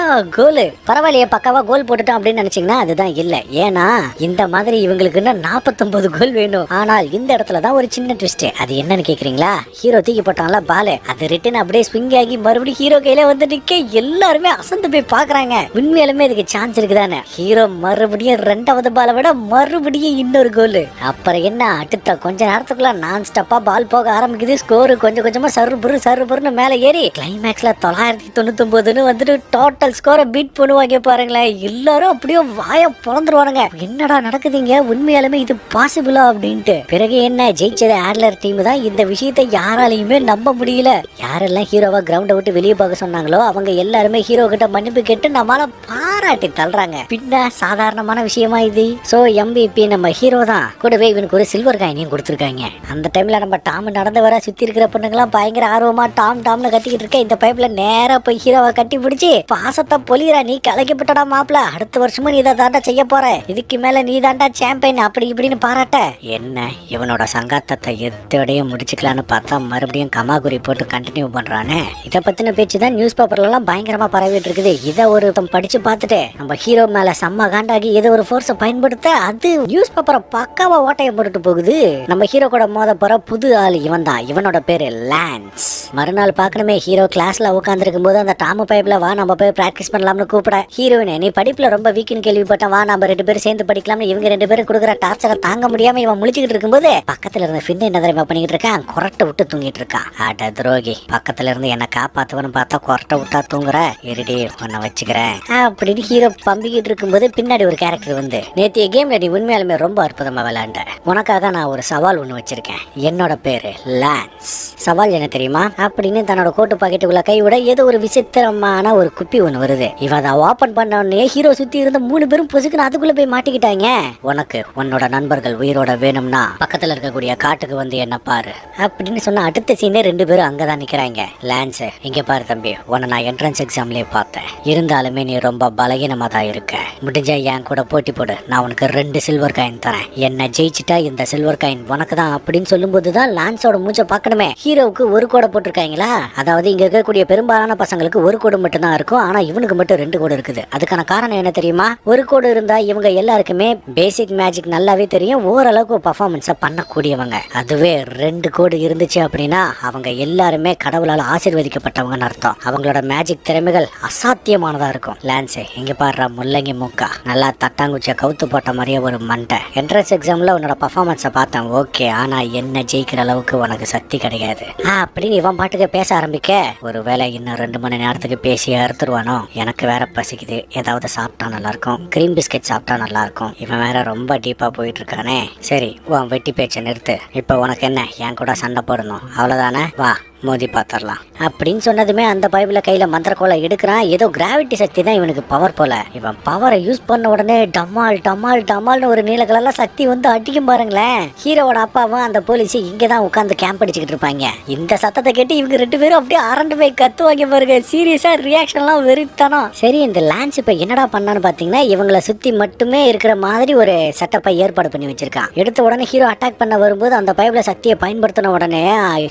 கோல் பரவாயில்லையே, பக்காவா கோல் போட்டுட்டோம் அப்படின்னு நினைச்சீங்கன்னா அதுதான் இல்ல. ஏன்னா இந்த மாதிரி இவங்களுக்கு 49 கோல் வேணும். ஆனால் இந்த இடத்துல தான் ஒரு சின்ன ட்விஸ்ட். அது என்னன்னு கேக்குறீங்களா? ஹீரோ தூக்கி போட்டான்ல பால், அது ரிட்டன் அப்படியே ஸ்விங் ஆகி மறுபடியும் ஹீரோ கையில வந்து நிக்க எல்லாருமே அசந்து போய் பாக்குறாங்க. உண்மையாலுமே இதுக்கு சான்ஸ் இருக்குதானே? ஹீரோ மறுபடியும் 2வது பாலை விட மறுபடியும் இன்னொரு கோல். அப்புறம் என்ன, அடுத்த கொஞ்ச நேரத்துக்குள்ள நான் ஸ்டாப்பா பால் போக ஆரம்பிக்குது. ஸ்கோர் கொஞ்சம் கொஞ்சமா சர்புருன்னு மேல ஏறி கிளைமேக்ஸ்ல 999 வந்துட்டு டோட்டல் ஸ்கோரை பீட் பண்ணுவாங்க பாருங்களேன். எல்லாரும் அப்படியே வாய பொளந்துருவானுங்க. என்னடா நடக்குதுங்க, உண்மையாலுமே இது பாசிபிளா அப்படின்ட்டு. பிறகு என்ன, ஜெயிச்சது ஆட்லர் டீம் தான். இந்த விஷயத்தை யாராலையுமே நம்ப முடியல. யாரெல்லாம் ஹீரோவா கிரவுண்டை விட்டு வெளியே போக சொன்னாங்களோ அவங்க எல்லாருமே ஹீரோ கிட்ட மன்னிப்பு கேட்டு நம்மளால பாராட்டி தள்ளுறாங்க. பின்ன சாதாரணமான விஷயமா இது? சோ MVP நம்ம ஹீரோ தான். கூடவே இவனுக்கு ஒரு சில்வர் காயினையும் கொடுத்துருக்காங்க. அந்த டைம்ல நம்ம டாம் நடந்து வர சுத்தி இருக்கிற பொண்ணுங்களாம் பயங்கர ஆர்வமா டாம்னு கத்திக்கிட்டு இருக்க. இந்த பைப்ல நேரா போய் ஹீரோவை கட்டி பிடிச்சி, பாசத்தை பொலிரா, நீ கலைக்கப்பட்டடா மாப்பிள, அடுத்த வருஷமும் நீ இதை தாண்டா செய்ய போற, இதுக்கு மேல நீ தாண்டா சாம்பியன் அப்படி இப்படின்னு பாராட்ட. என்ன இவனோட சங்காத்தத்தை எத்தோடய முடிச்சுக்கலான்னு பார்த்தா மறுபடியும் கமாகுரி போட்டு கண்டினியூ பண்றானே. இதை பத்தின பேச்சு தான் நியூஸ் பேப்பர்ல எல்லாம் பயங்கரமா பரவிட்டு இருக்குது. இதை ஒரு படிச்சு பார்த்துட்டு நம்ம ஹீரோ மேல செம்ம காண்டாகி ஏதோ ஒரு ஃபோர்ஸை பயன்படுத்த அது நியூஸ் பேப்பரை பக்காவா ஓட்டையை போட்டுட்டு போகுது. நம்ம ஹீரோ கூட மோத போற புது ஆள் இவன் தான். இவனோட பேரு லான்ஸ். மறுநாள் பார்க்கணுமே, ஹீரோ கிளாஸ்ல உட்கார்ந்து இருக்கும் போது அந்த டாமு பைப்ல வா நம்ம போய் பிராக்டிஸ் பண்ணலாம்னு கூப்பிட, ஹீரோயினே நீ படிப்புல ரொம்ப வீக்குன்னு கேள்விப்பட்டேன், வா நம்ம 2 பேரும் சேர்ந்து படிக்கலாம்னு இவங்க 2 பேரும் கொடுக்குற டார்ச்சரை தாங்க முடியாம இவன் முழிச்சுக்கிட்டு இருக்கும்போது பக்கத்துல இருந்த ஃபின் என்ன தெரியுமா பண்ணிக்கிட்டு இருக்கான், கொரட்டை விட்டு தூங்கிட்டு இருக்கான். அட துரோகி, பக்கத்துல இருந்து என்ன காப்பாத்துவன்னு பார்த்தா கொரட்டை விட்டா தூங்குற, இருடி உன்னை வச்சுக்கிறேன் அப்படின்னு ஹீரோ பம்பிக்கிட்டு இருக்கும்போது பின்னாடி ஒரு கேரக்டர் வந்து, நேத்திய கேம்ல நீ உண்மையாலுமே ரொம்ப அற்புதமா விளையாண்ட, உனக்காக நான் ஒரு சவால் ஒண்ணு வச்சிருக்கேன், என்னோட பேரு லான்ஸ், சவால் என்ன தெரியுமா அப்படின்னு தன்னோட கோட்டு பாக்கெட்டுக்குள்ள கைவிட ஏதோ ஒரு விசித்திரமான ஒரு குப்பி ஒன்று வருது. இவன் அதை ஓபன் பண்ண உடனே ஹீரோ சுத்தி இருந்த 3 பேரும் பொசுக்குன்னு அதுக்குள்ள போய் மாட்டிக்கிட்டாங்க. உனக்கு உன்னோட நண்பர்கள் உயிரோட வேணும்னா பக்கத்துல இருக்கக்கூடிய காட்டுக்கு வந்து என்ன பாரு அப்படின்னு சொன்ன அடுத்த சீனே 2 பேரும் அங்கதான் நிக்கிறாங்க. லான்ஸ், இங்க பாரு தம்பி, உன்னை நான் என்ட்ரன்ஸ் எக்ஸாம்லயே பார்த்தேன். இருந்தாலுமே நீ ரொம்ப பலகீனமா தான் இருக்க. முடிஞ்சா என் கூட போட்டி போடு, நான் உனக்கு 2 சில்வர் காயின் தரேன். என்ன ஜெயிச்சுட்டா இந்த சில்வர் காயின் உனக்கு தான் அப்படின்னு சொல்லும் போதுதான் லான்ஸோட மூச்சை பார்க்கணுமே. ஹீரோவுக்கு 1 கோடை போட்டிருக்காங்களா? அதாவது இங்க இருக்கக்கூடிய பெரும்பாலான பசங்களுக்கு 1 கோடு மட்டும் தான் இருக்கும், ஆனா இவனுக்கு மட்டும் 2 கோடு இருக்குது. அதுக்கான காரணம் என்ன தெரியுமா? 1 கோடு இருந்தா இவங்க எல்லாருக்குமே பேசிக் மேஜிக் நல்லாவே தெரியும், ஓரளவுக்கு பர்ஃபார்மன்ஸை பண்ணக்கூடியவங்க. அதுவே 2 கோடு இருந்துச்சு அப்படின்னா அவங்க எல்லாருமே கடவுளால் ஆசீர்வதிக்கப்பட்டவங்கன்னு அர்த்தம். அவங்களோட மேஜிக் திறமைகள் அசாத்தியமானதா இருக்கும். லான்ஸ், இங்க பாடுற முள்ளங்கி மூக்கா, நல்லா தட்டாங்குச்சியை கவுத்து போட்ட மாதிரியே ஒரு மண்டை. என்ட்ரன்ஸ் எக்ஸாம்ல உன்னோட பர்ஃபார்மன்ஸை பார்த்தேன், ஓகே, ஆனா என்ன ஜெயிக்கிற அளவுக்கு உனக்கு சக்தி கிடையாது அப்படின்னு இவன் பாட்டுக்கு பேச ஆரம்பிக்க, ஒருவேளை இன்னும் 2 மணி நேரத்துக்கு பேசி அறுத்துருவானோ. எனக்கு வேற பசிக்குது, ஏதாவது சாப்பிட்டா நல்லா இருக்கும். கிரீம் பிஸ்கெட் சாப்பிட்டா நல்லா இருக்கும். இவன் வேற ரொம்ப டீப்பா போயிட்டு இருக்கானே. சரி, உன் வெட்டி பேச்சை நிறுத்து. இப்போ உனக்கு என்ன, என் கூட சண்டை போடணும் அவ்வளவுதானே? வா, மோதி பார்த்துடலாம் அப்படின்னு சொன்னதுமே அந்த பைபிள கையில மந்திரக்கோலை எடுக்கிறான். ஏதோ கிராவிட்டி சக்தி தான் இவனுக்கு பவர் போல. இவன் பவரை யூஸ் பண்ண உடனே டமால் டமால் டமால்னு ஒரு நீல கலர்ல சக்தி வந்து அடிக்கும் பாருங்களேன். ஹீரோவோட அப்பாவும் அந்த போலீஸ் இங்கதான் உட்காந்து கேம்ப் அடிச்சுக்கிட்டு இருப்பாங்க. இந்த சத்தத்தை கேட்டு இவங்க 2 பேரும் அப்படியே அரண்டு போய் கத்துவாங்க பாருங்க. சீரியஸா ரியாக்ஷன்லாம் வெறித்தனம். சரி, இந்த லான்ஸ் இப்ப என்னடா பண்ணான்னு பாத்தீங்கன்னா, இவங்களை சுத்தி மட்டுமே இருக்கிற மாதிரி ஒரு செட்டப்பை ஏற்பாடு பண்ணி வச்சிருக்கான். எடுத்த உடனே ஹீரோ அட்டாக் பண்ண வரும்போது அந்த பைபிள சக்தியை பயன்படுத்தின உடனே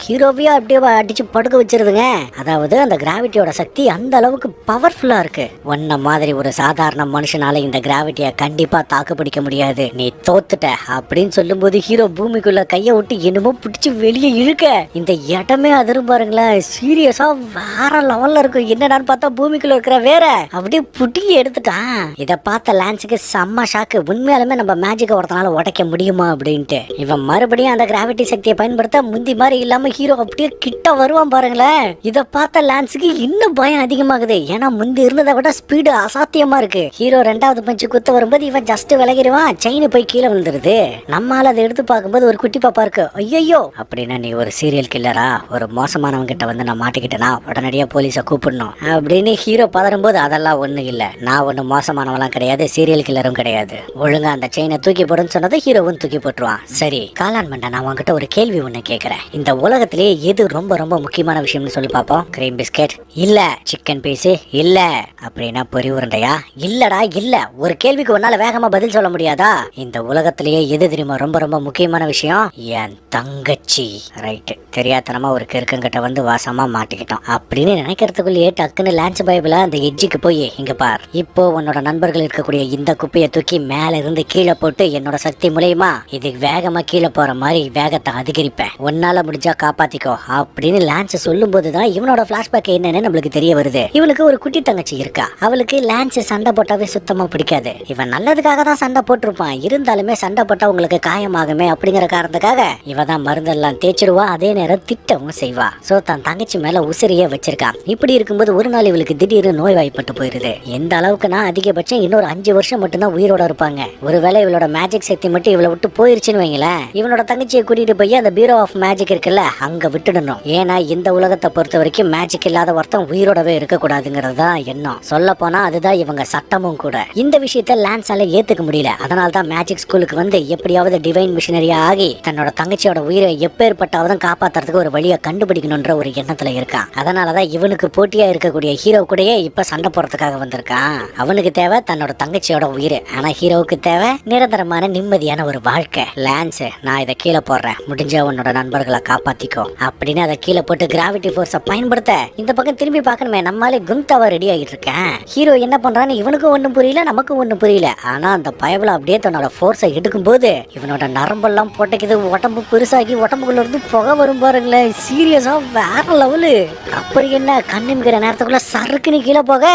ஹீரோவையா அப்படியே அடிச்சு படுக்க வச்சிருதுங்க. அதாவது அந்த கிராவிட்டியோட சக்தி அந்த அளவுக்கு பவர்ஃபுல்லா இருக்கு. ஒன்ன மாதிரி ஒரு சாதாரண மனுஷனால இந்த கிராவிட்டியை கண்டிப்பா தாக்கு பிடிக்க முடியாது, நீ தோத்துட்ட அப்படின்னு சொல்லும் போது ஹீரோ பூமிக்குள்ள கைய விட்டு என்னமோ பிடிச்சு வெளியே இழுக்க இந்த இடமே அதிரும் பாருங்களேன். சீரியஸா வேற லெவல்ல இருக்கும். என்னடான்னு பார்த்தா பூமிக்குள்ள இருக்கிற வேற அப்படியே புட்டிங்கி எடுத்துட்டான். இத பார்த்த லான்ஸுக்கு செம்ம ஷாக்கு. உண்மையாலுமே நம்ம மேஜிக்கை ஒருத்தனால உடைக்க முடியுமா அப்படின்ட்டு இவன் மறுபடியும் அந்த கிராவிட்டி சக்தியை பயன்படுத்த முந்தி மாதிரி இல்லாம ஹீரோ அப்படியே கிட்ட வருவான் பாருங்களேன். இத பார்த்த லான்ஸுக்கு இன்னும் பயம் அதிகமாகுது. ஏன்னா முந்தி இருந்ததை விட ஸ்பீடு அசாத்தியமா இருக்கு. ஹீரோ 2வது பஞ்சு குத்த வரும்போது இவன் ஜஸ்ட் விலகிடுவான். செயின் போய் கீழே விழுந்துருது. நம்மால அதை எடுத்து பார்க்கும்போது ஒரு குட்டி பாப்பா இருக்கு. ஐயோ, அப்படின்னா நீ ஒரு சீரியல் கில்லரா? ஒரு மோசமானவங்க கிட்ட வந்து நான் மாட்டிக்கிட்டேனா உடனடியா போலீஸை கூப்பிடணும் அப்படின்னு ஹீரோ பதறும் போது, அதெல்லாம் ஒண்ணு இல்ல, நான் ஒண்ணு மோசமானவெல்லாம் கிடையாது, சீரியல் கில்லரும் கிடையாது. ஒழுங்கா அந்த செயினை தூக்கி போடுன்னு சொன்னதை ஹீரோவும் தூக்கி போட்டுருவான். சரி காலான் மண்டா, நான் உங்ககிட்ட ஒரு கேள்வி ஒண்ணு கேட்கிறேன். இந்த உலகத்திலேயே எது ரொம்ப ரொம்ப முக்கியமான விஷயம்னு சொல்லி பாப்போம். கிரீம் பிஸ்கெட் இல்ல, சிக்கன் பீஸ் இல்ல, அப்படின்னா பொரி உருண்டையா? இல்லடா இல்ல. ஒரு கேள்விக்கு உன்னால வேகமா பதில் சொல்ல முடியாதா? இந்த உலகத்திலேயே எது தெரியுமா ரொம்ப ரொம்ப முக்கியமான விஷயம்? என் தங்கச்சி. ரைட், தெரியாதனமா ஒரு கிறுக்கங்கிட்ட வந்து வாசமா மாட்டிக்கிட்டோம் அப்படின்னு நினைக்கிறதுக்குள்ளேயே டக்குன்னு லான்ஸ் பைபிள அந்த எட்ஜுக்கு போய், இங்க பார், இப்போ உன்னோட நண்பர்கள் இருக்கக்கூடிய இந்த குப்பையை தூக்கி மேல இருந்து கீழே போட்டு என்னோட சக்தி மூலயமா இது வேகமா கீழே போற மாதிரி வேகத்தை அதிகரிப்பேன், உன்னால முடிஞ்சா காப்பாத்திக்கோ அப்படின்னு லான்ஸ் சொல்லும் போதுதான் இவனோட பிளாஷ்பேக் என்னன்னு நம்மளுக்கு தெரிய வருது. இவனுக்கு ஒரு குட்டி தங்கச்சி இருக்கா. அவளுக்கு லான்ஸ் சண்டை போட்டாவே சுத்தமா பிடிக்காது. இவன் நல்லதுக்காக தான் சண்டை போட்டிருப்பான். இருந்தாலுமே சண்டை போட்டா உங்களுக்கு காயமாகுமே அப்படிங்கிற காரணத்துக்காக இவ தான் மருந்தெல்லாம் தேய்ச்சிடுவா. அதே நேரம் திட்டவும் செய்வா. சோ தன் தங்கச்சி மேல உசிரியே வச்சிருக்கா. இப்படி இருக்கும்போது ஒரு நாள் இவளுக்கு திடீர்னு நோய் வாய்ப்பட்டு போயிருது. எந்த அளவுக்குன்னா அதிகபட்சம் இன்னொரு 5 வருஷம் மட்டும்தான் உயிரோட இருப்பாங்க. ஒருவேளை இவளோட மேஜிக் சக்தி மட்டும் இவளை விட்டு போயிருச்சுன்னு வைங்களேன், இவனோட தங்கச்சியை கூட்டிட்டு போய் அந்த பீரோ ஆஃப் மேஜிக் இருக்குல்ல அங்க விட்டுடணும். ஏன்னா இந்த உலகத்தை பொறுத்த வரைக்கும் மேஜிக் இல்லாத ஒருத்தன் உயிரோடவே இருக்க கூடாதுங்கிறது தான் எண்ணம். சொல்ல போனா அதுதான் இவங்க சட்டமும் கூட. இந்த விஷயத்த லான்ஸால ஏத்துக்க முடியல. அதனால தான் மேஜிக் ஸ்கூலுக்கு வந்து எப்படியாவது டிவைன் மிஷனரியா ஆகி தன்னோட தங்கச்சியோட உயிரை எப்பேற்பட்டாவது காப்பாத்துறதுக்கு ஒரு வழியை கண்டுபிடிக்கணும்ன்ற ஒரு எண்ணத்துல இருக்கான். அதனாலதான் இவனுக்கு போட்டியா இருக்கக்கூடிய ஹீரோ கூடயே இப்ப சண்டை போறதுக்காக வந்திருக்கான். அவனுக்கு தேவை தன்னோட தங்கச்சியோட உயிர், ஆனா ஹீரோவுக்கு தேவை நிரந்தரமான நிம்மதியான ஒரு வாழ்க்கை. லான்ஸ், நான் இதை கீழே போடுறேன், முடிஞ்ச உன்னோட நண்பர்களை காப்பாத்திக்கோ அப்படின்னு அதை கீழே போட்டு கிராவிட்டி ஃபோர்ஸை பயன்படுத்த இந்த பக்கம் திரும்பி பார்க்கணுமே, நம்மளாலே கும்தாவா ரெடி ஆகிட்டு இருக்கேன். ஹீரோ என்ன பண்றான்னு இவனுக்கும் ஒன்றும் புரியல, நமக்கும் ஒன்றும் புரியல. ஆனா அந்த பயபுல அப்படியே தன்னோட ஃபோர்ஸை எடுக்கும் போது இவனோட நரம்பெல்லாம் போட்டக்குது. உடம்பு பெருசாகி உடம்புக்குள்ள இருந்து புகை வரும் பாருங்களேன். சீரியஸா வேற லெவலு. அப்படி என்ன கண்ணுங்கிற நேரத்துக்குள்ள சறுக்குன்னு கீழே போக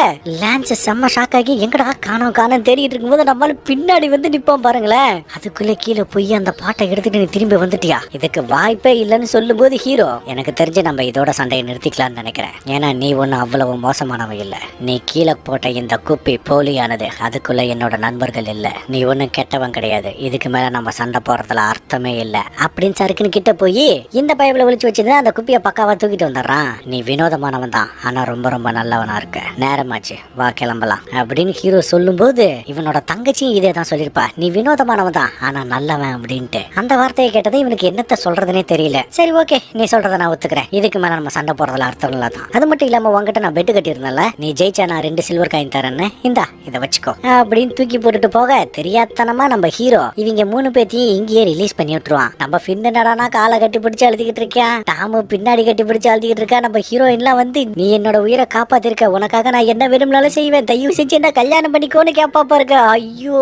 லான்ஸ் செம்ம ஷாக் ஆகி எங்கடா காணோம் தேடிட்டு இருக்கும்போது நம்மளால பின்னாடி வந்து நிப்போம் பாருங்களேன். அதுக்குள்ள கீழே போய் அந்த பாட்டை எடுத்துட்டு நீ திரும்பி வந்துட்டியா, இதுக்கு வாய்ப்பே இல்லைன்னு சொல்லும் போது ஹீரோ, எனக்கு தெரிஞ்சு நம்ம இதோட சண்டையை நிறுத்திக்கலாம்னு நினைக்கிறேன். ஏன்னா நீ ஒன்றும் அவ்வளவு மோசமானவ இல்லை. நீ கீழே போட்ட இந்த குப்பி போலியானது. அதுக்குள்ள என்னோட நண்பர்கள் இல்லை. நீ ஒன்றும் கெட்டவன் கிடையாது. இதுக்கு மேல நம்ம சண்டை போறதுல அர்த்தமே இல்லை அப்படின்னு சருக்குன்னு கிட்ட போய் இந்த பைபிளை ஒளிச்சு வச்சிருந்தா அந்த குப்பியை பக்காவா தூக்கிட்டு வந்துடுறான். நீ வினோதமானவன் தான், ஆனா ரொம்ப ரொம்ப நல்லவனா இருக்க. நேரமாச்சு, வா கிளம்பலாம் அப்படின்னு ஹீரோ சொல்லும் போது இவனோட தங்கச்சியும் இதே தான் சொல்லிருப்பா. நீ வினோதமானவன் தான், ஆனா நல்லவன் அப்படின்ட்டு. அந்த வார்த்தையை கேட்டது இவனுக்கு என்னத்த சொல்றதுனே தெரியல. சரி ஓகே, நீ சொல்றதை நான் ஒத்துக்கிறேன். இதுக்கு மேல நம்ம சண்டை போறதுல அர்த்தம் இல்ல தான். அது மட்டும் இல்லாம உங்ககிட்ட நான் பெட்டு கட்டியிருந்தேன்ல, நீ ஜெயிச்சா நான் 2 சில்வர் காயின் தரேன்னு, இந்தா இதை வச்சுக்கோ அப்படின்னு தூக்கி போட்டுட்டு போக தெரியாதனமா நம்ம ஹீரோ இவங்க 3 பேத்தையும் இங்கேயே ரிலீஸ் பண்ணி விட்டுருவான். நம்ம ஃபின் என்னடானா காலை கட்டி பிடிச்சு அழுத்திக்கிட்டு இருக்கான், டாமு பின்னாடி கட்டி பிடிச்சு அழுத்திக்கிட்டு இருக்கா. நம்ம ஹீரோயின்லாம் வந்து நீ என்னோட உயிரை காப்பாத்திருக்க, உனக்காக நான் என்ன வேணும்னாலும் செய்வேன், தயவு செஞ்சு என்ன கல்யாணம் பண்ணிக்கோன்னு கேப்பா பாருங்க. ஐயோ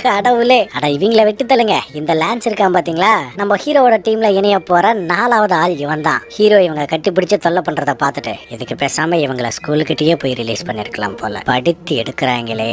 கடவுளே, அட இவங்களை விட்டு தள்ளுங்க. இந்த லான்ஸ் இருக்கான் பாத்தீங்களா, நம்ம ஹீரோவோட டீம்ல இணைய போற 4வது ஆள் இவன் தான். ஹீரோ இவங்க கட்டி பிடிச்சு தொல்லை பண்றத பார்த்துட்டு இதுக்கு பேசாம இவங்களை ஸ்கூலுக்கிட்டயே போய் ரிலீஸ் பண்ணிருக்கலாம் போல, படுத்தி எடுக்கிறாங்களே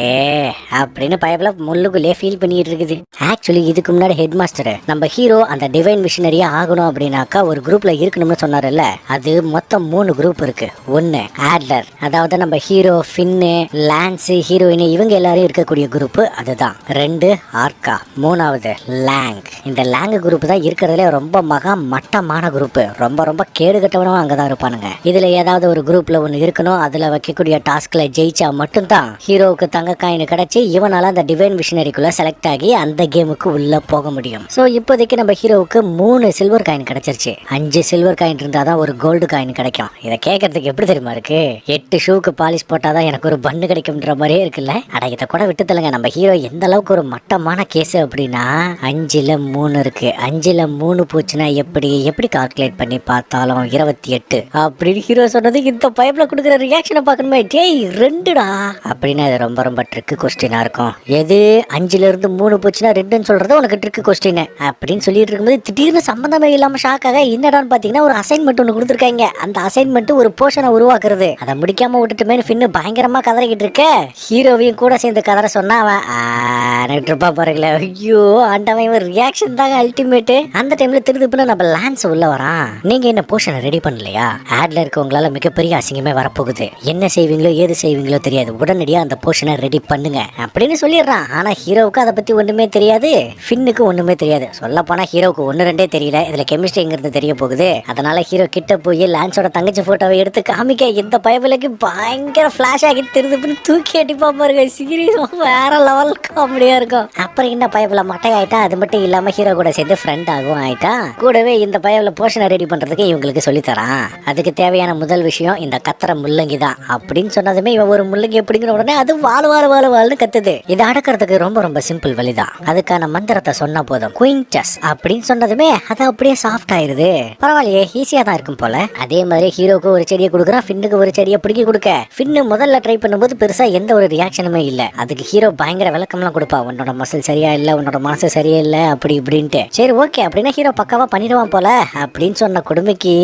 அப்படின்னு பயபல முள்ளுக்குள்ளே ஃபீல் பண்ணிட்டு இருக்குது. ஆக்சுவலி இதுக்கு முன்னாடி ஹெட் மாஸ்டர் நம்ம ஹீரோ அந்த டிவைன் மிஷனரியா ஆகணும் அப்படின்னாக்கா ஒரு குரூப்ல இருக்கணும்னு சொன்னார்ல, அது மொத்தம் 3 குரூப் இருக்கு. 1 ஆட்லர், அதாவது நம்ம ஹீரோ, ஃபின்னு, லான்ஸ், ஹீரோயின் இவங்க எல்லாரும் இருக்கக்கூடிய குரூப் அதுதான். 2 ஆர்கா, 3வது லாங். இந்த லாங் குரூப் தான் இருக்கிறதுல ரொம்ப மகா மட்டமான குரூப். ரொம்ப ரொம்ப கேடுகட்டவனும் அங்கதான் இருப்பானுங்க. இதுல ஏதாவது ஒரு குரூப்ல ஒண்ணு இருக்கணும். அதுல வைக்கக்கூடிய டாஸ்க்ல ஜெயிச்சா மட்டும்தான் ஹீரோவுக்கு தங்க காயின் கிடைச்சி இவனால அந்த டிவைன் மிஷனரிக்குள்ள செலக்ட் ஆகி அந்த கேமுக்கு உள்ள போக முடியும். சோ இப்போதைக்கு நம்ம ஹீரோவுக்கு 3 சில்வர் காயின் கிடைச்சிருச்சு. 5 சில்வர் காயின் இருந்தாதான் ஒரு கோல்டு காயின் கிடைக்கும். இதை கேட்கறதுக்கு எப்படி தெரியுமா இருக்கு, 8 ஷூக்கு பாலிஷ் போட்டாதான் எனக்கு ஒரு பண்ணு கிடைக்கும்ன்ற மாதிரியே இருக்குல்ல. அட இதை கூட விட்டு தள்ளுங்க. நம்ம ஹீரோ எந்த அளவுக்கு ஒரு மட்டமான கேஸ் அப்படின்னா 5ல 3 இருக்கு. 5ல 3 போச்சுன்னா எப்படி எப்படி கால்குலேட் பண்ணி பார்த்தாலும் 28 அப்படின்னு ஹீரோ சொன்னது இந்த பைப்ல கொடுக்குற ரியாக்ஷனை பார்க்கணுமே. டேய் 2டா அப்படின்னு அது ரொம்ப ரொம்ப ட்ரிக்கு கொஸ்டினா இருக்கும். எது 5ல இருந்து 3 போச்சுன்னா 2ன்னு சொல்றது உனக்கு ட்ரிக்கு கொஸ்டின் அப்படின்னு சொல்லிட்டு இருக்கும்போது திடீர்னு சம்பந்தமே இல்லாம ஷாக்காக என்னடான்னு பாத்தீங்கன்னா ஒரு அசைன்மெண்ட் ஒன்று கொடுத்துருக்காங்க. அந்த அசைன்மெண்ட் ஒரு போர்ஷனை உருவாக்குறது. அதை முடிக்காம விட்டுட்டுமே ஃபின்னு பயங்கரமா கதறிக்கிட்டு இருக்க. ஹீரோவையும் கூட சேர்ந்து கதற சொன்னா அவன் இருப்பா பாருங்களேன். ஐயோ ஆண்டவன் ரியாக்ஷன் தாங்க அல்டிமேட். அந்த டைம்ல திருதுப்புல நம்ம லான்ஸ் உள்ள வரான். நீங்க என்ன போர்ஷனை ரெடி பண்ணலையா? ஆட்ல இருக்கவங்களால மிகப்பெரிய அசிங்கமே வரப்போகுது. என்ன செய்வீங்களோ ஏது செய்வீங்களோ தெரியாது, உடனடியா அந்த போர்ஷனை ரெடி பண்ணுங்க அப்படின்னு சொல்லிடுறான். ஆனா ஹீரோவுக்கு அதை பத்தி ஒண்ணுமே தெரியாது, ஃபின்னுக்கு ஒண்ணுமே தெரியாது. சொல்ல போனா ஹீரோவுக்கு 1-2 தெரியல. இதுல கெமிஸ்ட்ரிங்கிறது தெரிய போகுது. அதனால ஹீரோ கிட்ட போய் லான்ஸோட தங்கச்சி போட்டோவை எடுத்து காமிக்க இந்த பயபிளைக்கு பயங்கர பிளாஷ் ஆகி திருதுப்புன்னு தூக்கி அடிப்பா பாருங்க. சீரியஸா வேற லெவல் காமெடியா இருக்கும். அப்புறம் இந்த பயபிள மட்டை ஆயிட்டா. அது மட்டும் இல்லாம ஹீரோ கூட சேர்ந்து ஃப்ரெண்ட் ஆகும் ஆயிட்டா. கூடவே இந்த பயபிள போர்ஷனை ரெடி பண்றதுக்கு இவங்களுக்கு சொல்லி தரான். அதுக்கு தேவையான முதல் விஷயம் இந்த கத்திர முள்ளங்கி தான் அப்படின்னு சொன்னதுமே இவன் ஒரு முள்ளங்கி எப்படிங்கிற உடனே அது வாழ்னு கத்துது. இதை அடக்கிறதுக்கு ரொம்ப ரொம்ப சிம்பிள் வழிதான். அதுக்கான மந்திரத்தை சொன்ன போதும் குயின்டஸ் அப்படின்னு சொன்னதுமே அது அப்படியே சாஃப்ட் ஆயிருது. பரவாயில்லையே, ஈஸியா தான் இருக்கும் போல. அதே மாதிரி ஹீரோக்கு ஒரு செடியை கொடுக்குறான், ஃபின்னுக்கு ஒரு செடியை பிடிக்கி கொடுக்க. ஃபின்னு முதல்ல ட்ரை பண்ணும்போது பெருசா எந்த ஒரு ரியாக்ஷனுமே இல்ல. அதுக்கு ஹீரோ பயங்கர விளக்கம்லாம் கொடுப்பா. உன்னோட மசில் சரியா இல்ல, உன்னோட மனசு சரியா இல்ல அப்படி இப்படின்ட்டு. சரி ஓகே அப்படின்னா ஹீரோ பக்காவா பண்ணிடுவான் போல அப்படின்னு சொன்ன கொடுமைக்கு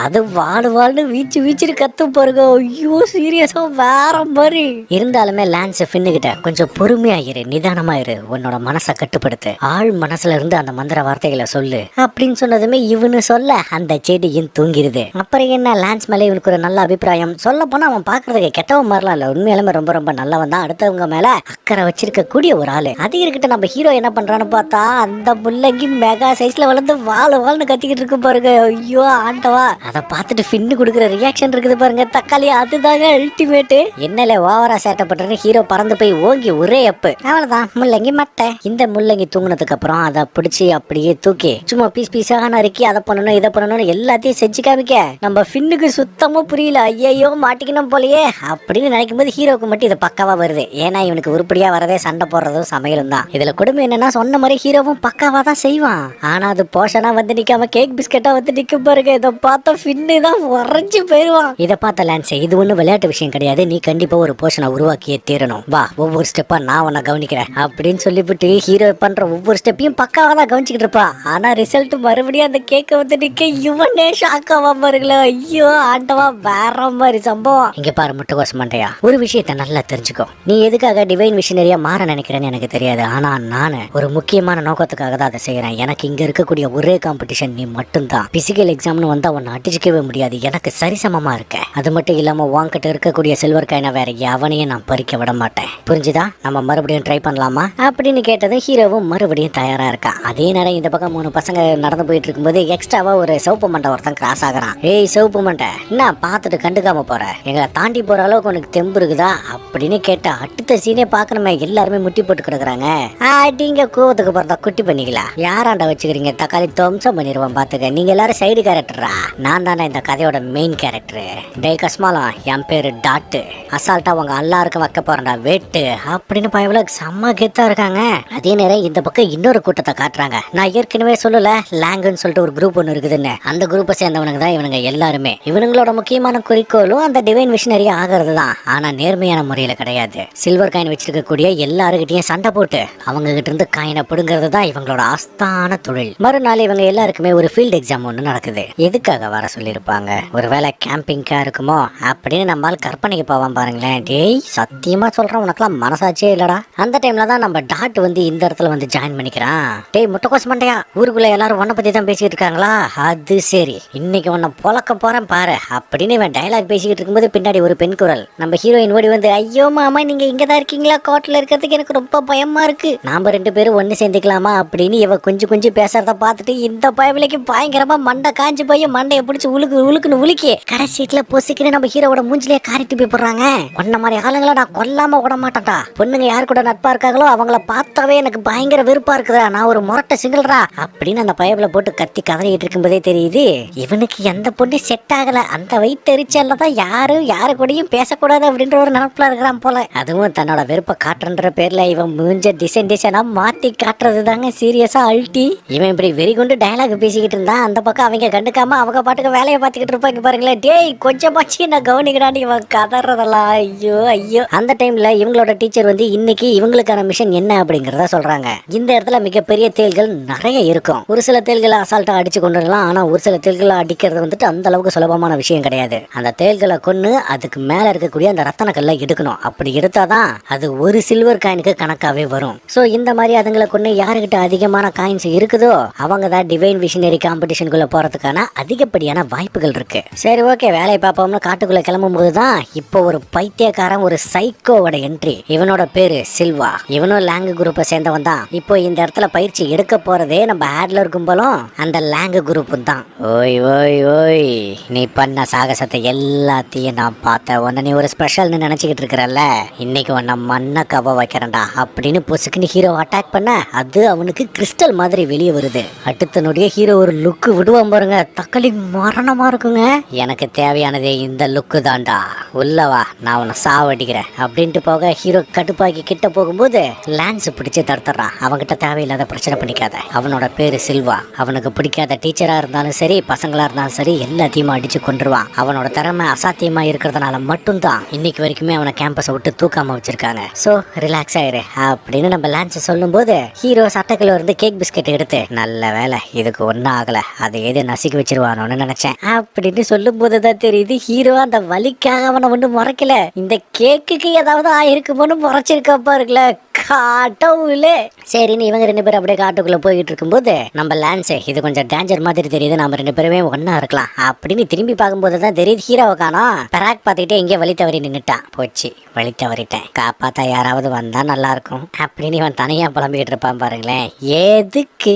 அது வாழ்னு வீச்சு கத்து பாருங்க. ஐயோ சீரியஸா வேற மாதிரி. இருந்தாலுமே லான்ஸ் ஃபின்னு கிட்ட கொஞ்சம் பொறுமையாயிரு, நிதானமாயிரு, உன்னோட மனசை கட்டுப்படுத்து, ஆள் மனசுல இருந்து அந்த மந்திர வார்த்தைகளை சொல்லு அப்படின்னு சொன்னதுமே இவனு சொல்ல அந்த செடியும் தூங்கிடுது. அப்புறம் என்ன, லான்ஸ் மேல இவனுக்கு ஒரு நல்ல அபிப்பிராயம். சொல்ல போனா அவன் பாக்குறதுக்கு கெட்டவன் மாதிரிலாம் இல்ல, உண்மையாலுமே ரொம்ப ரொம்ப நல்லவன் தான். அடுத்தவங்க மேல அக்கறை வச்சிருக்க கூடிய ஒரு ஆளு. அது இருக்கிட்ட நம்ம ஹீரோ என்ன பண்றான்னு பார்த்தா அந்த முள்ளங்கி மெகா சைஸ்ல வளர்ந்து வாழ்னு கத்திக்கிட்டு இருக்கு பாருங்க. ஐயோ ஆண்டவா, அதை பார்த்துட்டு ஃபின்னு கொடுக்குற ரியாக்ஷன் இருக்குது பாருங்க, தக்காளி. அதுதாங்க அல்டிமேட். என்னல ஓவரா சேட்டப்பட்டு ஹீரோ பறந்து போய் ஓங்கி ஒரே அப்பு, அவ்வளவுதான் முள்ளங்கி மட்டை. இந்த முள்ளங்கி தூங்கினதுக்கு அப்புறம் அதை பிடிச்சி அப்படியே தூக்கி சும்மா பீஸ் பீஸாக நறுக்கி அதை பண்ணணும் இதை பண்ணணும்னு எல்லாத்தையும் செஞ்சு காமிக்க நம்ம ஃபின்னுக்கு சுத்தமா புரியல. ஐயோ மாட்டிக்கணும் போலயே அப்படின்னு நினைக்கும் போது ஹீரோக்கு மட்டும் இது பக்காவா வருது. ஏன்னா இவனுக்கு உருப்படியா வரதே சண்டை போடுறதும் சமையலும் தான். இதுல கொடுமை என்னன்னா சொன்ன மாதிரி ஹீரோவும் பக்காவா தான் செய்வான். ஆனா அது போஷனா வந்து நிக்காம கேக் பிஸ்கெட்டா வந்து நிக்க பாருங்க. இதை பார்த்தா ஃபின்னு தான் உறைஞ்சு போயிருவான். இதை பார்த்த லான்ஸ் இது ஒன்னும் விளையாட்டு விஷயம் கிடையாது, நீ கண்டிப்பா ஒரு போர்ஷனை உருவாக்கியே தீரணும், வா ஒவ்வொரு ஸ்டெப்பா நான் உன்னை கவனிக்கிறேன் அப்படின்னு சொல்லிவிட்டு ஹீரோ பண்ற ஒவ்வொரு ஸ்டெப்பையும் பக்காவா தான் கவனிச்சுக்கிட்டு இருப்பா. ஆனா ரிசல்ட் மறுபடியும் அந்த கேக்க வந்து நிக்க இவனே ஷாக்காவா பாருங்களா. ஐயோ ஆண்டவா வேற மாதிரி சம்பவம். இங்க பாரு முட்டைகோஸ் மண்டையா, ஒரு விஷயத்த நல்லா தெரிஞ்சுக்கோ. நீ எதுக்காக டிவைன் மிஷனரியா மாற நினைக்கிறேன்னு எனக்கு தெரியாது, ஆனா நானு ஒரு முக்கியமான நோக்கத்துக்காக தான் அதை செய்யறேன். எனக்கு இங்க இருக்கக்கூடிய ஒரே காம்படிஷன் நீ மட்டும்தான். பிசிக்கல் எக்ஸாம்னு வந்தா உன்னை அடிச்சுக்கவே முடியாது, எனக்கு சரிசமமா இருக்க. அது மட்டும் இல்லாம உன்கிட்ட இருக்கக்கூடிய சில்வர் காயினை வேற எவனையும் நான் பறிக்க விட மாட்டேன், புரிஞ்சுதா? நம்ம மறுபடியும் ட்ரை பண்ணலாமா அப்படின்னு கேட்டதும் ஹீரோவும் மறுபடியும் தயாரா இருக்கான். அதே நேரம் இந்த பக்கம் 3 பசங்க நடந்து போயிட்டு இருக்கும்போது எக்ஸ்ட்ராவா ஒரு சிவப்பு மண்டை ஒருத்தன் கிராஸ் ஆகுறான். ஏய் சிவப்பு மண்டை, என்ன பார்த்துட்டு கண்டுக்காம போற, எங்களை தாண்டி போற அளவுக்கு உனக்கு தெம்பு இருக்குதா அப்படின்னு கேட்ட அடுத்த சீனே பார்க்கணுமே, எல்லாருமே முட்டி போட்டு கிடக்குறாங்க. அடிங்க கோவத்துக்கு போறதா குட்டி பண்ணிக்கலாம், யாராண்டா வச்சுக்கிறீங்க, தக்காளி துவம்சம் பண்ணிடுவோம் பாத்துக்க, நீங்க எல்லாரும் சைடு கேரக்டரா, நான் தானே இந்த கதையோட மெயின் கேரக்டர். டே கஸ்மாலம், என் பேரு டாட்டு, அசால்ட்டா உங்க எல்லாருக்கும் வைக்க போறேன்டா வெட்டு அப்படின்னு பயவுல செம்ம கெத்தா இருக்காங்க. அதே நேரம் இந்த பக்கம் இன்னொரு கூட்டத்தை காட்டுறாங்க. நான் ஏற்கனவே சொல்லல லாங்குன்னு சொல்லிட்டு ஒரு குரூப் ஒன்று இருக்குதுன்னு, அந்த குரூப்பை சேர்ந்தவனுங்க தான் இவனுங்க எல்லாருமே. இவனுங்களோட முக்கியமான குறிக்கோளும் அந்த டிவைன் மிஷனரி ஆகிறது தான், ஆனா நேர்மையான முறையில கிடையாது. சில்வர் காயின் வச்சிருக்கக்கூடிய எல்லாருக்கிட்டையும் சண்டை போட்டு அவங்க கிட்ட இருந்து காயினை பிடுங்கிறது தான் இவங்களோட ஆஸ்தான தொழில். மறுநாள் இவங்க எல்லாருக்குமே ஒரு ஃபீல்டு எக்ஸாம் ஒன்று நடக்குது. எதுக்காக வர சொல்லியிருப்பாங்க, ஒருவேளை கேம்பிங்கா இருக்குமோ அப்படின்னு நம்மால் கற்பனைக்கு போவான் பாருங்களேன். டேய் சத்தியமா சொல்றேன், உனக்குலாம் மனசாட்சியே இல்லடா. அந்த டைம்ல தான் நம்ம டாட் வந்து இந்த இடத்துல வந்து ஜாயின் பண்ணிக்கிறான். டேய் முட்டைக்கோஸ் மண்டையா, ஊருக்குள்ள எல்லாரும் உன்னை பத்தி தான் பேசிட்டு இருக்காங்களா, அது சரி, இன்னைக்கு உன்னை பொழக்க போறேன் பாரு அப்படின்னு இவன் டயலாக் பேசிக்கிட்டு இருக்கும்போது பின்னாடி ஒரு பெண் குரல். நம்ம ஹீரோயின் ஓடி வந்து, ஐயோ மாமா நீங்க இங்கதான் இருக்கீங்களா, கோட்ல இருக்கிறதுக்கு எனக்கு ரொம்ப பயமா இருக்கு, நாம 2 பேரும் ஒண்ணு சேர்ந்துக்கலாமா அப்படின்னு இவ கொஞ்சம் பேசுறத பார்த்துட்டு இந்த பயவிலைக்கு பயங்கரமா மண்டை காஞ்சி போய் மண்டையை பிடிச்சி உழுக்குன்னு உலுக்கி கடைசீட்ல பொசிக்கின்னு நம்ம ஹீரோட மூஞ்சிலேயே காரிட்டு போய் போடுறாங்க. உன்ன மாதிரி ஆளுங்களை நான் கொல்லாம விட மாட்டேன்டா, பொண்ணுங்க யாரு கூட நட்பா இருக்காங்களோ அவங்கள பார்த்தாவே எனக்கு பயங்கர வெறுப்பா இருக்குதா, நான் ஒரு முரட்டை சிங்கிள்ரா அப்படின்னு அந்த பயவுல போட்டு கத்தி கதறிட்டு இருக்கும்போதே தெரியுது இவனுக்கு எந்த பொண்ணு செட் ஆகல. அந்த வயிற்றுச்சல்ல தான் யாரு கூடயும் பேசக்கூடாது அப்படின்ற ஒரு நினப்புல இருக்கிறான் போல. அதுவும் தன்னோட வெறுப்பை காட்டுன்ற பேர்ல இவன் மூஞ்ச டிசைனா மாத்தி காட்டுறது தாங்க சீரியஸா அல்ட்டி. இவன் இப்படி வெறி கொண்டு டயலாக் பேசிக்கிட்டு இருந்தா அந்த பக்கம் அவங்க கண்டுக்காம அவங்க பாட்டுக்கு வேலையை பார்த்துக்கிட்டு இருப்பாங்க பாருங்களேன். டேய் கொஞ்சமாச்சு நான் கவனிக்கிறான்னு இவன் கதறதெல்லாம். ஐயோ அந்த டைம்ல இவங்களோட டீச்சர் வந்து இன்னைக்கு இவங்களுக்கான மிஷன் என்ன அப்படிங்கறத சொல்றாங்க. இந்த இடத்துல மிகப்பெரிய தேள்கள் நிறைய இருக்கும். ஒரு சில தேள்களை அசால்ட்டா அடிச்சு கொண்டு வரலாம், ஆனா ஒரு சில தேள்களை அடிக்கிறது வந்துட்டு அந்த அளவுக்கு சுலபமான விஷயம் கிடையாது. அந்த தேள்களை கொன்னு அதுக்கு மேல இருக்கக்கூடிய அந்த ரத்தன கல்லை எடுக்கணும். அப்படி எடுத்தாதான் அது ஒரு சில்வர் காயினுக்கு கணக்காவே வரும். சோ இந்த மாதிரி அதுங்களை கொண்டு யாருக்கிட்ட அதிகமான காயின்ஸ் இருக்குதோ அவங்க தான் டிவைன் விஷனரி காம்படிஷனுக்குள்ள போறதுக்கான அதிகப்படியான வாய்ப்புகள் இருக்கு. சரி ஓகே வேலையை பார்ப்போம்னு காட்டுக்குள்ள கிளம்பும் போதுதான் இப்போ ஒரு பைத்தியக்காரன் ஒரு சைக்கோவோட என்ட்ரி. இவனோட பேரு சில்வா, இவனும் லாங்கு குரூப்பை சேர்ந்தவன் தான். இப்போ இந்த இடத்துல பயிற்சி எடுக்க போறதே நம்ம ஹேட்லர் கும்பலும் அந்த லாங்கு குரூப்பும் தான். ஓய் ஓய் ஓய் நீ பண்ண சாகசத்தை எல்லாத்தையும் நான் பார்த்தேன், உன்னை நீ ஒரு ஸ்பெஷல்னு நினைச்சுக்கிட்டு இருக்கிறல்ல, இன்னைக்கு உன்னை மண்ணை கவ வைக்கிறேன்டா அப்படின்னு பொசுக்குன்னு ஹீரோ அட்டாக் பண்ண அது அவனுக்கு கிறிஸ்டல் மாதிரி வெளியே வருது. அடுத்த நொடியே ஹீரோ ஒரு லுக்கு விடுவான் பாருங்க, தக்காளி மரணமா இருக்குங்க. எனக்கு தேவையானதே இந்த லுக்கு தான்டா, உள்ளவா நான் உன்னை சாவடிக்கிறேன் அப்படின்ட்டு போக ஹீரோ கடுப்பாக்கி கிட்ட போகும்போது லான்ஸ் பிடிச்சு தடுத்துறான். அவன்கிட்ட தேவையில்லாத பிரச்சனை பண்ணிக்காத, அவனோட பேரு சில்வா, அவனுக்கு பிடிக்காத டீச்சரா இருந்தாலும் சரி பசங்களா இருந்தாலும் சரி எல்லாத்தையும் அடிச்சு கொண்டுருவான். அவனோட திறமை அசாத்தியமா இருக்கிறதுனால மட்டும்தான் இன்னைக்கு வரைக்குமே அவனை கேம்பஸை விட்டு தூக்காம வச்சிருக்காங்க. சோ ரிலாக்ஸ் ஆயிரு அப்படின்னு நம்ம லான்ஸ் சொல்லும் போது ஹீரோ சட்டைக்குள்ள இருந்து கேக் பிஸ்கெட் எடுத்து, நல்ல வேலை இதுக்கு ஒன்னும் ஆகல, அதை எது நசுக்கி வச்சிருவானோன்னு நினைச்சேன் அப்படின்னு சொல்லும் போதுதான் தெரியுது ஹீரோ அந்த வலிக்காக அவனை ஒண்ணு முறைக்கல, இந்த கேக்குக்கு ஏதாவது ஆயிருக்குமோன்னு முறைச்சிருக்கா பாருங்கள காட்டவுலே. சரின்னு இவங்க 2 பேரும் அப்படியே காட்டுக்குள்ள போயிட்டு இருக்கும்போது நம்ம லான்ஸ் இது கொஞ்சம் டேஞ்சர் மாதிரி தெரியுது, நம்ம 2 பேருமே ஒன்னா இருக்கலாம் அப்படின்னு திரும்பி பார்க்கும்போது தான் தெரியுது ஹீரோவை காணோம். பராக் பார்த்துக்கிட்டே இங்கே வழி தவறி நின்னுட்டான். போச்சு வழி தவறிட்டேன், காப்பாத்தா யாராவது வந்தா நல்லா இருக்கும் அப்படின்னு இவன் தனியா புலம்பிக்கிட்டு இருப்பான் பாருங்களேன். எதுக்கு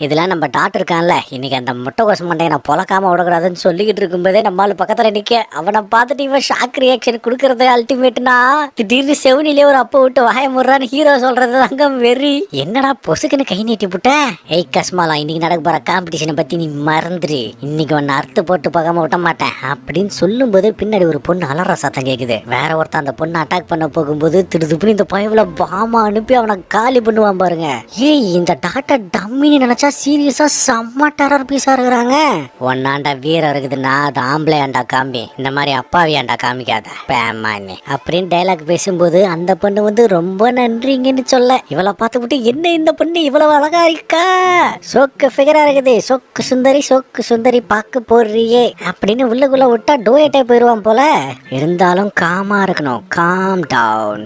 இதெல்லாம் நம்ம டாக்டர் இருக்கான்ல, இன்னைக்கு அந்த முட்டைக்கோசம் மண்டையை நான் பொழக்காம விடக்கூடாதுன்னு சொல்லிக்கிட்டு இருக்கும்போதே நம்மளால பக்கத்துல நிக்க அவனை பார்த்துட்டு இவன் ஷாக் ரியாக்ஷன் கொடுக்கறது அல்டிமேட்னா திடீர்னு செவனிலே ஒரு அப்போ விட்டு வாய முறான்னு ஹீரோ சொல்றது அங்க வெறி. என்னடா பொசுக்குன்னு கை நீட்டி புட்ட, ஏய் கஸ்மாலா இன்னைக்கு நடக்க போற காம்படிஷனை பத்தி நீ மறந்துரு, இன்னைக்கு ஒன்னு அறுத்து போட்டு போகாம விட்ட மாட்டேன் அப்படின்னு சொல்லும் போது பின்னாடி ஒரு பொண்ணு அலற சத்தம் கேக்குது. வேற ஒருத்தன் அந்த பொண்ணு அட்டாக் பண்ண போகும்போது திடுதுப்புன்னு இந்த பயவுல பாமா அனுப்பி அவனை காலி பண்ணுவான் பாருங்க. ஏய் இந்த டாக்டர் டம்மின்னு நினைச்சா சீரியஸா செம்ம டெரர் பீஸா இருக்கிறாங்க. ஒன்னாண்டா வீரம் இருக்குதுன்னா அது ஆம்பளை ஆண்டா காம்பி, இந்த மாதிரி அப்பாவி ஆண்டா காமிக்காத பேமானி அப்படின்னு டைலாக் பேசும்போது அந்த பொண்ணு வந்து ரொம்ப நன்றிங்கன்னு சொல்ல இவளை பார்த்துக்கிட்டு என்ன இந்த பொண்ணு இவ்வளவு அழகா இருக்கா, சோக்கு ஃபிகரா இருக்குது, சோக்கு சுந்தரி பாக்கு போடுறியே அப்படின்னு உள்ளுக்குள்ள விட்டா டோயட்டே போயிருவான் போல. இருந்தாலும் காமா இருக்கணும், காம் டவுன்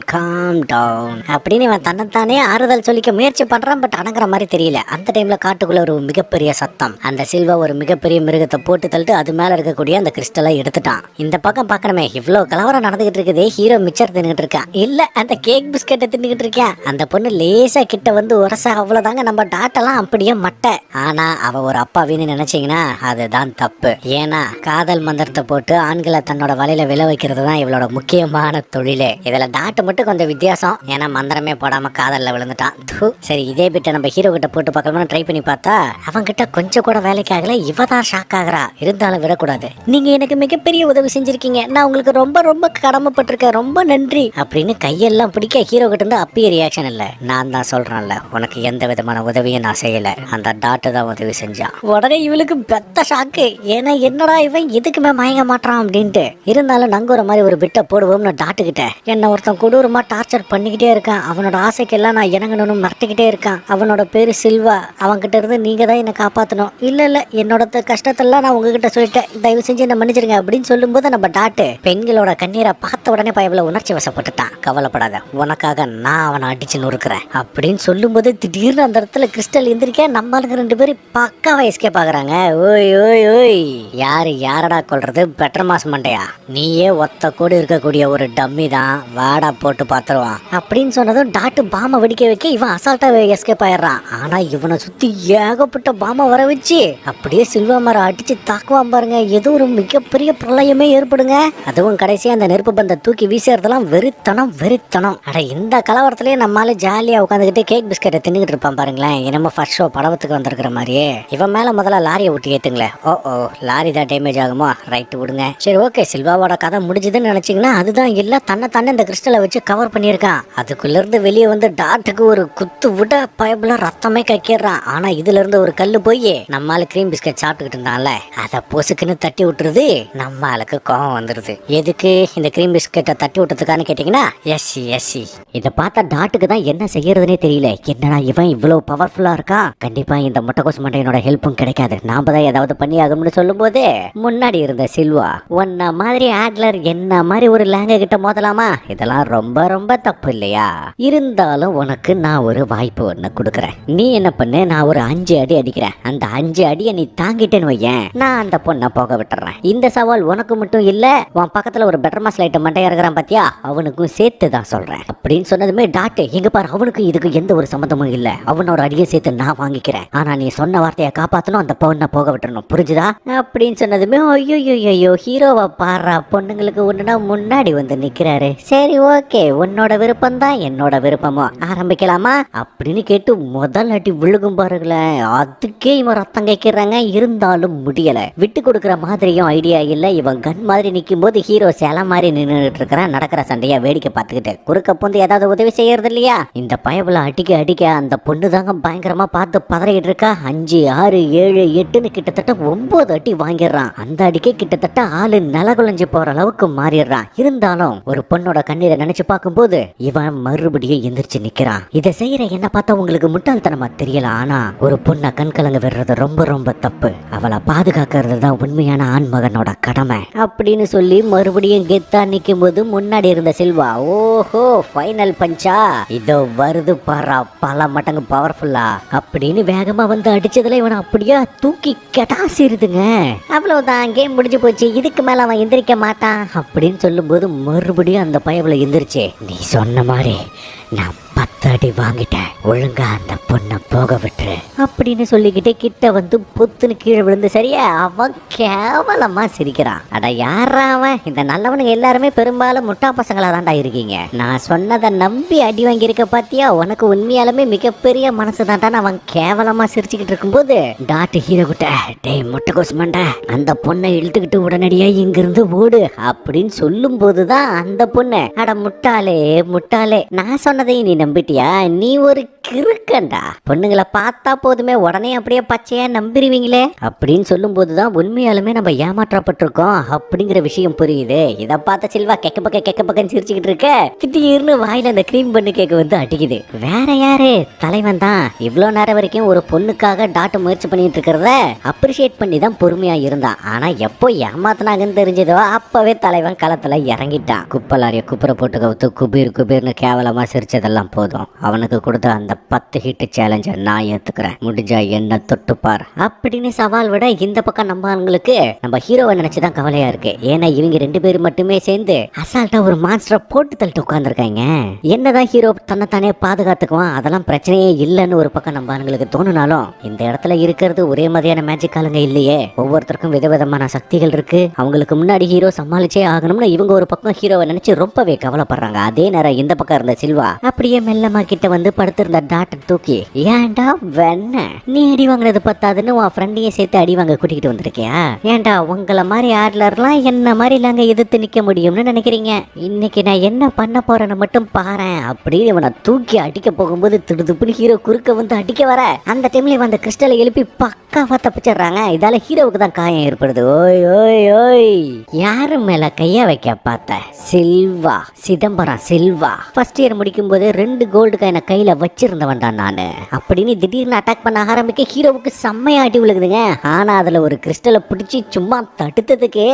அப்படின்னு இவன் தன்னைத்தானே ஆறுதல் சொல்லிக்க முயற்சி பண்றான். பட் அடங்குற மாதிரி தெரியல. அந்த டைம்ல காட்டுக்குள்ள ஒரு மிகப்பெரிய சத்தம். அந்த சில்வா ஒரு மிகப்பெரிய மிருகத்தை போட்டு தள்ளிட்டு அது மேல இருக்கக்கூடிய அந்த கிறிஸ்டலை எடுத்துட்டான். இந்த பக்கம் பார்க்கணுமே, இவ்வளவு கலவரம் நடந்துகிட்டு இருக்குது. ஹீரோ மிச்சர் தின்னுகிட்டு இருக்கான், இல்ல அந்த கேக் பிஸ்கெட்டை தின்னுகிட்டு இருக்கேன். அந்த பொண்ணு லேசா கிட்ட வந்து உரச, அவ்வளவுதாங்க. நம்ம டாட்டெல்லாம் அப்படியே மட்டை. ஆனா அவ ஒரு அப்பாவின்னு நினைச்சீங்கன்னா அதுதான் தப்பு. ஏன்னா காதல் மந்திரத்தை போட்டு ஆண்களை தன்னோட வலையில விழ வைக்கிறது தான் இவளோட முக்கியமான தொழிலே. இதுல டாட்டு மட்டும் கொஞ்சம் வித்தியாசம். ஏன்னா மந்திரமே போடாம காதல்ல விழுந்துட்டான். சரி, இதே பிட்ட நம்ம ஹீரோ கிட்ட போட்டு பார்க்கலாம்னு ட்ரை பண்ணி பார்த்தா அவன் கிட்ட கொஞ்சம் கூட வேலைக்கு ஆகல. இவ தான் ஷாக் ஆகுறா. இருந்தாலும் விடக்கூடாது. நீங்க எனக்கு மிகப்பெரிய உதவி செஞ்சிருக்கீங்க, நான் உங்களுக்கு ரொம்ப ரொம்ப கடமைப்பட்டிருக்கேன், ரொம்ப நன்றி அப்படின்னு கையெல்லாம் பிடிக்க ஹீரோ கிட்ட இருந்து அப்பயே ரியாக்ஷன் இல்ல. நான் தான் சொல்றேன்ல, உனக்கு எந்த விதமான உதவியும் நான் செய்யல, அந்த டாட்டு தான் உதவி செஞ்சான். உடனே இவளுக்கு பெத்த ஷாக்கு. ஏன்னா என்னடா இவன் எதுக்குமே மயங்க மாட்டான் அப்படின்ட்டு. இருந்தாலும் நங்குற மாதிரி ஒரு பிட்ட போடுவோம்னு டாட்டுக்கிட்ட என்ன ஒருத்தன் கொடூரமா டார்ச்சர் பண்ணிக்கிட்டே இருக்கான். அவனோட ஆசைக்கெல்லாம் நான் இணங்கணும்னு மிரட்டிக்கிட்டே இருக்கான். அவனோட பேரு சில்வா. அவன்கிட்ட இருந்து நீங்க தான் என்னை காப்பாற்றணும். இல்ல என்னோட கஷ்டத்தெல்லாம் நான் உங்ககிட்ட சொல்லிட்டேன், தயவு செஞ்சு என்ன மன்னிச்சிருங்க அப்படின்னு சொல்லும்போது நம்ம டாட்டு பெண்களோட கண்ணீரை பார்த்த உடனே பயவுல உணர்ச்சி வசப்பட்டுட்டான். கவலைப்படாத, உனக்காக நான் அவனை அடிச்சு நொறுக்குறேன் அப்படின்னு சொல்லும்போது திடீர்னு அந்த இடத்துல கிறிஸ்டல் எந்திரிக்க நம்மளுக்கு 2 பேரும் பக்காவா எஸ்கேப் ஆகுறாங்க. ஓய் ஓய் ஓய், யாரடா கொள்றது? பெட்டர் மாஸ் மண்டையா, நீயே ஒத்த கோடு இருக்கக்கூடிய ஒரு டம்மி தான், வாடா போட்டு பாத்துருவான் அப்படின்னு சொன்னதும் டாட்டு பாம வெடிக்க வைக்க இவன் அசால்ட்டா எஸ்கேப் ஆயிடுறான். ஆனா இவனை சுத்தி ஏகப்பட்ட பாம வர வச்சு அப்படியே சில்வா மரம் அடிச்சு தாக்குவான் பாருங்க. ஏதோ ஒரு மிகப்பெரிய பிரளயமே ஏற்படுங்க. அதுவும் கடைசியா அந்த நெருப்பு பந்த தூக்கி வீசுறதெல்லாம் வெறித்தனம். அட இந்த கலவரத்திலேயே நம்மளால ஜாலியா உட்காந்துக்கிட்டு கேக் பிஸ்கெட்டை தின்னுகிட்டு இருப்பான் பாருங்களேன். என்னமோ ஃபர்ஸ்ட் ஷோ படத்துக்கு வந்திருக்கிற மாதிரியே. இவன் மேல முதல்ல லாரியை விட்டு ஏத்துங்களேன். ஓ லாரி தான் டேமேஜ் ஆகுமோ, ரைட்டு விடுங்க. சரி ஓகே, சில்வாவோட கதை முடிஞ்சதுன்னு நினைச்சீங்கன்னா அதுதான் இல்ல. தன்னை இந்த கிறிஸ்டலை வச்சு கவர் பண்ணியிருக்கான். அதுக்குள்ள இருந்து வெளியே வந்து டாட்டுக்கு ஒரு குத்து விட பயபுல ரத்தமே கக்கிடுறான். ஆனா இதுல இருந்து ஒரு கல்லு போய் நம்மால கிரீம் பிஸ்கட் சாப்பிட்டுக்கிட்டு இருந்தான்ல, அதை பொசுக்குன்னு தட்டி விட்டுருது. நம்மளுக்கு கோவம் வந்துருது. எதுக்கு இந்த கிரீம் பிஸ்கெட்டை தட்டி விட்டதுக்கான்னு கேட்டீங்கன்னா எஸ்சி. இதை பார்த்தா டாட்டுக்கு தான் என்ன செய்யறதுனே தெரியல. என்னடா இவன் இவ்வளவு பவர்ஃபுல்லா இருக்கான், கண்டிப்பா இந்த முட்டைகோஸ் மண்டையனோட ஹெல்ப்பும் கிடைக்காது, நாம தான் ஏதாவது பண்ணி ஆகும்னு சொல்லும் போது முன்னாடி இருந்த சில்வா, உன்ன மாதிரி ஆட்லர் என்ன மாதிரி ஒரு லேங்க கிட்ட மோதலாமா, இதெல்லாம் ரொம்ப ரொம்ப தப்பு இல்லையா? இருந்தாலும் உனக்கு நான் ஒரு வாய்ப்பு ஒண்ணு கொடுக்குறேன். நீ என்ன பண்ணு, நான் ஒரு 5 அடி அடிக்கிறேன். அந்த 5 அடியை நீ தாங்கிட்டேன்னு வையேன், நான் அந்த பொண்ணை போக விட்டுறேன். இந்த சவால் உனக்கு மட்டும் இல்ல, உன் பக்கத்துல ஒரு பெட்டர் மாஸ் லைட் மண்டையா இருக்கிறான் பாத்தியா, அவனுக்கும் சேர்த்து தான் சொல்றேன் அப்படின்னு சொன்னதுமே டாட்டு, எங்க பாரு, அவனுக்கு இதுக்கு எந்த ஒரு சம்மந்தமும் இல்ல, அவனோட அடியை சேர்த்து நான் வாங்கிக்கிறேன். ஆனா நீ சொன்ன வார்த்தையை காப்பாத்தணும், அந்த பொண்ணை போக விட்டுறணும், புரிஞ்சுதா அப்படின்னு சொன்னதுமே ஐயோ ஹீரோவா பாடுறா, பொண்ணுங்களுக்கு ஒண்ணுனா முன்னாடி வந்து நிக்கிறாரு. சரி ஓகே, உன்னோட விருப்பம் தான் என்னோட விருப்பமோ, ஆரம்பிக்கலாமா அப்படின்னு கேட்டு முதல் அடி விழுகும் பாருங்களேன். அதுக்கே இவன் ரத்தம் கேட்கிறாங்க. இருந்தாலும் முடியல, விட்டு கொடுக்குற மாதிரியும் ஐடியா இல்ல. இவன் கன் மாதிரி நிக்கும் போது ஹீரோ சேல மாதிரி நின்றுட்டு இருக்கிறான். நடக்கிற சண்டையா வேடிக்கை பார்த்துக்கிட்டு குறுக்க பொந்து ஏதாவது உதவி செய்யறது இல்லையா? இந்த பயபுல அடிக்க அந்த பொண்ணு தாங்க பயங்கரமா பார்த்து பதறிக்கிட்டு இருக்கா. 5 6 7 8ன்னு கிட்டத்தட்ட 9 அடி வாங்கிடுறான். அந்த அடிக்கே கிட்டத்தட்ட ஆளு நிலகுலைஞ்சு போற அளவுக்கு மாறிடுறான். இருந்தாலும் ஒரு பொண்ணோட கண்ணீரை நினைச்சு பார்க்கும்போது இவன் மறுபடியும் எந்திரிச்சு நிக்கிறான். இதை செய்யற என்ன பார்த்தா உங்களுக்கு முட்டாள்தனமா தெரியல, ஆனா ஒரு பொண்ணை கண் கலங்க விடுறது ரொம்ப ரொம்ப தப்பு. அவளை பாதுகாக்கிறது தான் உண்மையான ஆண்மகனோட கடமை அப்படின்னு சொல்லி மறுபடியும் கெத்தா நிக்கும் போது முன்னாடி இருந்த சில்வா, ஓஹோ ஃபைனல் பஞ்சா, இதோ வருது பாரா, பல மடங்கு பவர்ஃபுல்லா அப்படின்னு வேகமா வந்து அடிச்சதுல இவனை அப்படியே தூக்கி கெட்டாசிருதுங்க. அவ்வளவுதான், கேம் முடிஞ்சு போச்சு, இதுக்கு மேல அவன் எந்திரிக்க மாட்டான் அப்படின்னு சொல்லும் போது மறுபடியும் அந்த பயவுல எந்திரிச்சு, நீ சொன்ன மாதிரி நான் 10 அடி வாங்கிட்டேன், ஒழுங்கா அந்த பொண்ணை போக விட்டுரு அப்படின்னு சொல்லிக்கிட்டே கிட்ட வந்து பொத்துன்னு கீழே விழுந்து சரியா அவன் கேவலமா சிரிக்கிறான். அட யாரா அவன்? இந்த நல்லவனுங்க எல்லாருமே பெரும்பாலும் முட்டா பசங்களா தான்டா இருக்கீங்க. நான் சொன்னதை நம்பி அடி வாங்கியிருக்க பாத்தியா, உனக்கு உண்மையாலுமே மிகப்பெரிய மனசு தான்டான்னு அவன் கேவலமா சிரிச்சுக்கிட்டு இருக்கும்போது டாட்டு ஹீரோ கிட்ட, டேய் முட்டைகோஸ் மண்டை, அந்த பொண்ணை இழுத்துக்கிட்டு உடனடியா இங்கிருந்து ஓடு அப்படின்னு சொல்லும் போதுதான் அந்த பொண்ணு, அட முட்டாளே நான் சொன்னதை நீ நம்பிட்டியா? நீ ஒரு கிறுக்கண்டா. பொண்ணுங்களை பார்த்தா போதுமே உடனே அப்படியே பச்சையா நம்பிடுவீங்களே அப்படின்னு சொல்லும் போதுதான் உண்மையாலுமே நம்ம ஏமாற்றப்பட்டிருக்கோம் அப்படிங்கிற விஷயம் புரியுது. இதை பார்த்த சில்வா கெக்க பக்கன்னு சிரிச்சுக்கிட்டு இருக்க, திடீர்னு வாயில அந்த கிரீம் பண்ணு கேக்க வந்து அடிக்குது. வேற யாரு? தலைவன் தான். இவ்வளவு நேரம் வரைக்கும் ஒரு பொண்ணுக்காக டாட்ட முயற்சி பண்ணிட்டு இருக்கிறத அப்ரிஷியேட் பண்ணி தான் பொறுமையா இருந்தான். ஆனா எப்போ ஏமாத்தினாங்கன்னு தெரிஞ்சதோ அப்பவே தலைவன் களத்துல இறங்கிட்டான். குப்பலாரிய குப்புற போட்டு கவுத்து குபீர்னு கேவலமா சிரிச்சதெல்லாம் போதும். அவனுக்கு கொடுத்த அந்த 10 ஹிட் சேலஞ்ச நான் ஏத்துக்கிறேன், முடிஞ்சா என்ன தொட்டுப்பார் அப்படின்னு சவால் விட இந்த பக்கம் நம்ம ஆளுங்களுக்கு நம்ம ஹீரோவை நினைச்சுதான் கவலையா இருக்கு. ஏன்னா இவங்க 2 பேரும் மட்டுமே சேர்ந்து அசால்ட்டா ஒரு மான்ஸ்டரை போட்டு தள்ளிட்டு உட்கார்ந்துருக்காங்க. என்னதான் ஹீரோ தன்னைத்தானே பாதுகாத்துக்குவான், அதெல்லாம் பிரச்சனையே இல்லைன்னு ஒரு பக்கம் நம்ம ஆளுங்களுக்கு தோணுனாலும் இந்த இடத்துல இருக்கிறது ஒரே மாதிரியான மேஜிக் ஆளுங்க இல்லையே. ஒவ்வொருத்தருக்கும் விதவிதமான சக்திகள் இருக்கு. அவங்களுக்கு முன்னாடி ஹீரோ சமாளிச்சே ஆகணும்னு இவங்க ஒரு பக்கம் ஹீரோவை நினைச்சு ரொம்பவே கவலைப்படுறாங்க. அதே நேரம் இந்த பக்கம் இருந்த சில்வா அப்படியே மெல்லமா கிட்ட வந்து படுத்திருந்த டாக்டர் தூக்கி, ஏன்டா வெண்ண நீ அடி வாங்கினது பத்தாதுன்னு உன் ஃப்ரெண்டையும் சேர்த்து அடி வாங்க கூட்டிகிட்டு வந்திருக்கியா? ஏன்டா உங்களை மாதிரி ஆட்லர்லாம் என்ன மாதிரி இல்லாங்க எதிர்த்து நிக்க முடியும்னு நினைக்கிறீங்க? இன்னைக்கு நான் என்ன பண்ண போறேன்னு மட்டும் பாரு அப்படின்னு இவனை தூக்கி அடிக்க போகும்போது திடுதுப்புன்னு ஹீரோ குறுக்க வந்து அடிக்க வர அந்த டைம்ல இவன் அந்த கிறிஸ்டலை எழுப்பி பக்காவா தப்பிச்சிடுறாங்க. இதால ஹீரோவுக்கு தான் காயம் ஏற்படுது. ஓய் ஓய் ஓய், யாரு மேல கைய வைக்க பார்த்த? சில்வா, சிதம்பரம் சில்வா. ஃபர்ஸ்ட் இயர் முடிக்கும் போது 2 கோல்டு காயினை கையில வச்சிருந்தவன் தான் நானு அப்படின்னு திடீர்னு அட்டாக் பண்ண ஆரம்பிக்க ஹீரோவுக்கு செம்மையா அடி விழுகுதுங்க. ஆனா அதுல ஒரு கிறிஸ்டலை பிடிச்சி சும்மா தடுத்ததுக்கு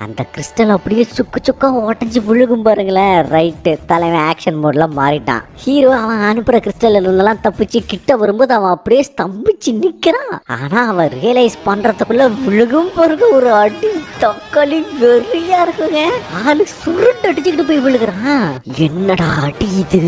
அந்த கிறிஸ்டல் அப்படியே சுக்கா உடஞ்சி விழுகும் பாருங்களேன். ரைட்டு, தலைவன் ஆக்ஷன் மோட்ல மாறிட்டான். ஹீரோ அவன் அனுப்புற கிறிஸ்டல் இருந்தெல்லாம் தப்பிச்சு கிட்ட வரும்போது அவன் அப்படியே ஸ்தம்பிச்சு நிக்கிறான். ஆனா அவன் ரியலைஸ் பண்றதுக்குள்ள விழுகும் பிறகு ஒரு அடி தக்காளி வெறியா இருக்குங்க. ஆளு சுருண்டு அடிச்சுக்கிட்டு போய் விழுகிறான். என்னடா அடி இது,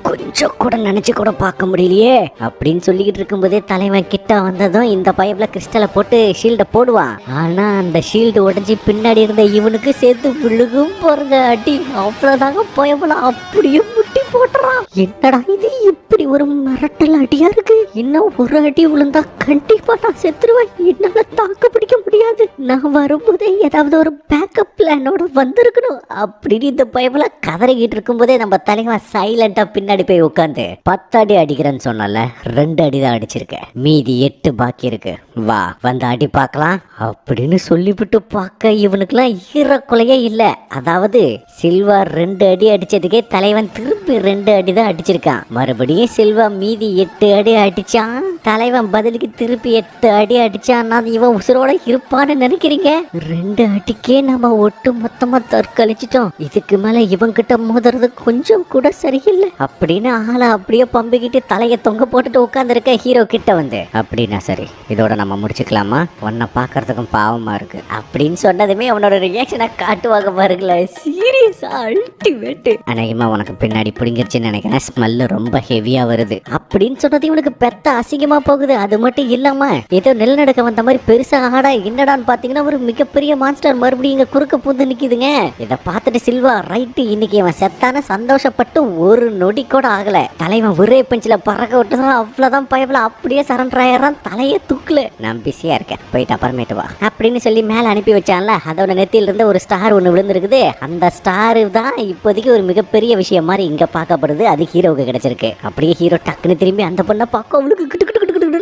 கொஞ்சம் கூட நினைச்சு கூட பார்க்க முடியலையே அப்படின்னு சொல்லிக்கிட்டு இருக்கும்போதே தலைவன் கிட்ட வந்ததும் இந்த பைப்ல கிறிஸ்டலை போட்டு ஷீல்ட போடுவான். ஆனா அந்த ஷீல்டு உடஞ்சி பின்னாடி இருந்த இவனுக்கு சேர்த்து விழுகும் போறங்க அடி. அவ்வளவுதாங்க பயப்படலாம், அப்படியே முட்டி போட்டுறான். என்னடா இது இப்படி ஒரு மிரட்டல் அடியா இருக்கு, இன்னும் ஒரு அடி விழுந்தா கண்டிப்பா நான் செத்துருவேன், என்னால தாக்கு பிடிக்க முடியாது, நான் வரும்போதே ஏதாவது ஒரு பேக்கப் பிளானோட வந்திருக்கணும் அப்படின்னு இந்த பைப்ல கதறிக்கிட்டு இருக்கும் போதே நம்ம தலைவன் சைலண்டா பின்னாடி போய் உட்காந்து 10 அடி அடிக்கிறேன்னு சொன்னல, 2 அடி தான் அடிச்சிருக்கேன், மீதி 8 பாக்கி இருக்கு, வா வந்து அடி பார்க்கலாம் அப்படின்னு சொல்லிவிட்டு பார்க்க இவனுக்குலாம் ஈரக்குலையே இல்ல. அதாவது சில்வா 2 அடி அடிச்சதுக்கே தலைவன் திருப்பி 2 அடி தான் அடிச்சிருக்கான். மறுபடியும் சில்வா மீதி 8 அடி அடிச்சான். தலைவன் பதிலுக்கு திருப்பி 8 அடி அடிச்சான்னா இவன் உசுரோட இருப்பான்னு நினைக்கிறீங்க? 2 அடிக்கே நம்ம ஒட்டு மொத்தமா தற்கழிச்சிட்டோம். இதுக்கு மேல இவன் கிட்ட மோதுறது கொஞ்சம் கூட சரியில்லை அப்படின்னு ஆளை அப்படியே பம்பிக்கிட்டு தலையை தொங்க போட்டுட்டு உட்கார்ந்துருக்க ஹீரோ கிட்ட வந்து, அப்படின்னா சரி இதோட நம்ம முடிச்சுக்கலாமா, உன்னை பாக்குறதுக்கும் பாவமா இருக்கு அப்படின்னு சொன்னதுமே அவனோட ரியாக்ஷனை காட்டுவாங்க பாருங்களேன். சீரியஸா அல்டிமேட். அநேகமா உனக்கு பின்னாடி பிடிங்கிருச்சுன்னு நினைக்கிறேன், ஸ்மெல்லு ரொம்ப ஹெவியா வருது அப்படின்னு சொன்னது இவனுக்கு பெத்த அசிங்கமா போகுது. அது மட்டும் இல்லாம ஏதோ நிலநடுக்க வந்த மாதிரி பெருசா ஆடா என்னடான்னு பாத்தீங்கன்னா ஒரு மிகப்பெரிய மான்ஸ்டர் மறுபடியும் இங்க குறுக்க பூந்து நிக்குதுங்க. இதை பார்த்துட்டு சில்வா ரைட்டு இன்னைக்கு இவன் செத்தான சந்தோஷப்பட்டு ஒரு நொடி கூட ஆகல. தலைவன் ஒரே பெஞ்சில பறக்க விட்டுதான் அவ்வளவுதான் பயப்பல அப்படியே சரண்டர் ஆயிடுறான். தலையே தூக்கல, நான் பிஸியா இருக்கேன் போயிட்டு அப்புறமேட்டு வா அப்படின்னு சொல்லி மேல அனுப்பி வச்சான்ல, அதோட நெத்தியில இருந்து ஒரு ஸ்டார் ஒண்ணு விழுந்திருக்குது. அந்த ஸ்டாரு தான் இப்போதைக்கு ஒரு மிகப்பெரிய விஷயம் மாதிரி இங்க பார்க்கப்படுது. அது ஹீரோவுக்கு கிடைச்சிருக்கு. அப்படியே ஹீரோ டக்குன்னு திரும்பி அந்த பொண்ணை பார்க்க அவளுக்கு கிட்டு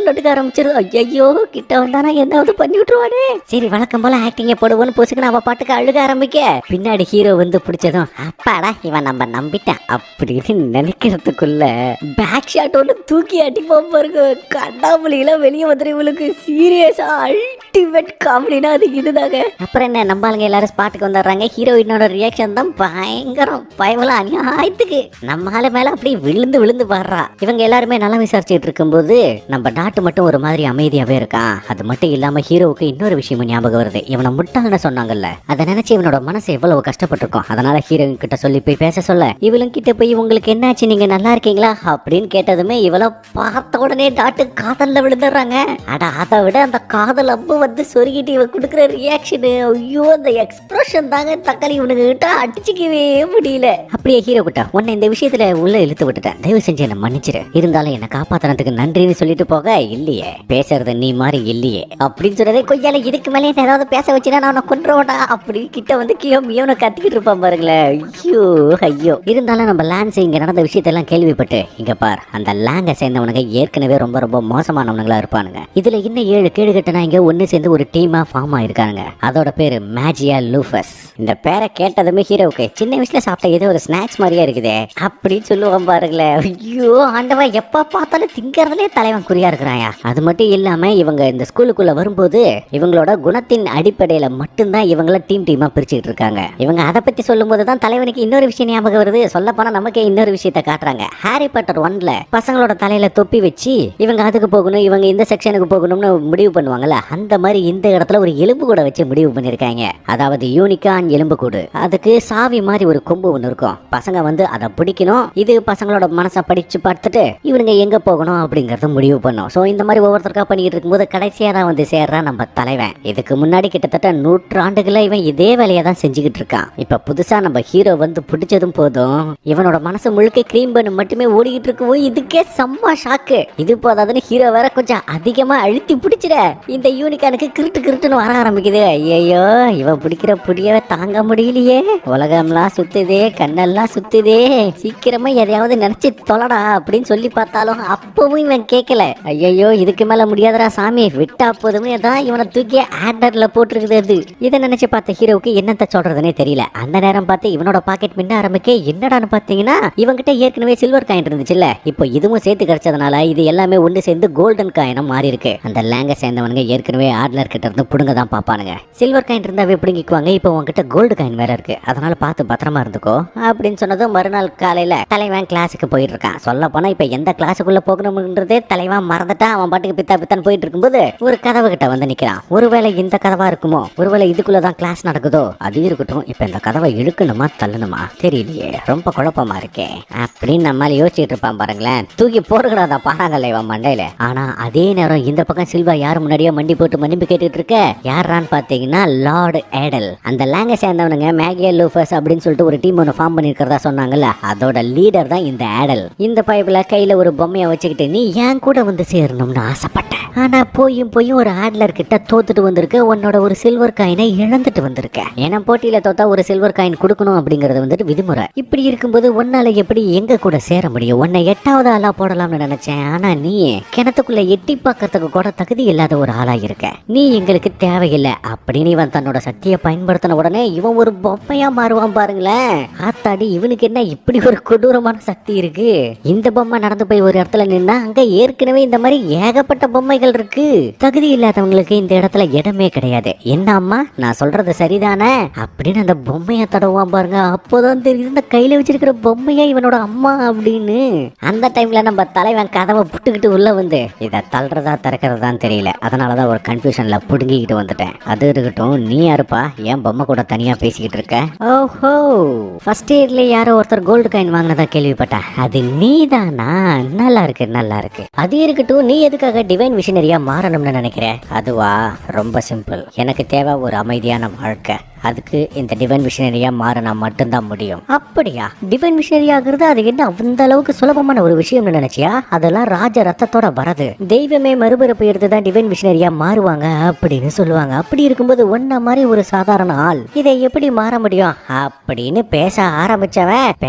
நடுக்க ஆரம்பிச்சிரு. ஐயோ கிட்ட வந்தானா என்னாவது பண்ணி விட்டுருவானே. சரி வழக்கம் போல ஆக்டிங்க போடுவோன்னு பொசுக்கு அவ பாட்டுக்கு அழுக ஆரம்பிக்க பின்னாடி ஹீரோ வந்து பிடிச்சதும் அப்பாடா இவன் நம்ம நம்பிட்டான் அப்படின்னு நினைக்கிறதுக்குள்ள பேக் ஷாட் ஒன்று தூக்கி அடிப்போம் பாருங்க. கண்ணாமொழியில வெளியே வந்துரு. இவளுக்கு சீரியஸா அல்டிமேட் காமெடினா அது இதுதாங்க. அப்புறம் என்ன நம்பாளுங்க எல்லாரும் ஸ்பாட்டுக்கு வந்துடுறாங்க. ஹீரோயினோட ரியாக்ஷன் தான் பயங்கரம். பயமெல்லாம் அநியாயத்துக்கு நம்ம ஆளு மேல அப்படியே விழுந்து பாடுறா. இவங்க எல்லாருமே நல்லா விசாரிச்சுட்டு இருக்கும்போது நம்ம டாட்டு மட்டும் ஒரு மாதிரி அமைதியாவே இருக்கான். அது மட்டும் இல்லாம ஹீரோவுக்கு இன்னொரு விஷயமும் ஞாபகம் வருது. இவனை முட்டாள்னு சொன்னாங்கல்ல, அதை நினைச்சு இவனோட மனசு எவ்வளவு கஷ்டப்பட்டிருக்கும். அதனால ஹீரோயின் கிட்ட சொல்லி போய் பேச சொல்ல இவளும் கிட்ட போய் உங்களுக்கு என்னாச்சு, நீங்க நல்லா இருக்கீங்களா அப்படின்னு கேட்டதுமே இவளை பார்த்த உடனே டாட்டு காதல்ல விழுந்துடுறாங்க. அட அதை விட அந்த காதல் அம்பு வந்து சொருகிட்டு இவ கொடுக்குற ரியாக்ஷன், ஐயோ அந்த எக்ஸ்பிரஷன் தாங்க தக்காளி இவனுக்கு கிட்ட அடிச்சுக்கவே முடியல. அப்படியே ஹீரோ கிட்ட உன்னை இந்த விஷயத்துல உள்ள இழுத்து விட்டுட்டேன், தயவு செஞ்சு என்ன மன்னிச்சிரு, இருந்தாலும் என்ன காப்பாத்தினதுக்கு நன்றின்னு சொல்லிட்டு போக போக இல்லையே, பேசுறது நீ மாதிரி இல்லையே அப்படின்னு சொன்னதே கொய்யால. இதுக்கு மேலே ஏதாவது பேச வச்சுனா நான் கொண்டுருவோடா அப்படி கிட்ட வந்து கியோன்னு கத்திக்கிட்டு இருப்பான் பாருங்களேன். ஐயோ ஐயோ. இருந்தாலும் நம்ம லான்ஸ் இங்க நடந்த விஷயத்தெல்லாம் கேள்விப்பட்டு இங்க பார், அந்த லாங்கை சேர்ந்தவனுங்க ஏற்கனவே ரொம்ப ரொம்ப மோசமானவனுங்களா இருப்பானுங்க. இதுல இன்னும் 7 கேடு கட்டனா இங்க ஒன்னு சேர்ந்து ஒரு டீமா ஃபார்ம் ஆயிருக்கானுங்க. அதோட பேரு மேஜியா லூஃபஸ். இந்த பேரை கேட்டதுமே ஹீரோவுக்கு சின்ன வயசுல சாப்பிட்ட ஏதோ ஒரு ஸ்நாக்ஸ் மாதிரியா இருக்குதே அப்படின்னு சொல்லுவான் பாருங்களேன். ஐயோ ஆண்டவா, எப்ப பார்த்தாலும் திங்கறதுலே தலைவன் குறியா இருக்கிறாயா. அது மட்டும் இல்லாம இவங்க இந்த ஸ்கூலுக்குள்ள வரும்போது இவங்களோட குணத்தின் அடிப்படையில மட்டும்தான் இவங்கள டீமா பிரிச்சுட்டு இருக்காங்க. இவங்க அதை பத்தி சொல்லும் போதுதான் தலைவனுக்கு இன்னொரு விஷயம் ஞாபகம் வருது. சொல்ல போனா நமக்கே இன்னொரு விஷயத்த காட்டுறாங்க. ஹாரி பாட்டர் 1ல பசங்களோட தலையில தொப்பி வச்சு இவங்க அதுக்கு போகணும், இவங்க இந்த செக்ஷனுக்கு போகணும்னு முடிவு பண்ணுவாங்கல்ல, அந்த மாதிரி இந்த இடத்துல ஒரு எலும்பு கூட வச்சு முடிவு பண்ணிருக்காங்க. அதாவது யூனிகான் எலும்பு கூடு. அதுக்கு சாவி மாதிரி ஒரு கொம்பு ஒன்று இருக்கும். பசங்க வந்து அதை பிடிக்கணும். இது பசங்களோட மனசை படிச்சு பார்த்துட்டு இவனுங்க எங்க போகணும் அப்படிங்கறத முடிவு பண்ணும். சோ இந்த மாதிரி ஒவ்வொருத்தருக்கா பண்ணிட்டு இருக்கும்போது கடைசியா தான் வந்து சேர்றான் நம்ம தலைவன். இதுக்கு முன்னாடி கிட்டத்தட்ட 100 ஆண்டுகளா இவன் இதே வேலையை தான் செஞ்சுக்கிட்டு இருக்கான். இப்ப புதுசா நம்ம ஹீரோ வந்து பிடிச்சதும் போதும் இவனோட மனசு முழுக்க கிரீம் பண்ணு மட்டுமே ஓடிக்கிட்டு இருக்கும். இதுக்கே செம்ம ஷாக்கு. இது போதாதுன்னு ஹீரோ வேற கொஞ்சம் அதிகமா அழுத்தி பிடிச்சிட இந்த யூனிகானுக்கு கிருட்டுன்னு வர ஆரம்பிக்குது. ஐயோ இவன் பிடிக்கிற புடியவே தாங்க முடியலையே, உலகம்லாம் சுத்துதே, கண்ணெல்லாம் சுத்துதே, சீக்கிரமா எதையாவது நினைச்சு தொலைடா அப்படின்னு சொல்லி பார்த்தாலும் அப்பவும் இவன் கேட்கல. ஐயோ இதுக்கு மேல முடியாதரா சாமி, விட்டா போதுமே தான் இவனை தூக்கி ஆண்டர்ல போட்டுருக்குது. அது இதை நினைச்சு பார்த்த ஹீரோவுக்கு என்னத்த சொல்றதுன்னே தெரியல. அந்த நேரம் பார்த்து இவனோட பாக்கெட் மின்ன ஆரம்பிக்க என்னடான்னு பாத்தீங்கன்னா இவங்கிட்ட ஏற்கனவே சில்வர் காயின் இருந்துச்சுல்ல, இப்போ இதுவும் சேர்த்து கிடைச்சதுனால இது எல்லாமே ஒன்று சேர்ந்து கோல்டன் காயினா மாறி இருக்கு. அந்த லேங்க சேர்ந்தவனுங்க ஏற்கனவே ஆட்லர் கிட்ட இருந்து புடுங்க தான் பாப்பானுங்க. சில்வர் காயின் இருந்தாவே பிடுங்கிக்குவாங்க. இப்போ உங்ககிட்ட கோல்டு காயின் வேற இருக்கு, அதனால பார்த்து பத்திரமா இருந்துக்கோ அப்படின்னு சொன்னதும் மறுநாள் காலையில தலைவன் கிளாஸுக்கு போயிட்டு இருக்கான். சொல்ல போனா இப்ப எந்த கிளாஸுக்குள்ள போகணும்ன்றதே தலைவன் மறந்துட்டான். அவன் பாட்டுக்கு பித்தான் போயிட்டு இருக்கும்போது ஒரு கதவு கிட்ட வந்து நிக்கிறான். ஒருவேளை இந்த கதவா இருக்குமோ, ஒருவேளை இதுக்குள்ளதான் கிளாஸ் நடக்குதோ, அது இருக்கட்டும். இப்ப இந்த கதவை இழுக்கணுமா தள்ளணுமா தெரியலையே, ரொம்ப குழப்பமா இருக்கே அப்படின்னு நம்மளால யோசிச்சுட்டு இருப்பான் பாருங்களேன். தூக்கி போடுகிறதா பாறாங்கல்ல இவன் மண்டையில. ஆனா அதே நேரம் இந்த பக்கம் சில்வா யாரு முன்னாடியோ மண்டி போட்டு மன்னிப்பு கேட்டுட்டு இருக்க. யாரான்னு பாத்தீங்கன்னா லார்டு ஏடல். அந்த லாங்க சேர்ந்தவனுங்க மேகியா லூஃபஸ் அப்படின்னு சொல்லிட்டு ஒரு டீம் ஒன்று ஃபார்ம் பண்ணிருக்கிறதா சொன்னாங்கல்ல, அதோட லீடர் தான் இந்த ஏடல். இந்த பைப்ல கையில ஒரு பொம்மையை வச்சுக்கிட்டு நீ ஏன் கூட வந்து சேரணும்னு ஆசைப்பட்டேன், ஆனா போயும் ஒரு ஆட்லர் கிட்ட தோத்துட்டு வந்திருக்க, உன்னோட ஒரு சில்வர் காயினை இழந்துட்டு வந்திருக்க. ஏன்னா போட்டியில தோத்தா ஒரு சில்வர் காயின் கொடுக்கணும் அப்படிங்கறது வந்துட்டு விதிமுறை. இப்படி இருக்கும்போது உன்னால எப்படி எங்க கூட சேர முடியும்? உன்னை 8வது ஆளா போடலாம்னு நினைச்சேன், ஆனா நீ கிணத்துக்குள்ள எட்டி பார்க்கறதுக்கு கூட தகுதி இல்லாத ஒரு ஆளா இருக்க. நீ எங்களுக்கு தேவையில்லை அப்படின்னு இவன் தன்னோட சக்தியை பயன்படுத்தின உடனே இவன் ஒரு பொம்மையா மாறுவான் பாருங்களேன். ஆத்தாடி இவனுக்கு என்ன இப்படி ஒரு கொடூரமான சக்தி இருக்கு. இந்த பொம்மை நடந்து போய் ஒரு இடத்துல நின்னா அங்க ஏற்கனவே இந்த மாதிரி ஏகப்பட்ட பொம்மைகள் இருக்கு. தகுதி இல்லாதவங்களுக்கு இந்த இடத்துல இடமே கிடையாது. என்ன அம்மா நான் சொல்றது சரிதானே அப்படின்னு அந்த பொம்மையை தடவான் பாருங்க. அப்போதான் தெரியுது இந்த கையில வச்சிருக்கிற பொம்மையா இவனோட அம்மா அப்படின்னு. அந்த டைம்ல நம்ம தலைவன் கதவை புட்டுக்கிட்டு உள்ள வந்து இதை தள்ளுறதா திறக்கிறதான்னு தெரியல, அதனாலதான் ஒரு கன்ஃபியூஷன்ல புடுங்கிக்கிட்டு வந்துட்டேன். அது இருக்கட்டும், நீ யாருப்பா ஏன் பொம்மை கூட தனியா பேசிக்கிட்டு இருக்க? ஓஹோ ஃபர்ஸ்ட் இயர்ல யாரோ ஒருத்தர் கோல்டு காயின் வாங்கினதா கேள்விப்பட்டேன், அது நீதானா? நல்லா இருக்கு. அது இருக்கட்டும், நீ எதுக்காக டிவைன் மிஷனரியா மாறணும்னு நினைக்கிற? அதுவா ரொம்ப சிம்பிள். எனக்கு தேவை ஒரு அமைதியான வாழ்க்கை. அதுக்கு இந்த டிவைன் மிஷனரியா மாறினா மட்டும்தான் முடியும். அப்படியா? டிவைன் மிஷனரி ஆகுறது அது என்ன அந்த அளவுக்கு சுலபமான ஒரு விஷயம்னு நினைச்சியா? அதெல்லாம் ராஜ ரத்தத்தோட வரது. தெய்வமே மறுபிறப்பு எடுத்துதான் டிவைன் மிஷனரியா மாறுவாங்க அப்படின்னு சொல்லுவாங்க. அப்படி இருக்கும்போது ஒன்ன மாதிரி ஒரு சாதாரண ஆள் இதை எப்படி மாற முடியும் அப்படின்னு பேச ஆரம்பிச்சவன்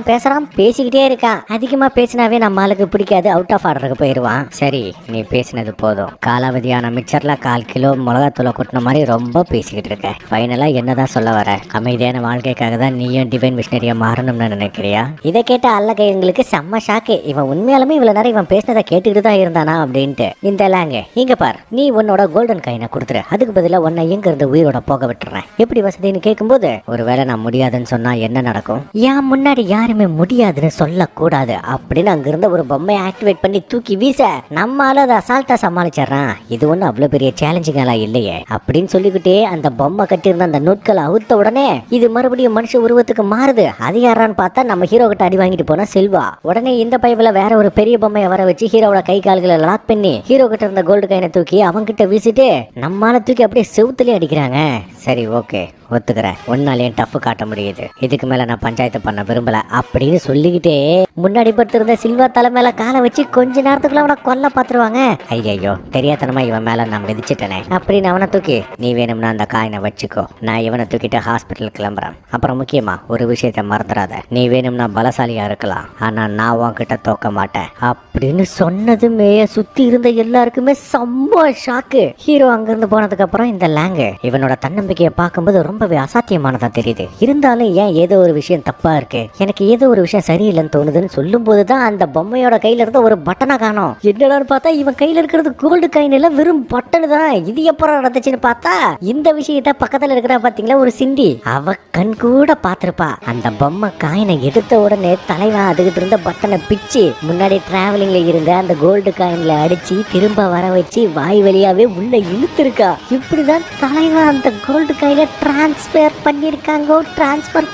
பேசுறான் பேசிக்கிட்டே இருக்கான். அதிகமா பேசினாவே நம்ம ஆளுக்கு பிடிக்காது, அவுட் ஆஃப் ஆர்டருக்கு போயிடுவான். சரி நீ பேசினது போதும். காலாவதியான மிக்சர்ல 1/4 கிலோ மிளகாத்தூளை கொட்டின மாதிரி ரொம்ப பேசிக்கிட்டு இருக்க. ஃபைனலா என்னதான் சொல்ல வர? அமைதியான வாழ்க்கைக்காக தான் நீயும் டிவைன் மிஷனரியா மாறணும்னு நினைக்கிறியா? இதை கேட்ட அல்லகைங்களுக்கு செம்ம ஷாக்கு. இவன் உண்மையாலுமே இவ்வளவு நேரம் இவன் பேசினதை கேட்டுக்கிட்டு தான் இருந்தானா அப்படின்ட்டு. இந்த லாங்க இங்க பார், நீ உன்னோட கோல்டன் காயினை கொடுத்துரு, அதுக்கு பதிலா உன்னை எங்க இருந்து உயிரோட போக விட்டுறேன். எப்படி வசதின்னு கேட்கும்போது ஒருவேளை நான் முடியாதுன்னு சொன்னா என்ன நடக்கும்? ஏன் முன்னாடி யாருமே முடியாதுன்னு சொல்லக்கூடாது அப்படின்னு அங்கிருந்த ஒரு பொம்மையை ஆக்டிவேட் பண்ணி தூக்கி வீச நம்மளால அதை அசால்ட்டா சமாளிச்சிடறான். இது ஒண்ணு அவ்வளவு பெரிய சேலஞ்சிங்கா இல்லையே அப்படின்னு சொல்லிக்கிட்டே அந்த பொம்மை கட்டி இருந்த அந்த நூட்களை அவுத்த உடனே இது மறுபடியும் மனுஷ உருவத்துக்கு மாறுது. அது யாரான்னு பார்த்தா நம்ம ஹீரோ கிட்ட அடி வாங்கிட்டு போனா செல்வா. உடனே இந்த பைப்ல வேற ஒரு பெரிய பொம்மையை வர வச்சு ஹீரோவோட கை கால்களை லாக் பண்ணி ஹீரோ கிட்ட இருந்த கோல்டு காயினை தூக்கி அவங்க கிட்ட வீசிட்டு நம்மால தூக்கி அப்படியே செவுத்துலயே அடிக்கிறாங்க. சரி ஓகே, ஒத்துக்கிறேன், உன்னாலேயும் டஃப் காட்ட முடியுது, இதுக்கு மேல நான் பஞ்சாயத்து பண்ண விரும்பல அப்படின்னு சொல்லிக்கிட்டே முன்னாடி படுத்திருந்த சில்வா தலை மேல காலை வச்சு கொஞ்ச நேரத்துக்குள்ள அவனை கொல்ல பாத்துருவாங்க. ஐயோ, தெரியாதனமா இவன் மேல நான் மிதிச்சிட்டனே அப்படின்னு அவனை தூக்கி, நீ வேணும்னா அந்த காயினை வச்சுக்கோ, நான் இவனை தூக்கிட்டு ஹாஸ்பிட்டல் கிளம்புறேன். அப்புறம் முக்கியமா ஒரு விஷயத்த மறந்துடாத, நீ வேணும்னா பலசாலியா இருக்கலாம், ஆனா நான் உன்கிட்ட தோக்க மாட்டேன் அப்படின்னு சொன்னதுமே சுத்தி இருந்த எல்லாருக்குமே செம்ம ஷாக்கு. ஹீரோ அங்கிருந்து போனதுக்கு அப்புறம் இந்த லேங்கு இவனோட தன்னம்பிக்கையை பார்க்கும்போது ரொம்பவே அசாத்தியமானதா தெரியுது. இருந்தாலும் ஏன் ஏதோ ஒரு விஷயம் தப்பா இருக்கு, எனக்கு ஏதோ ஒரு விஷயம் சரியில்லைன்னு தோணுதுன்னு சொல்லும் போதுதான் அந்த பொம்மையோட கையில இருந்த ஒரு பட்டனை காணோம். என்னடான்னு பார்த்தா இவன் கையில இருக்கிறது கோல்டு காயின் இல்ல, வெறும் பட்டன் தான். இது எப்பறம் நடந்துச்சுன்னு பார்த்தா இந்த விஷயத்த பக்கத்துல இருக்கிற பாத்தீங்களா ஒரு சிண்டி, அவ கண் கூட பாத்திருப்பா. அந்த பொம்மை காயினை எடுத்த உடனே தலைவன் அதுகிட்டு இருந்த பட்டனை பிச்சு முன்னாடி டிராவலிங்ல இருந்த அந்த கோல்டு காயின்ல அடிச்சு திரும்ப வர வச்சு வாய் வழியாவே உள்ள இழுத்துருக்கா. இப்படிதான் தலைவன் அந்த கோல்டு காயில டிரான்ஸ்பர்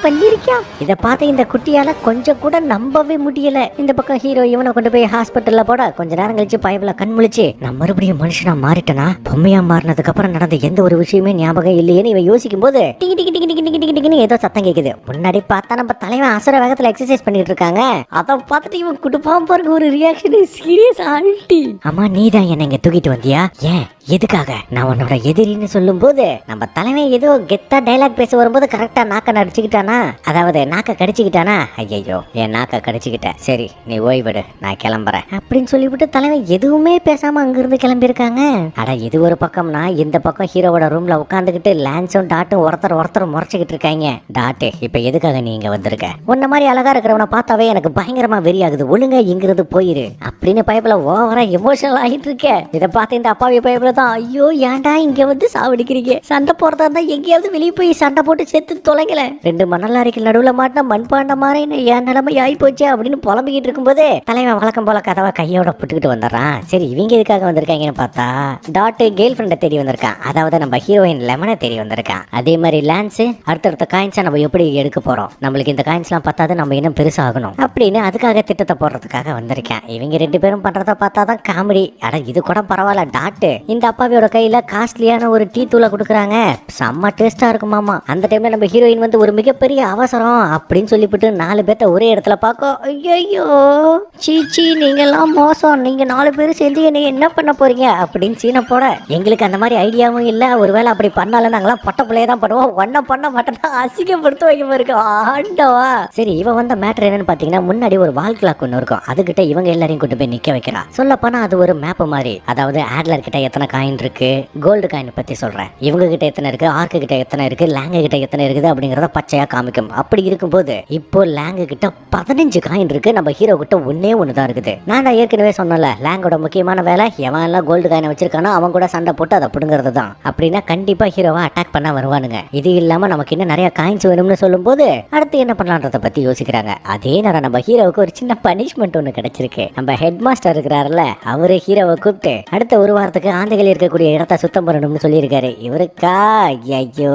பண்ணிருக்கான். இத பார்த்து இந்த குட்டியால கொஞ்சம் கூட நம்பவே முடியல. இந்த பக்கம் ஹீரோ இவனை கொண்டு போய் ஹாஸ்பிட்டல்ல போட கொஞ்ச நேரம் கழிச்சு பயபுல கண் முழிச்சு, நான் மறுபடியும் மனுஷனா மாறிட்டனா, பொம்மையா மாறினதுக்கு அப்புறம் நடந்த எந்த ஒரு விஷயமே ஞாபகம் இல்லையேன்னு இவன் யோசிக்கும் போது டிங்கி டிங்கி டிங்கி டிங்கி டிங்கி டிங்கி ஏதோ சத்தம் கேக்குது. முன்னாடி பார்த்தா நம்ம தலைவன் அசுர வேகத்துல எக்ஸசைஸ் பண்ணிட்டு இருக்காங்க. அதை பார்த்துட்டு இவன் குடுப்பாம பாருங்க ஒரு ரியாக்ஷன், சீரியஸ் ஆல்ட்டி. அம்மா நீதான் என்ன இங்க தூக்கிட்டு வந்தியா, ஏன் எதுக்காக? நான் உன்னோட எதிரின்னு சொல்லும் போது நம்ம தலைவன் ஏதோ கெத்தா டைலாக் பேச வரும்போது கரெக்டா நாக்க நடிச்சுக்கிட்டானா, அதாவது நாக்க கடிச்சுக்கிட்டானா. ஐயோ, என் நாக்க கடிச்சுக்கிட்ட, சரி நீ ஓய்விடு, நான் கிளம்புறேன் அப்படின்னு சொல்லிவிட்டு தலைவன் எதுவுமே பேசாம அங்கிருந்து கிளம்பி இருக்காங்க. அட இது ஒரு பக்கம்னா இந்த பக்கம் ஹீரோவோட ரூம்ல உட்காந்துக்கிட்டு லான்ஸும் டாட்டும் ஒருத்தர் முறைச்சுக்கிட்டு இருக்காங்க. டாட்டு, இப்ப எதுக்காக நீ இங்க வந்திருக்க? உன்ன மாதிரி அழகா இருக்கிறவனை பார்த்தாவே எனக்கு பயங்கரமா வெறியாகுது, ஒழுங்கா இங்கிருந்து போயிரு அப்படின்னு பயப்புல ஓவரா எமோஷனல் ஆகிட்டு இருக்க. இதை பார்த்து இந்த அப்பாவி பயப்புல தான், ஐயோ ஏன்டா இங்க வந்து சாவடிக்கிறீங்க, சண்டை போறதா இருந்தா எங்கேயாவது வெளியே போய் சண்டை போட்டு செத்து தொலைங்கல, ரெண்டு மணலாரிக்கு நடுவுல மாட்டினா மண்பாண்ட மாதிரி என் நிலைமை ஆகி போச்சு அப்படின்னு புலம்பிக்கிட்டு இருக்கும்போது தலைவன் வழக்கம் போல கதவை கையோட புட்டுக்கிட்டு வந்துடுறான். சரி இவங்க எதுக்காக வந்திருக்காங்கன்னு பார்த்தா டாட்டு கேர்ள் ஃப்ரெண்டை தேடி வந்திருக்கான், அதாவது நம்ம ஹீரோயின் லெமனை தேடி வந்திருக்கான். அதே மாதிரி லான்ஸ் அடுத்தடுத்த காயின்ஸை நம்ம எப்படி எடுக்க போறோம், நம்மளுக்கு இந்த காயின்ஸ்லாம் பார்த்தாது நம்ம இன்னும் பெருசாகணும் அப்படின்னு அதுக்காக திட்டத்தை போடுறதுக்காக வந்திருக்கேன். இவங்க ரெண்டு பேரும் பண்றதை பார்த்தாதான் காமெடி. அட இது கூட பரவாயில்ல, டாட்டு இந்த அப்பாவியோட கையில காஸ்ட்லியான ஒரு டீ தூளை கொடுக்குறாங்க, செம்ம டேஸ்டா இருக்குமாமா. அந்த டைம்ல நம்ம ஹீரோயின் வந்து ஒரு மிகப்பெரிய அவசரம் அப்படின்னு சொல்லிவிட்டு 4 பேர்த்த ஒரே இடத்துல பார்க்கும். ஐயோ சீச்சி நீங்கெல்லாம் மோசம், நீங்க 4 பேரும் சேர்ந்து என்ன என்ன பண்ண போறீங்க அப்படின்னு சீனை போட, எங்களுக்கு அந்த மாதிரி ஐடியாவும் இல்ல, ஒருவேளை அப்படி பண்ணாலும் நாங்களாம் பொட்ட பிள்ளைய தான் பண்ணுவோம், ஒன்ன பண்ண மாட்டோம்னா அசிங்கப்படுத்த வைக்க போயிருக்கோம் ஆண்டவா. சரி இவன் வந்த மேட்டர் என்னன்னு பாத்தீங்கன்னா, முன்னாடி ஒரு வால் கிளாக் ஒன்று இருக்கும், அதுகிட்ட இவங்க எல்லாரையும் கொண்டு போய் நிக்க வைக்கிறா. சொல்ல போனா அது ஒரு மேப் மாதிரி, அதாவது ஆட்லர் கிட்ட எத்தனை காயின் இருக்கு, கோல்டு காயின் பத்தி சொல்றேன், இவங்க கிட்ட எத்தனை இருக்கு, ஆர்க்கு கிட்ட எத்தனை இருக்கு, லேங்கு கிட்ட எத்தனை இருக்குது அப்படிங்கறத பச்சையா காமிக்கும். அப்படி இருக்கும்போது இப்போ லேங்கு கிட்ட 15 காயின் இருக்கு, நம்ம ஹீரோ கிட்ட ஒன்னே ஒண்ணுதான் இருக்குது. நான் ஏற்கனவே சொன்னல, லேங்கோட முக்கியமான வேலை எவன் எல்லாம் கோல்டு காயினை வச்சிருக்கானோ அவன் கூட சண்டை போட்டு அதை பிடுங்கிறது தான். அப்படின்னா கண்டிப்பா ஹீரோவை அட்டாக் பண்ண வருவானுங்க. இது இல்லாம நமக்கு இன்னும் நிறைய காயின்ஸ் வேணும்னு சொல்லும் போது அடுத்து என்ன பண்ணலான்றத பத்தி யோசிக்கிறாங்க. அதே நேரம் நம்ம ஹீரோவுக்கு ஒரு சின்ன பனிஷ்மெண்ட் ஒண்ணு கிடைச்சிருக்கு. நம்ம ஹெட் மாஸ்டர் இருக்கிறாருல, அவரு ஹீரோவை கூப்பிட்டு அடுத்த ஒரு வாரத்துக்கு ஆந்தைகள் இருக்கக்கூடிய இடத்த சுத்தம் பண்ணணும்னு சொல்லியிருக்காரு. இவருக்கா ஐயோ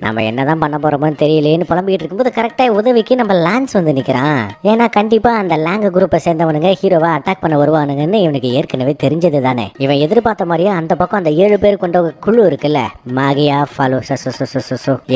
நம்ம என்னதான் பண்ண போறோமோன்னு தெரியலேன்னு புலம்பிக்கிட்டு இருக்கும்போது கரெக்டா உதவிக்கு நம்ம லான்ஸ் வந்து நிக்கிறான். ஏன்னா கண்டிப்பா அந்த லேங்க குரூப்பை சேர்ந்தவனுங்க ஹீரோவை அட்டாக் பண்ண வருவானுங்கன்னு இவனுக்கு ஏற்கனவே தெரிஞ்சது தானே. இவன் எதிர்பார்த்த மாதிரியே அந்த பக்கம் அந்த 7 பேர் கொண்ட குழு இருக்குல்ல, மாகியா ஃபாலோ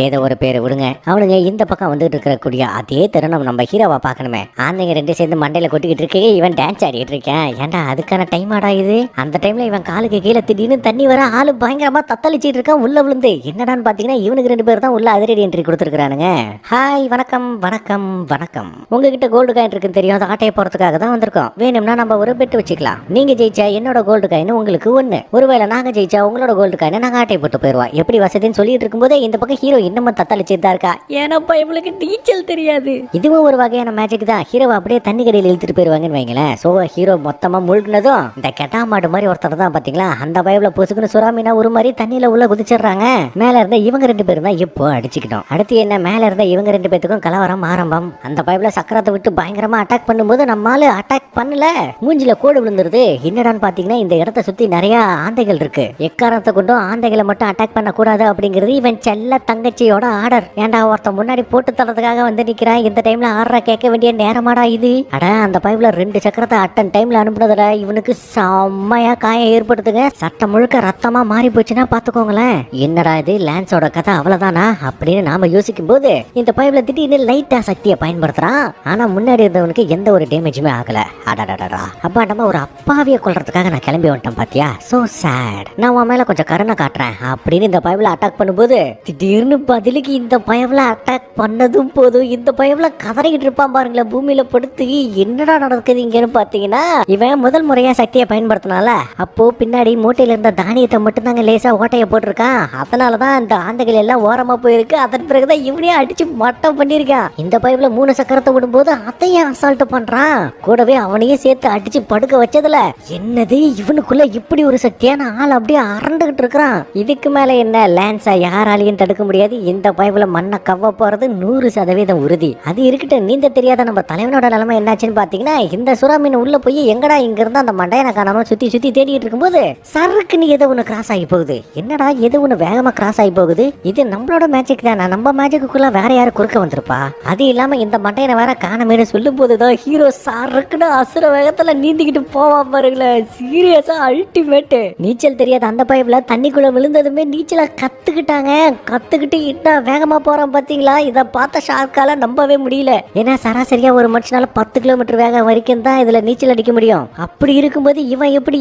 ஏதோ ஒரு பேர் விடுங்க, அவனுங்க இந்த பக்கம் வந்துட்டு இருக்கக்கூடிய அதே தருணம் நம்ம ஹீரோவை பார்க்கணுமே. ஆந்தைங்க 2 சேர்ந்து மண்டையில கொட்டிக்கிட்டு இருக்கே, இவன் டான்ஸ் ஆடிட்டு இருக்கேன். ஏன்டா அதுக்கான டைம் ஆடா இது? அந்த டைம்ல இவன் காலுக்கு கீழே திடீர்னு தண்ணி வர ஆளு பயங்கரமா தத்தளிச்சிட்டு இருக்கான் உள்ள விழுந்து. என்னடான்னு பாத்தீங்கன்னா இவனுக்கு 2 பேர் தான் உள்ள அதிரடி என்ட்ரி கொடுத்துருக்கானுங்க. ஹாய் வணக்கம் வணக்கம் வணக்கம், உங்ககிட்ட கோல்டு காயின் இருக்குன்னு தெரியும், அதை ஆட்டையை போறதுக்காக தான் வந்திருக்கோம். வேணும்னா நம்ம ஒரு பெட் வச்சுக்கலாம், நீங்க ஜெயிச்சா என்னோட கோல்டு காயின் உங்களுக்கு 1, ஒருவேளை நாங்க ஜெயிச்சா உங்களோட கோல்டு காயினை நாங்க ஆட்டை போட்டு போயிருவோம், எப்படி வசதின்னு சொல்லிட்டு இருக்கும்போதே இந்த பக்கம் ஹீரோ இன்னமும் தத்தளிச்சிட்டு தான் இருக்கா. ஏன்னாப்பா இவளுக்கு நீச்சல் தெரியாது. இதுவும் ஒரு வகையான மேஜிக் தான், ஹீரோவை அப்படியே தண்ணி கடையில் இழுத்துட்டு போயிருவாங்கன்னு வைங்களேன். சோ ஹீரோ மொத்தமா முழுகினதும் இந்த கெட்டா மாடு மாதிரி ஒருத்தர் தான் பாத்தீங்களா, அந்த பயவுல பொசுக்குன்னு சுறாமீனா ஒரு மாதிரி தண்ணியில உள்ள குதிச்சிடுறாங்க. மேல இருந்த இவங்க 2 பேரும் தான் இப்போ அடிச்சுக்கிட்டோம். அடுத்து என்ன, மேல இருந்த இவங்க 2 பேத்துக்கும் கலவரம் ஆரம்பம். அந்த பயவுல சக்கரத்தை விட்டு பயங்கரமா அட்டாக் பண்ணும்போது நம்மால அட்டாக் பண்ணல, மூஞ்சில கோடு விழுந்துருது. என்னடான்னு பாத்தீங்கன்னா இந்த இடத்த சுத்தி நிறைய ஆந்தைகள் இருக்கு. எக்காரணத்தை கொண்டும் ஆந்தைகளை மட்டும் அட்டாக் பண்ண கூடாது அப்படிங்கிறது இவன் செல்ல தங்கச்சியோட ஆர்டர். ஏன்டா ஒருத்த முன்னாடி போட்டு தரதுக்காக வந்து நிக்கிறான், இந்த டைம்ல ஆர்டரை கேட்க வேண்டிய நேரமாடா இது? அட அந்த பைப்ல 2 சக்கரத்தை அட்டன் டைம்ல அனுப்புனதுல இவனுக்கு செம்மையா காயம் ஏற்படுத்துங்க. சட்டம் முழுக்க ரத்தமா மாறி போச்சுன்னா பாத்துக்கோங்களேன். என்னடா இது லான்ஸோட கதை கதை அவ்வளவுதானா அப்படின்னு நாம யோசிக்கும் போது இந்த பைப்ல திடீர்னு லைட்டா சக்தியை பயன்படுத்துறான். ஆனா முன்னாடி இருந்தவனுக்கு எந்த ஒரு டேமேஜுமே ஆகல. அடடடா, அப்பா நம்ம ஒரு அப்பாவிய கொல்றதுக்காக நான் கிளம்பி வந்துட்டேன் பாத்தியா, சோ சேட். நான் உன் மேல கொஞ்சம் கருணை காட்டுறேன் அப்படின்னு இந்த பைப்ல அட்டாக் பண்ணும்போது திடீர்னு பதிலுக்கு இந்த பயவுல அட்டாக் பண்ணதும் போதும் இந்த பயவுல கதறிக்கிட்டு இருப்பான் பாருங்களேன் பூமியில படுத்து. என்னடா நடக்குது இங்கன்னு பாத்தீங்கன்னா, இவன் முதல் முறையா சக்தியை பயன்படுத்தினால அப்போ பின்னாடி மூட்டையில இருந்த தானியத்தை மட்டும் தாங்க லேசா ஓட்டைய போட்டிருக்கான். அதனாலதான் அந்த ஆந்தைகள் எல்லாம் ஓரமா போயிருக்கு. அதன் பிறகுதான் இவனையும் அடிச்சு மட்டம் பண்ணிருக்கான். இந்த பைப்ல 3 சக்கரத்தை விடும்போது அதையும் அசால்ட் பண்றான். கூடவே அவனையும் சேர்த்து அடிச்சு படுக்க வச்சதுல என்னது இவனுக்குள்ள இப்படி ஒரு சக்தியான ஆள் அப்படியே அரண்டுகிட்டு இருக்கிறான். இதுக்கு மேல என்ன லான்ஸா யாராலையும் தடுக்க முடியாது. இந்த பைப்ல மண்ணை கவ்வ போறது 100% உறுதி. அது இருக்கட்டும், நீந்த தெரியாத நம்ம தலைவனோட நிலைமை என்னாச்சுன்னு பாத்தீங்கன்னா, இந்த சுறா மீன் உள்ள போய் எங்கடா இங்க இருந்தா அந்த மண்டையனை காணாம சுத்தி சுத்தி தேடிட்டு இருக்கும்போது சறுக்குன்னு ஏதோ ஒண்ணு கிராஸ் ஆகி போகுது. என்னடா ஏதோ ஒண்ணு வேகமா கிராஸ் ஆகி போகுது. இது நம்மளோட மேஜிக் தானே, நம்ம மேஜிக்குள்ள வேற யாரும் குறுக்க வந்திருப்பா. அது இல்லாம இந்த மண்டையனை வேற காணமேனு சொல்லும் போதுதான் ஹீரோ சறுக்குன்னு அசுர வேகத்துல நீந்திக்கிட்டு போவான் பாருங்களேன். சீரியஸா அல்டிமேட். நீச்சல் தெரியாத அந்த பைப்ல தண்ணிக்குள்ள விழுந்ததுமே நீச்சல கத்துக்கிட்டு இன்னும் வேகமா போறான் பாத்தீங்களா. இத பார்த்த ஷார்க்கால நம்பவே முடியல. ஏன்னா சராசரியா ஒரு மனுஷனால 10 கிலோமீட்டர் வேகம் வரைக்கும் தான் இதுல நீச்சல் அடிக்க முடியும். அப்படி இருக்கும்போது இவன் எப்படி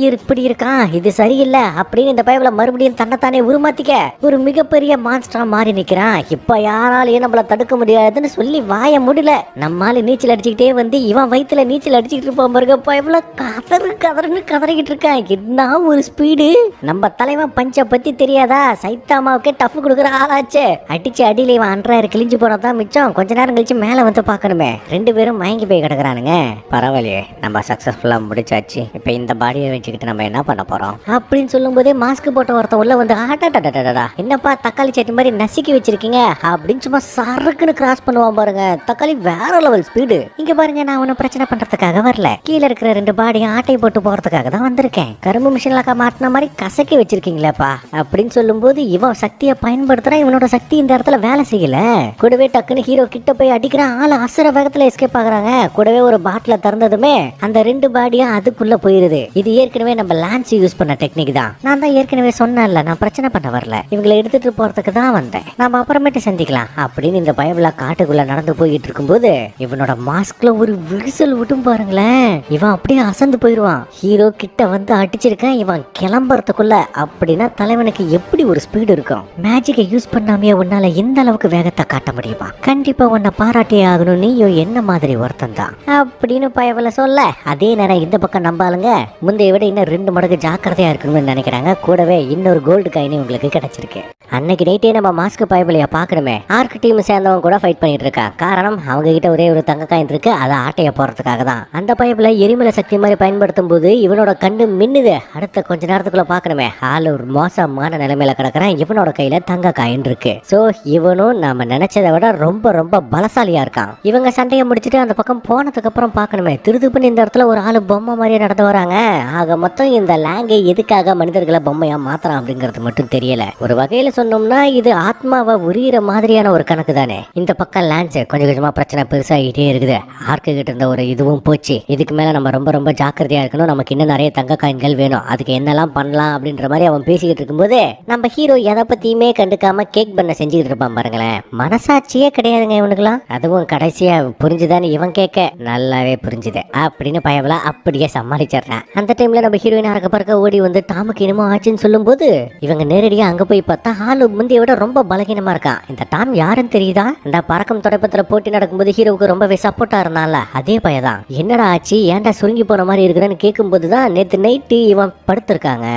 இருக்கான், இது சரியில்லை அப்படின்னு இந்த பைப்ல மறுபடியும் தன்னைத்தானே உருமாத்திக்க ஒரு மிகப்பெரிய மான்ஸ்டரா மாறி நிக்கிறான். இப்ப யாராலையும் நம்மள தடுக்க முடியாதுன்னு சொல்லி வாய முடியல. நம்மால நீச்சல் அடிச்சுக்கிட்டே வந்து இவன் வயித்துல நீச்சல் அடிச்சுக்கிட்டு இருப்பான் பாருங்க. பைப்ல கதறுன்னு கதறிக்கிட்டு இருக்கான். என்ன ஒரு ஸ்பீடு. நம்ம தலைவன் பஞ்ச பத்தி தெரியாதா, சைத்தாமாவுக்கே டஃப் கொடுக்குற ஆளாச்சு. அடிச்சு அடியில இவன் அன்றாயிரம் கிழிஞ்சு போனதான் மிச்சம். கொஞ்ச நேரம் கழிச்சு மேல வந்து பாக்கணுமே. 2 பேரும் மயங்கி போய் கிடக்குறானுங்க. பரவாயில்லையே, நம்ம சக்சஸ்ஃபுல்லா முடிச்சாச்சு. இப்ப இந்த பாடியை வச்சுக்கிட்டு நம்ம என்ன பண்ண போறோம் அப்படின்னு சொல்லும் போதே மாஸ்க் போட்ட ஒருத்தன் உள்ள வந்து ஆட்டாடா என்னப்பா தக்காளி சட்னி மாதிரி நசுக்கி வச்சிருக்கீங்க அப்படின்னு சும்மா சறுக்குன்னு கிராஸ் பண்ணுவான் பாருங்க. தக்காளி வேற லெவல் ஸ்பீடு. இங்க பாருங்க, நான் ஒன்னும் பிரச்சனை பண்றதுக்காக வரல. கீழே இருக்கிற 2 பாடியும் ஆட்டை போட்டு போறதுக்காக தான் வந்திருக்கேன். கரும்பு மிஷின்ல மாட்டின மாதிரி கசக்கி வச்சிருக்கீங்களேப்பா அப்படின்னு சொல்லும் போது இவன் சக்தியை பயன்படுத்துறான். இவனோட சக்தி இந்த இடத்துல வேலை செய்யல. கூடவே டக்குன்னு ஹீரோ கிட்ட போய் அடிக்கிறான். ஆளு அசுர வேகத்துல எஸ்கேப் ஆகுறாங்க. கூடவே ஒரு பாட்டில திறந்ததுமே அந்த 2 பாடியும் அதுக்குள்ள போயிருது. இது ஏற்கனவே நம்ம லான்ஸ் யூஸ் பண்ண டெக்னிக் தான். நான் தான் ஏற்கனவே சொன்னேன்ல, நான் பிரச்சனை பண்ண வரல, இவங்களை எடுத்துட்டு போறதுக்கு தான் வந்தேன். நாம அப்புறமேட்டு சந்திக்கலாம் அப்படின்னு இந்த பயவுல காட்டுக்குள்ள நடந்து போயிட்டு இருக்கும்போது இவனோட மாஸ்க்ல ஒரு விரிசல் விட்டும் பாருங்களேன். இவன் அப்படியே அசந்து போயிருவான். ஹீரோ கிட்ட வந்து அடிச்சிருக்கான். இவன் கிளம்புறதுக்குள்ள அப்படின்னா தலைவனுக்கு எப்படி ஒரு ஸ்பீடு இருக்கும். மேஜிக்கை யூஸ் பண்ணாமே உன்னால இந்த அளவுக்கு வேகத்தை காட்ட முடியுமா? கண்டிப்பா உன்னை பாராட்டியே ஆகணும், நீயும் என்ன மாதிரி ஒருத்தன் தான் அப்படின்னு பயவல சொல்ல, அதே நேரம் இந்த பக்கம் நம்பாளுங்க முந்தைய விட இன்னும் 2 மடங்கு ஜாக்கிரதையா இருக்கணும்னு நினைக்கிறாங்க. கூடவே இன்னொரு கோல்டு காயினி உங்களுக்கு கிடைச்சிருக்கு. அன்னைக்கு நைட்டே நம்ம மாஸ்க் பயவலையா பாக்கணுமே. ஆர்க் டீம் சேர்ந்தவங்க கூட ஃபைட் பண்ணிட்டு இருக்கான். காரணம் அவங்க கிட்ட ஒரே ஒரு தங்க காயின் இருக்கு, அதை ஆட்டைய போறதுக்காக தான். அந்த பைப்ல எரிமலை சக்தி மாதிரி பயன்படுத்தும் போது இவனோட கண்ணு மின்னுது. அடுத்த கொஞ்ச நேரத்துக்குள்ள பாக்கணுமே, ஆள் ஒரு மோசமான நிலைமையில கிடக்குறான். இவனோட கையில தங்க காயின் இருக்கு. சோ இவனும் நாம நினைச்சதை விட ரொம்ப ரொம்ப பலசாலியா இருக்கான். இவங்க சண்டையை முடிச்சுட்டு அந்த பக்கம் போனதுக்கு அப்புறம் பாக்கணுமே, திருதுப்புன்னு இந்த இடத்துல ஒரு ஆளு பொம்மை மாதிரியே நடந்து வராங்க. ஆக மொத்தம் இந்த லாங்கை எதுக்காக மனிதர்களை பொம்மையா மாத்திரம் அப்படிங்கிறது மட்டும் தெரியல. ஒரு வகையில சொன்னோம்னா இது ஆத்மாவை உரியிற மாதிரியான ஒரு கணக்கு தானே. இந்த பக்கம் லான்ஸ் கொஞ்சம் கொஞ்சமா பிரச்சனை பெருசாகிட்டே இருக்குது. ஆர்க்கு கிட்ட இருந்த ஒரு இதுவும் போச்சு. இதுக்கு மேல நம்ம ரொம்ப ரொம்ப ஜாக்கிரதையா இருக்கணும். நமக்கு இன்னும் நிறைய தங்க காயின்கள் வேணும். அதுக்கு என்னெல்லாம் பண்ணலாம் அப்படின்ற மாதிரி அவன் பேசிக்கிட்டு இருக்கும்போது நம்ம ஹீரோ எதை பத்தியுமே கண்டுக்காம கேக் பண்ண செஞ்சுக்கிட்டு இருப்பான் பாருங்களேன். மனசாட்சியே கிடையாதுங்க இவனுக்குலாம். அதுவும் கடைசியா புரிஞ்சுதானே இவன் கேட்க நல்லாவே புரிஞ்சுது அப்படின்னு பயவலா அப்படியே சமாளிச்சிடுறான். அந்த டைம்ல நம்ம ஹீரோயின் அறக்க பறக்க ஓடி வந்து டாமுக்கு இனிமோ ஆச்சுன்னு சொல்லும் போது இவங்க நேரடியா அங்க போய் பார்த்தா ஆளு முந்தைய விட ரொம்ப பலகீனமா இருக்கான். இந்த டாம் யாருன்னு தெரியுதா? இந்த பறக்கும் தொடப்பத்துல போட்டி நடக்கும்போது ஹீரோவுக்கு ரொம்பவே சப்போர்ட்டா இருந்தான்ல, அதே பையதான். என்னடா ஆச்சு, ஏன்டா சுருங்கி போன மாதிரி இருக்குன்னு கேட்கும் போதுதான் நேத்து நைட்டு இவன் படுத்திருக்காங்க.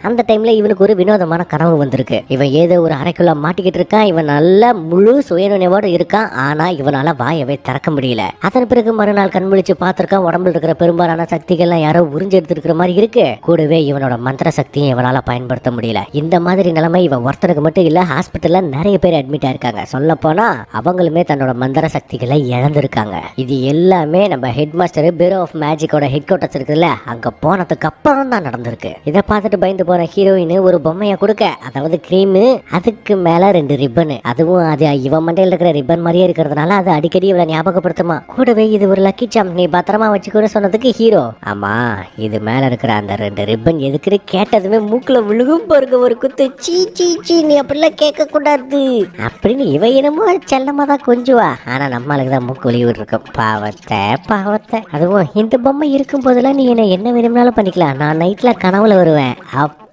அந்த டைம்ல இவனுக்கு ஒரு வினோதமான கனவு வந்திருக்கு. இவன் ஏதோ ஒரு அறைக்குள்ள மாட்டிக்கிட்டு இருக்கான். இவன் நல்ல முழு சுயநினைவோடு இருக்கான். ஆனா இவனால வாயவே திறக்க முடியல. அதன் பிறகு மறுநாள் கண்முழிச்சு பார்த்திருக்கான். உடம்புல இருக்கிற பெரும்பாலான சக்திகள்லாம் யாரோ உறிஞ்சு எடுத்துருக்கிற மாதிரி இருக்கு. கூடவே இவனோட மந்திர சக்தியும் இவனால பயன்படுத்த முடியல. இந்த மாதிரி நிலைமை இவன் ஒருத்தனுக்கு மட்டும் இல்ல, ஹாஸ்பிட்டல்ல நிறைய பேர் அட்மிட் ஆயிருக்காங்க. சொல்ல போனா அவங்களுமே தன்னோட மந்திர சக்திகளை இழந்திருக்காங்க. இது எல்லாமே நம்ம ஹெட் மாஸ்டர் பியூரோ ஆஃப் மேஜிக்கோட ஹெட் குவார்ட்டர்ஸ் இருக்குல்ல, அங்க போனதுக்கு அப்புறம் தான் நடந்திருக்கு. இதை பார்த்துட்டு பயந்து போன ஹீரோயின் ஒரு பொம்மையை கொடுக்க, அதாவது கிரீம், அதுக்கு மேல 2 ரிப்பன். அதுவும் அது இவன் மண்டையில் இருக்கிற ரிப்பன் மாதிரியே இருக்கிறதுனால அது அடிக்கடி இவளை ஞாபகப்படுத்துமா. கூடவே இது ஒரு லக்கி சாம், நீ பத்திரமா வச்சுக்கோன்னு சொன்னதுக்கு ஹீரோ, ஆமா இது மேல இருக்கிற அந்த 2 ரிப்பன் எதுக்குன்னு கேட்டதுமே மூக்குல விழுகும் பாருங்க ஒரு குத்து. சீ சீ சீ, நீ அப்படிலாம் கேட்க கூடாது அப்படின்னு இவ என்னமோ செல்லமா தான் கொஞ்சுவா. ஆனா நம்மளுக்கு தான் மூக்கு ஒளி இருக்கும். பாவத்தை அதுவும் இந்த பொம்மை இருக்கும் போதெல்லாம் நீ என்ன வேணும்னாலும் பண்ணிக்கலாம், நான் நைட்ல கனவுல வருவேன்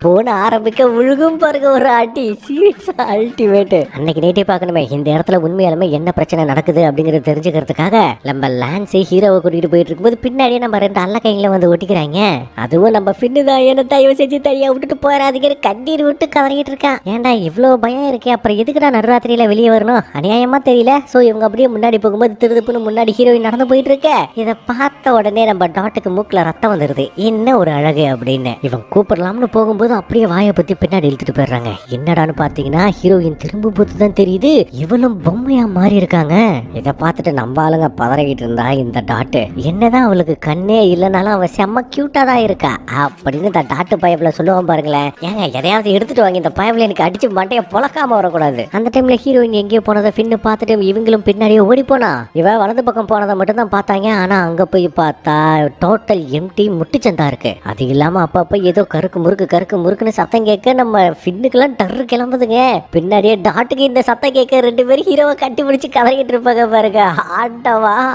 போன ஆரம்பிக்க விழுகும் பாருங்க ஒரு அடி. சீரியஸா அல்டிமேட். அன்னைக்கு நைட்டே பார்க்கணுமே இந்த இடத்துல உண்மையாலுமே என்ன பிரச்சனை நடக்குது அப்படிங்கறது தெரிஞ்சுக்கிறதுக்காக நம்ம லான்ஸை ஹீரோவை கூட்டிட்டு போயிட்டு இருக்கும்போது பின்னாடியே நம்ம 2 அல்ல கையில வந்து ஒட்டிக்கிறாங்க. அதுவும் நம்ம பின்னு தான் என்ன தயவு செஞ்சு தனியா விட்டுட்டு போறாதீங்க கண்ணீர் விட்டு கதறிட்டு இருக்கான். ஏன்டா இவ்வளவு பயம் இருக்கே, அப்புறம் எதுக்குடா நடுராத்திரியில வெளியே வரணும் அநியாயமா தெரியல. சோ இவங்க அப்படியே முன்னாடி போகும்போது திருதுப்புன்னு முன்னாடி ஹீரோயின் நடந்து போயிட்டு இருக்க. இதை பார்த்த உடனே நம்ம டாட்டுக்கு மூக்குல ரத்தம் வந்துருது. என்ன ஒரு அழகு அப்படின்னு இவன் கூப்பிடலாம்னு போகும்போது அப்படியே வாயை பத்தி பின்னாடி இழுத்துட்டு போயிடுறாங்க. என்னடான்னு பாத்தீங்கன்னா ஹீரோயின் திரும்ப போது தான் தெரியுது இவனும் பொம்மையா மாறி இருக்காங்க. இதை பார்த்துட்டு நம்ம ஆளுங்க பதறிக்கிட்டு இருந்தா இந்த டாட்டு என்னதான் அவளுக்கு கண்ணே இல்லைனாலும் அவ செம்ம கியூட்டா தான் இருக்கா அப்படின்னு இந்த டாட்டு பயப்புல சொல்லுவான் பாருங்களேன். ஏங்க எதையாவது எடுத்துட்டு வாங்க, இந்த பயப்புல எனக்கு அடிச்சு மண்டைய பொழக்காம வரக்கூடாது. அந்த டைம்ல ஹீரோயின் எங்கேயோ போனதை பின்னு பார்த்துட்டு இவங்களும் பின்னாடியே ஓடி போனா. இவ வலது பக்கம் போனதை மட்டும் தான் பார்த்தாங்க. ஆனா அங்க போய் பார்த்தா டோட்டல் எம்டி முட்டுச்சந்தா இருக்கு. அது இல்லாம அப்பப்ப ஏதோ கருக்கு முறுக்குன்னு சத்தம் கேட்க நம்ம ஃபின்னுக்கெல்லாம் டர்ரு கிளம்புதுங்க. பின்னாடியே டாட்டுக்கு இந்த சத்தம் கேட்க 2 பேரும் ஹீரோவை கட்டி பிடிச்சி கதறிக்கிட்டு இருப்பாங்க பாருங்க.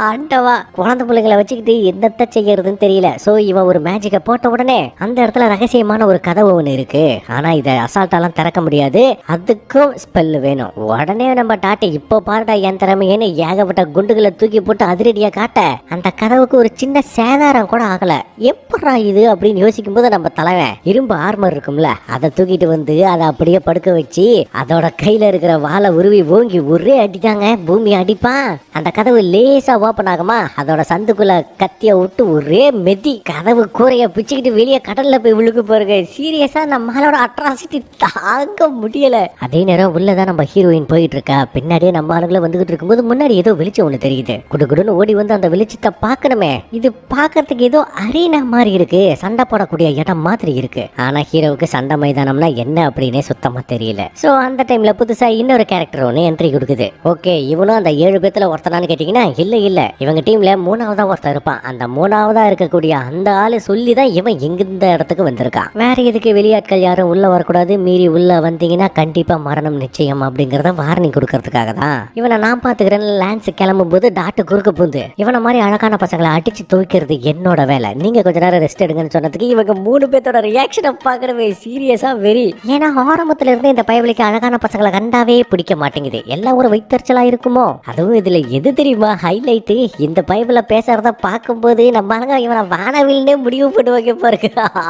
ஆண்டவா குழந்தை பிள்ளைங்களை வச்சுக்கிட்டு என்னத்த செய்யறதுன்னு தெரியல. சோ இவன் ஒரு மேஜிக்கை போட்ட உடனே அந்த இடத்துல ரகசியமான ஒரு கதவு ஒண்ணு இருக்கு. ஆனா இதை அசால்ட்டாலாம் திறக்க முடியாது, அதுக்கும் ஸ்பெல் வேணும். உடனே நம்ம டாட்டை இப்போ பாருடா என் திறமையேன்னு ஏகப்பட்ட குண்டுகளை தூக்கி போட்டு அதிரடியா காட்ட அந்த கதவுக்கு ஒரு சின்ன சேதாரம் கூட ஆகல. எப்படா இது அப்படின்னு யோசிக்கும் போது நம்ம தலைவன் இரும்பு ஆர்மர் இருக்கும்ல அதை தூக்கிட்டு வந்து அதை அப்படியே படுக்க வச்சு அதோட கையில இருக்கிற வாழை உருவி ஓங்கி ஒரே அடித்தாங்க. பூமி அடிப்பான். அந்த கதவு லேசா ஓப்பன் ஆகுமா, அதோட சந்துக்குள்ள கத்திய விட்டு ஒரே மெதி கதவு கூரைய பிச்சுக்கிட்டு வெளியே கடல்ல போய் விழுக்கு பாருங்க. சீரியஸா நம்மளோட அட்ராசிட்டி தாங்க முடியல. அதே நேரம் உள்ளதான் நம்ம ஹீரோயின் போயிட்டு இருக்கா. பின்னாடியே நம்ம ஆளுங்களை வந்துகிட்டு இருக்கும்போது முன்னாடி ஏதோ வெளிச்சம் ஒண்ணு தெரியுது. குடுகுடுன்னு ஓடி வந்து அந்த வெளிச்சத்தை பார்க்கணுமே. இது பார்க்கறதுக்கு ஏதோ அரீனா மாதிரி இருக்கு, சண்டை போடக்கூடிய இடம் மாதிரி இருக்கு. ஆனா ஹீரோவுக்கு சண்டை மைதானம்னா என்ன அப்படின்னே சுத்தமா தெரியல. சோ அந்த டைம்ல புதுசா இன்னொரு கேரக்டர் ஒன்று என்ட்ரி கொடுக்குது. ஓகே இவனும் அந்த 7 பேத்துல ஒருத்தனான்னு கேட்டீங்கன்னா இல்ல இவங்க டீம்ல 3ஆவதா ஒருத்தர் இருப்பான். அந்த 3ஆவதா இருக்கக்கூடிய அந்த ஆளு சொல்லிதான் இவன் இந்த இடத்துக்கு வந்திருக்கான். வேற எதுக்கு வெளியாட்கள் யாரும் உள்ள வரக்கூடாது, மீறி உள்ள வந்தீங்கன்னா கண்டிப்பா மரணம் நிச்சயம் அப்படிங்கறத வார்னிங் கொடுக்கறதுக்காக தான். இவனை நான் பாத்துக்கிறேன். லான்ஸ் கிளம்பும் போது டாட்டு குறுக்கு பூந்து இவனை மாதிரி அழகான பசங்களை அடிச்சு துவைக்கிறது என்னோட வேலை, நீங்க கொஞ்ச நேரம் ரெஸ்ட் எடுங்கன்னு சொன்னதுக்கு இவங்க 3 பேத்தோட ரியாக்ஷனை பாக்கணுமே. சீரியஸா வெரி. ஏன்னா ஆரம்பத்துல இருந்து இந்த பயவலிக்கு அழகான பசங்களை கண்டாவே பிடிக்க மாட்டேங்குது. எல்லாம் ஒரு வைத்தறிச்சலா இருக்குமோ. அதுவும் இதுல எது தெரியுமா ஹைலைட், இந்த பயவுல பேசுறத பார்க்கும்போது நம்ம ஆளுங்க இவனை வானவில்னே முடிவு பண்ணுவாங்க பாருங்க.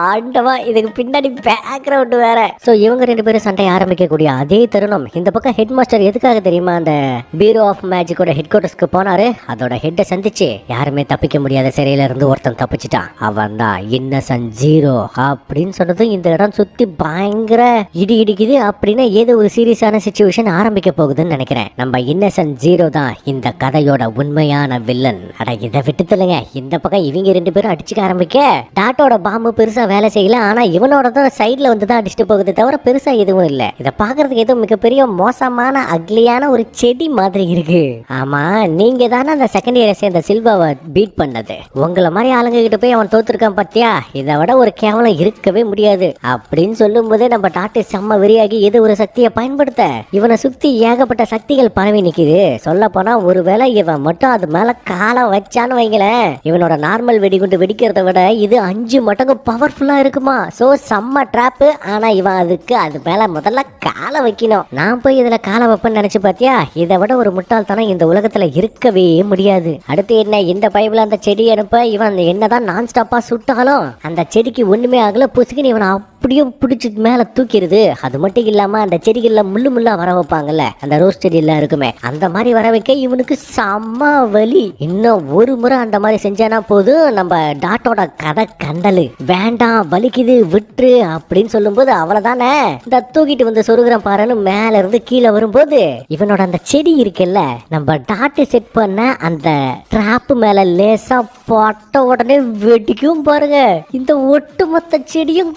ஆண்டவா இதுக்கு பின்னாடி பேக்ரவுண்ட் வேற. சோ இவங்க 2 பேரும் சண்டை ஆரம்பிக்கக்கூடிய அதே தருணம் இந்த பக்கம் ஹெட் மாஸ்டர் எதுக்காக தெரியுமா அந்த பீரோ ஆஃப் மேஜிக்கோட ஹெட் குவார்டர்ஸ்க்கு போனாரு. அதோட ஹெட்டை சந்திச்சு யாருமே தப்பிக்க முடியாத சிறையில இருந்து ஒருத்தன் தப்பிச்சிட்டான். அவன் தான் இன்னசென்ட் ஜீரோ அப்படின்னு சொன்னதும் இந்த இடம் சுத்தி பயங்கர இடி இடிக்குது. அப்படின்னா ஏதோ ஒரு சீரியஸான சிச்சுவேஷன் ஆரம்பிக்க போகுதுன்னு நினைக்கிறேன். நம்ம இன்னசென்ட் ஜீரோ தான் இந்த கதையோட உண்மையான வில்லன். அட இதை விட்டு சொல்லுங்க, இந்த பக்கம் இவங்க 2 பேரும் அடிச்சுக்க ஆரம்பிக்க டாட்டோட பாம்பு பெருசா வேலை செய்யல. ஆனா இவனோட தான் சைட்ல வந்து தான் அடிச்சுட்டு போகுது தவிர பெருசா எதுவும் இல்ல. இதை பாக்குறதுக்கு ஏதோ மிகப்பெரிய மோசமான அக்லியான ஒரு செடி மாதிரி இருக்கு. ஆமா நீங்க தானே அந்த செகண்ட் இயரை சேர்ந்த சில்வாவை பீட் பண்ணது. உங்களை மாதிரி ஆளுங்க கிட்ட போய் அவன் தோத்துருக்கான் பாத்தியா, இதை விட ஒரு கேவலம் இருக்கவே முடியாது அப்படின்னு சொல்லும் போதே நம்ம டாட்டு செம்ம வெறியாகி ஏதோ ஒரு சக்தியை பயன்படுத்த இவனை சுத்தி ஏகப்பட்ட சக்திகள் பரவி நிக்குது. சொல்ல போனா ஒருவேளை இவன் மட்டும் அது மேல காலை வச்சான்னு வைங்களேன், இவனோட நார்மல் வெடிகுண்டு வெடிக்கிறத விட இது 5 மடங்கு பவர்ஃபுல்லா இருக்குமா. சோ செம்ம டிராப்பு. ஆனா இவன் அதுக்கு அது மேல முதல்ல காலை வைக்கணும். நான் போய் இதுல காலை வைப்பேன்னு நினைச்சு பாத்தியா, இதை விட ஒரு முட்டாள்தனம் இந்த உலகத்துல இருக்கவே முடியாது. அடுத்து என்ன, இந்த பைபிள் அந்த செடி அனுப்ப இவன் என்னதான் நான் ஸ்டாப்பா சுட்டாலும் அந்த செடிக்கு ஒண்ணுமே ஆகல. புசுக்குன்னு இவனை அப்படியே பிடிச்சி மேல தூக்கிடுது. அது மட்டும் இல்லாம அந்த செடிகள்ல முள்ளா வர வைப்பாங்கல்ல, அந்த ரோஸ் செடி எல்லாம் இருக்குமே, அந்த மாதிரி வர வைக்க இவனுக்கு செம்ம வலி. இன்னும் ஒரு முறை அந்த மாதிரி செஞ்சானா போதும் நம்ம டாட்டோட கதை கண்டலு. வேண்டாம் வலிக்குது விட்டுரு அப்படின்னு சொல்லும் போது அவ்வளவுதானே, இந்த தூக்கிட்டு வந்து சொருகிறம் பாருன்னு மேல இருந்து கீழே வரும்போது இவனோட அந்த செடி இருக்குல்ல, நம்ம டாட்டு செட் பண்ண அந்த டிராப் மேல லேசா போட்ட உடனே வெடிக்கும் பாருங்க. இந்த ஒட்டுமொத்த செடியும்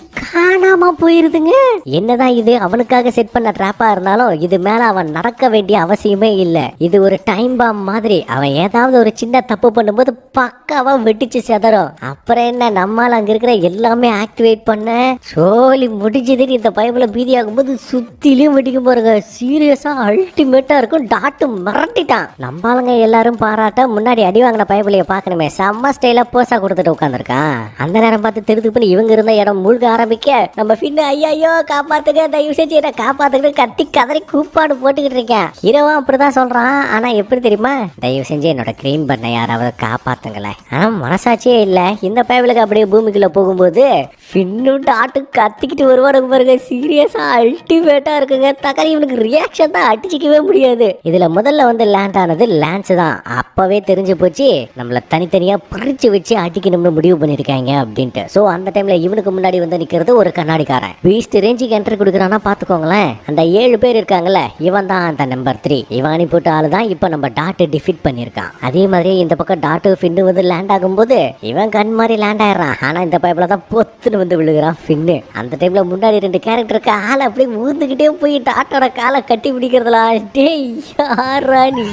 காணாம போயிருதுங்க. என்னதான் இது அவனுக்காக செட் பண்ண ட்ராப்பா இருந்தாலும் இது மேல அவன் நடக்க வேண்டிய அவசியமே இல்ல. இது ஒரு டைம் பாம் மாதிரி. அவன் ஏதாவது ஒரு சின்ன தப்பு பண்ணும்போது பக்காவா வெட்டிச்சு செதறும். அப்புறம் என்ன, நம்மால அங்க இருக்கிற எல்லாமே ஆக்டிவேட் பண்ண சோலி முடிஞ்சதுன்னு இந்த பயப்புல பீதியாகும் போது சுத்திலையும் வெடிக்கும் பாருங்க. சீரியஸா அல்டிமேட்டா இருக்கும். டாட்டு மிரட்டிட்டான். நம்மளுங்க எல்லாரும் பாராட்ட முன்னாடி அடி வாங்கின பயப்புலைய பாக்கணுமே, செம்ம ஸ்டைலா போசா கொடுத்துட்டு உட்காந்துருக்கான். அந்த நேரம் பார்த்து திருத்துப்புன்னு இவங்க இருந்த இடம் மூழ்க ஆரம்பிக்க நம்ம பின்ன ஐயோ காப்பாத்துக்க, தயவு செஞ்சு என்ன காப்பாத்துக்கிட்டு கத்தி கதறி கூப்பாடு போட்டுக்கிட்டு இருக்கேன். ஹீரோவும் அப்படிதான் சொல்றான். ஆனா எப்படி தெரியுமா, தயவு செஞ்சு என்னோட கிரீம் பண்ண யாராவது காப்பாத்துங்களேன். ஆனா மனசாட்சியே இல்ல. இந்த பயவுலுக்கு அப்படியே பூமிக்குள்ள போகும்போது பின்னுட்டு ஆட்டு கத்திக்கிட்டு வருவானுங்க பாருங்க. சீரியஸா அல்டிமேட்டா இருக்குங்க. தக்காளி இவனுக்கு ரியாக்ஷன் தான் அடிச்சிக்கவே முடியாது. இதுல முதல்ல வந்து லேண்ட் ஆனது லான்ஸ் தான். அப்பவே தெரிஞ்சு போச்சு நம்மள தனித்தனியா பறிச்சு வச்சு அடிக்கணும்னு முடிவு பண்ணிருக்காங்க அப்படின்ட்டு. சோ அந்த டைம்ல இவனுக்கு முன்னாடி வந்து நிக்கிறது ஒரு கண்ணாடிக்காரன். பீஸ்ட் ரேஞ்சுக்கு என்ட்ரி கொடுக்குறான்னா பாத்துக்கோங்களேன். அந்த 7 பேர் இருக்காங்கல்ல, இவன் தான் அந்த நம்பர் 3. இவன் அனுப்பிவிட்ட ஆளு தான் இப்ப நம்ம டாட் டிஃபீட் பண்ணிருக்கான். அதே மாதிரி இந்த பக்கம் டாட் ஃபின்னு வந்து லேண்ட் ஆகும்போது இவன் கண் மாதிரி லேண்ட் ஆயிடுறான். ஆனா இந்த பைப்ல தான் பொத்துன்னு வந்து விழுகிறான் ஃபின்னு. அந்த டைம்ல முன்னாடி 2 கேரக்டருக்கு ஆளை அப்படியே ஊந்துக்கிட்டே போய் டாட்டோட காலை கட்டி பிடிக்கிறதுல டேய் யாரா நீ.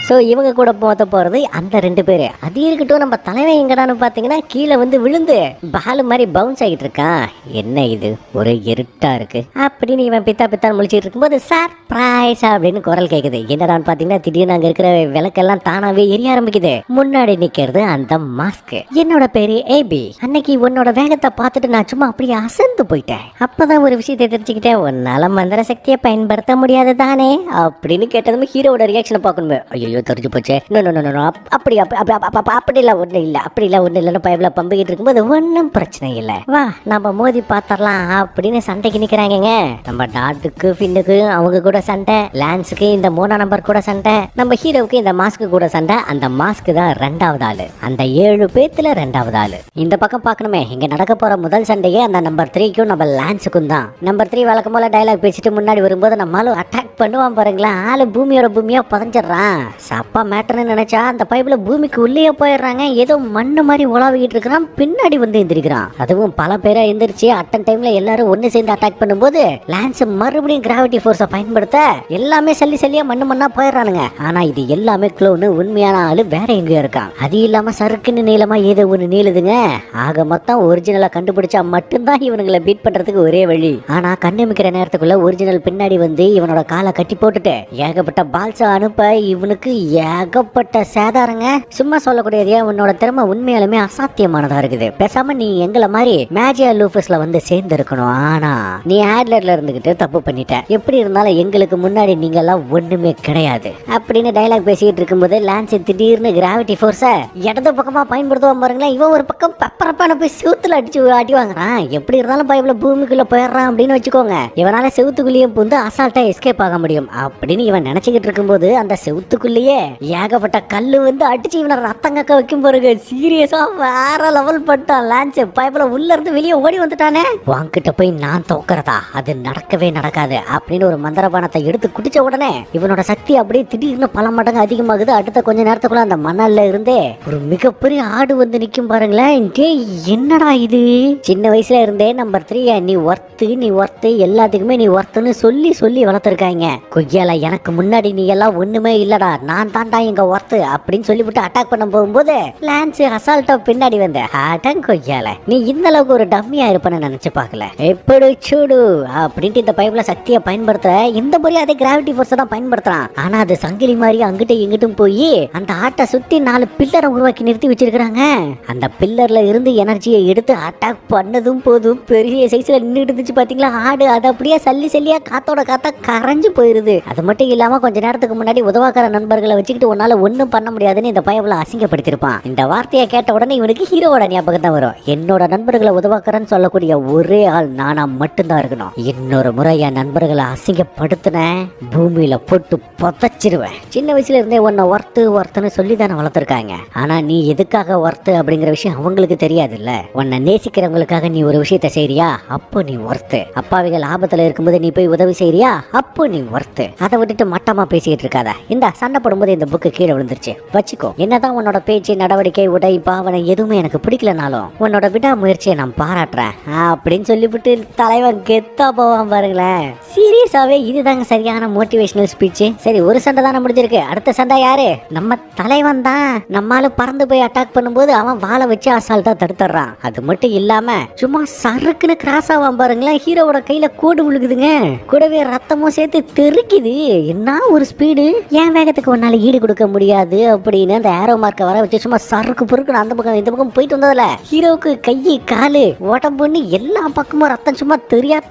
சோ இவங்க கூட போத போறது அந்த 2 பேரு. அது இருக்கட்டும், நம்ம தலைவன் எங்கடான்னு பாத்தீங்கன்னா கீழே வந்து விழுந்து பால் மாதிரி பவுன்ஸ் ஆகிட்டு இருக்கான். என்ன இது ஒரு இருட்டா இருக்கு அப்படின்னு இவன் பித்தா பித்தான் முழிச்சிட்டு இருக்கும்போது சர்ப்ரைஸ் அப்படின்னு குரல் கேக்குது. என்னடான்னு பாத்தீங்கன்னா திடீர்னு அங்க இருக்கிற விளக்கெல்லாம் தானாவே எரிய ஆரம்பிக்குது. முன்னாடி நிக்கிறது அந்த மாஸ்க். என்னோட பேரு ஏபி. அன்னைக்கு உன்னோட வேகத்தை பார்த்துட்டு நான் சும்மா அப்படியே அசந்து போயிட்டேன். அப்பதான் ஒரு விஷயத்தை தெரிஞ்சுக்கிட்டேன், உன்னால மந்திர சக்தியை பயன்படுத்த முடியாது தானே அப்படின்னு கேட்டதுமே ஹீரோட ரியாக்ஷனை பார்க்கணுமே. ஐயோ தெரிஞ்சு போச்சு. அப்படி அப்படிலாம் ஒண்ணு இல்ல, அப்படிலாம் ஒண்ணு இல்லைன்னு பயவுல பம்பிக்கிட்டு இருக்கும்போது ஒன்னும் பிரச்சனை இல்லை, வா நம்ம மோதி பார்த்தரலாம் அப்படின்னு சண்டைக்கு நிக்கிறாங்க. நம்ம டாட்டுக்கு ஃபின்னுக்கு அவங்க கூட சண்டை, லான்ஸுக்கு இந்த 3 நம்பர் கூட சண்டை, நம்ம ஹீரோவுக்கு இந்த மாஸ்க்கு கூட சண்டை. அந்த மாஸ்க் தான் 2வது ஆளு, அந்த 7 பேத்துல 2வது ஆளு. இந்த பக்கம் பார்க்கணுமே, இங்க நடக்க போற முதல் சண்டையே அந்த நம்பர் 3க்கும் நம்ம லான்ஸுக்கும் தான். நம்பர் 3 வழக்கம் போல டைலாக் பேசிட்டு முன்னாடி வரும்போது நம்மளும் அட்டாக் பண்ணுவான் பாருங்களேன். ஆளு பூமியோட பூமியா புதஞ்சிடறான். சப்பா மேட்டர்னு நினைச்சா அந்த பைப்ல பூமிக்கு உள்ளே போயிடுறாங்க. ஏதோ மண்ணு மாதிரி உலாவிக்கிட்டு இருக்கிறான். பின்னாடி வந்து எந்திரிக்கிறான். அதுவும் பல பேரா எந்திரிச்சு அட்டன் டைம்ல எல்லாரும் ஒன்னு சேர்ந்து அட்டாக் பண்ணும்போது லான்ஸ் மறுபடியும் கிராவிட்டி ஃபோர்ஸை பயன்படுத்த எல்லாமே சல்லி சல்லியா மண்ணு மண்ணா போயிடுறானுங்க. ஆனா இது எல்லாமே க்ளோனு, உண்மையான ஆளு வேற எங்கேயோ இருக்கான். அது இல்லாம சறுக்குன்னு நீளமா ஏதோ ஒண்ணு நீளுதுங்க. ஆக மொத்தம் ஒரிஜினலா கண்டுபிடிச்சா மட்டும்தான் இவனுங்களை பீட் பண்றதுக்கு ஒரே வழி. ஆனா கண்ணுமிக்கிற நேரத்துக்குள்ள ஒரிஜினல் பின்னாடி வந்து இவனோட காலை கட்டி போட்டுட்டு ஏகப்பட்ட பால்ஸா அனுப்ப இவனுக்கு ஏகப்பட்ட சேதாரங்க. சும்மா சொல்லக்கூடியதே, உன்னோட திறமை உண்மையாலுமே அசாத்தியமானதா இருக்குது. பேசாம நீ எங்களை மாதிரி மேஜியா லூஃபஸ்ல வந்து சேர்ந்து இருக்கணும். ஆனா நீ ஆட்லர்ல இருந்துகிட்டு தப்பு பண்ணிட்ட. எப்படி இருந்தாலும் எங்களுக்கு முன்னாடி நீங்க எல்லாம் ஒண்ணுமே கிடையாது அப்படின்னு டைலாக் பேசிட்டு இருக்கும்போது லான்ஸ் திடீர்னு கிராவிட்டி ஃபோர்ஸ இடது பக்கமா பயன்படுத்துவான் பாருங்களேன். இவன் ஒரு பக்கம் பப்பரப்பான போய் செவுத்துல அடி வாங்குறான். எப்படி இருந்தாலும் பைப்ல பூமிக்குள்ள போயிடுறான் அப்படின்னு வச்சுக்கோங்க. இவனால செவுத்துக்குள்ளேயும் புந்து அசால்ட்டா எஸ்கேப் ஆக முடியும் அப்படின்னு இவன் நினைச்சுக்கிட்டு இருக்கும்போது அந்த செவுத்துக்குள்ளேயே ஏகப்பட்ட கல்லு வந்து அடிச்சு இவனை ரத்தம் கக்க வைக்கும் பாருங்க. சீரியஸா வேற லெவல் பட்டான் லான்ஸ். பைப்ல உள்ள இருந்து வெளியே ஓடி வந்துட்டானே. வாங்கிட்ட போய் நான் தோக்கறதா, அது நடக்கவே நடக்காது அப்படின்னு ஒரு மந்திரபானத்தை எடுத்து குடிச்ச உடனே இவனோட சக்தி அப்படியே திடீர்னு பல மடங்கு அதிகமாகுது. அடுத்த கொஞ்ச நேரத்துக்குள்ள அந்த மணல்ல இருந்தே ஒரு மிகப்பெரிய ஆடு வந்து நிக்கும் பாருங்களேன். என்னடா இது, சின்ன வயசுல இருந்தே நம்பர் 3 நீ ஒர்த்து எல்லாத்துக்குமே நீ ஒர்த்துன்னு சொல்லி சொல்லி வளர்த்துருக்காங்க. கொய்யால எனக்கு முன்னாடி நீ எல்லாம் ஒண்ணுமே இல்லடா, நான் தாண்டா இங்க ஒர்த்து அப்படின்னு சொல்லிவிட்டு அட்டாக் பண்ண போகும்போது லான்ஸ் அசால்ட்டா பின்னாடி வந்து அடங் கொய்யால நீ இந்த அளவுக்கு ஒரு டம்மியா இருப்பேன்னு நினைச்சு பார்க்கல, எப்படி சூடு அப்படின்ட்டு இந்த பைப்ல சக்தியை பயன்படுத்த இந்த முறை அதே கிராவிட்டி ஃபோர்ஸ் தான் பயன்படுத்துறான். ஆனா அது சங்கிலி மாதிரி அங்கிட்டும் இங்கிட்டும் போய் அந்த ஆட்டை சுத்தி 4 பில்லரை உருவாக்கி நிறுத்தி வச்சிருக்காங்க. அந்த பில்லர்ல இருந்து எனர்ஜியை எடுத்து அட்டாக் பண்ணதும் போதும் பெரிய சைஸ்ல நின்றுட்டு இருந்துச்சு பாத்தீங்களா ஆடு. அது அப்படியே சல்லி சல்லியா காத்தோட காத்தா கரைஞ்சு போயிருது. அது மட்டும் இல்லாம கொஞ்ச நேரத்துக்கு முன்னாடி உதவாக்கார நண்பர்களை வச்சுக்கிட்டு உன்னால ஒண்ணும் பண்ண முடியாதுன்னு இந்த பயவுல அசிங்கப்படுத்திருப்பான். இந்த வார்த்தையை கேட்ட உடனே இவனுக்கு ஹீரோவோட ஞாபகம் தான் வரும். என்னோட நண்பர்களை உதவாக்கறன்னு சொல்லக்கூடிய ஒரே ஆள் நானா மட்டும்தான் இருக்கணும். இன்னொரு முறை என் நண்பர்களை அசிங்கப்படுத்தின பூமியில போட்டு புதைச்சிருவேன். சின்ன வயசுல இருந்தே உன்னை ஒர்த்துன்னு சொல்லி தானே வளர்த்துருக்காங்க. ஆனா நீ எதுக்காக ஒர்த்து அப்படிங்கிற விஷயம் அவங்களுக்கு தெரியாது இல்ல. உன்னை நேசிக்கிறவங்களுக்காக நீ ஒரு விஷயத்த செய்யறியா, அப்போ நீ ஒர்த்து. அப்பாவிகள் ஆபத்துல இருக்கும்போது நீ போய் உதவி செய்யறியா, அப்போ நீ ஒர்த்து. அதை விட்டுட்டு மட்டமா பேசிட்டு இருக்காத. இந்த சண்டை போடும்போது இந்த புக்கு கீழே விழுந்துருச்சு வச்சுக்கோ. என்னதான் உன்னோட பேச்சு, நடவடிக்கை, உடை, பாவனை எதுவுமே எனக்கு பிடிக்கலனாலும் உன்னோட விடாமுயற்சியை நான் பாராட்டுறேன் அப்படின்னு அப்படின்னு சொல்லிவிட்டு தலைவன் கெத்தா போவான் பாருங்களேன். சீரியஸாவே இதுதாங்க சரியான மோட்டிவேஷனல் ஸ்பீச். சரி, ஒரு சண்டை தானே முடிஞ்சிருக்கு, அடுத்த சண்டை யாரு? நம்ம தலைவன் தான். நம்மால பறந்து போய் அட்டாக் பண்ணும்போது அவன் வாளை வச்சு அசால்ட்டா தடுத்துறான். அது மட்டும் இல்லாம சும்மா சறுக்குன்னு கிராஸ் ஆவான் பாருங்களேன். ஹீரோவோட கையில கோடு விழுகுதுங்க, கூடவே ரத்தமும் சேர்த்து தெறிக்குது. என்ன ஒரு ஸ்பீடு! என் வேகத்துக்கு ஒன்னால ஈடு கொடுக்க முடியாது அப்படின்னு அந்த ஏரோ மார்க்கை வர வச்சு சும்மா சறுக்கு பொறுக்கு அந்த பக்கம் இந்த பக்கம் போயிட்டு வந்ததுல ஹீரோவுக்கு கை காலு உடம்புன்னு எல்லா பக்கமும் ரத்தம் சும்மா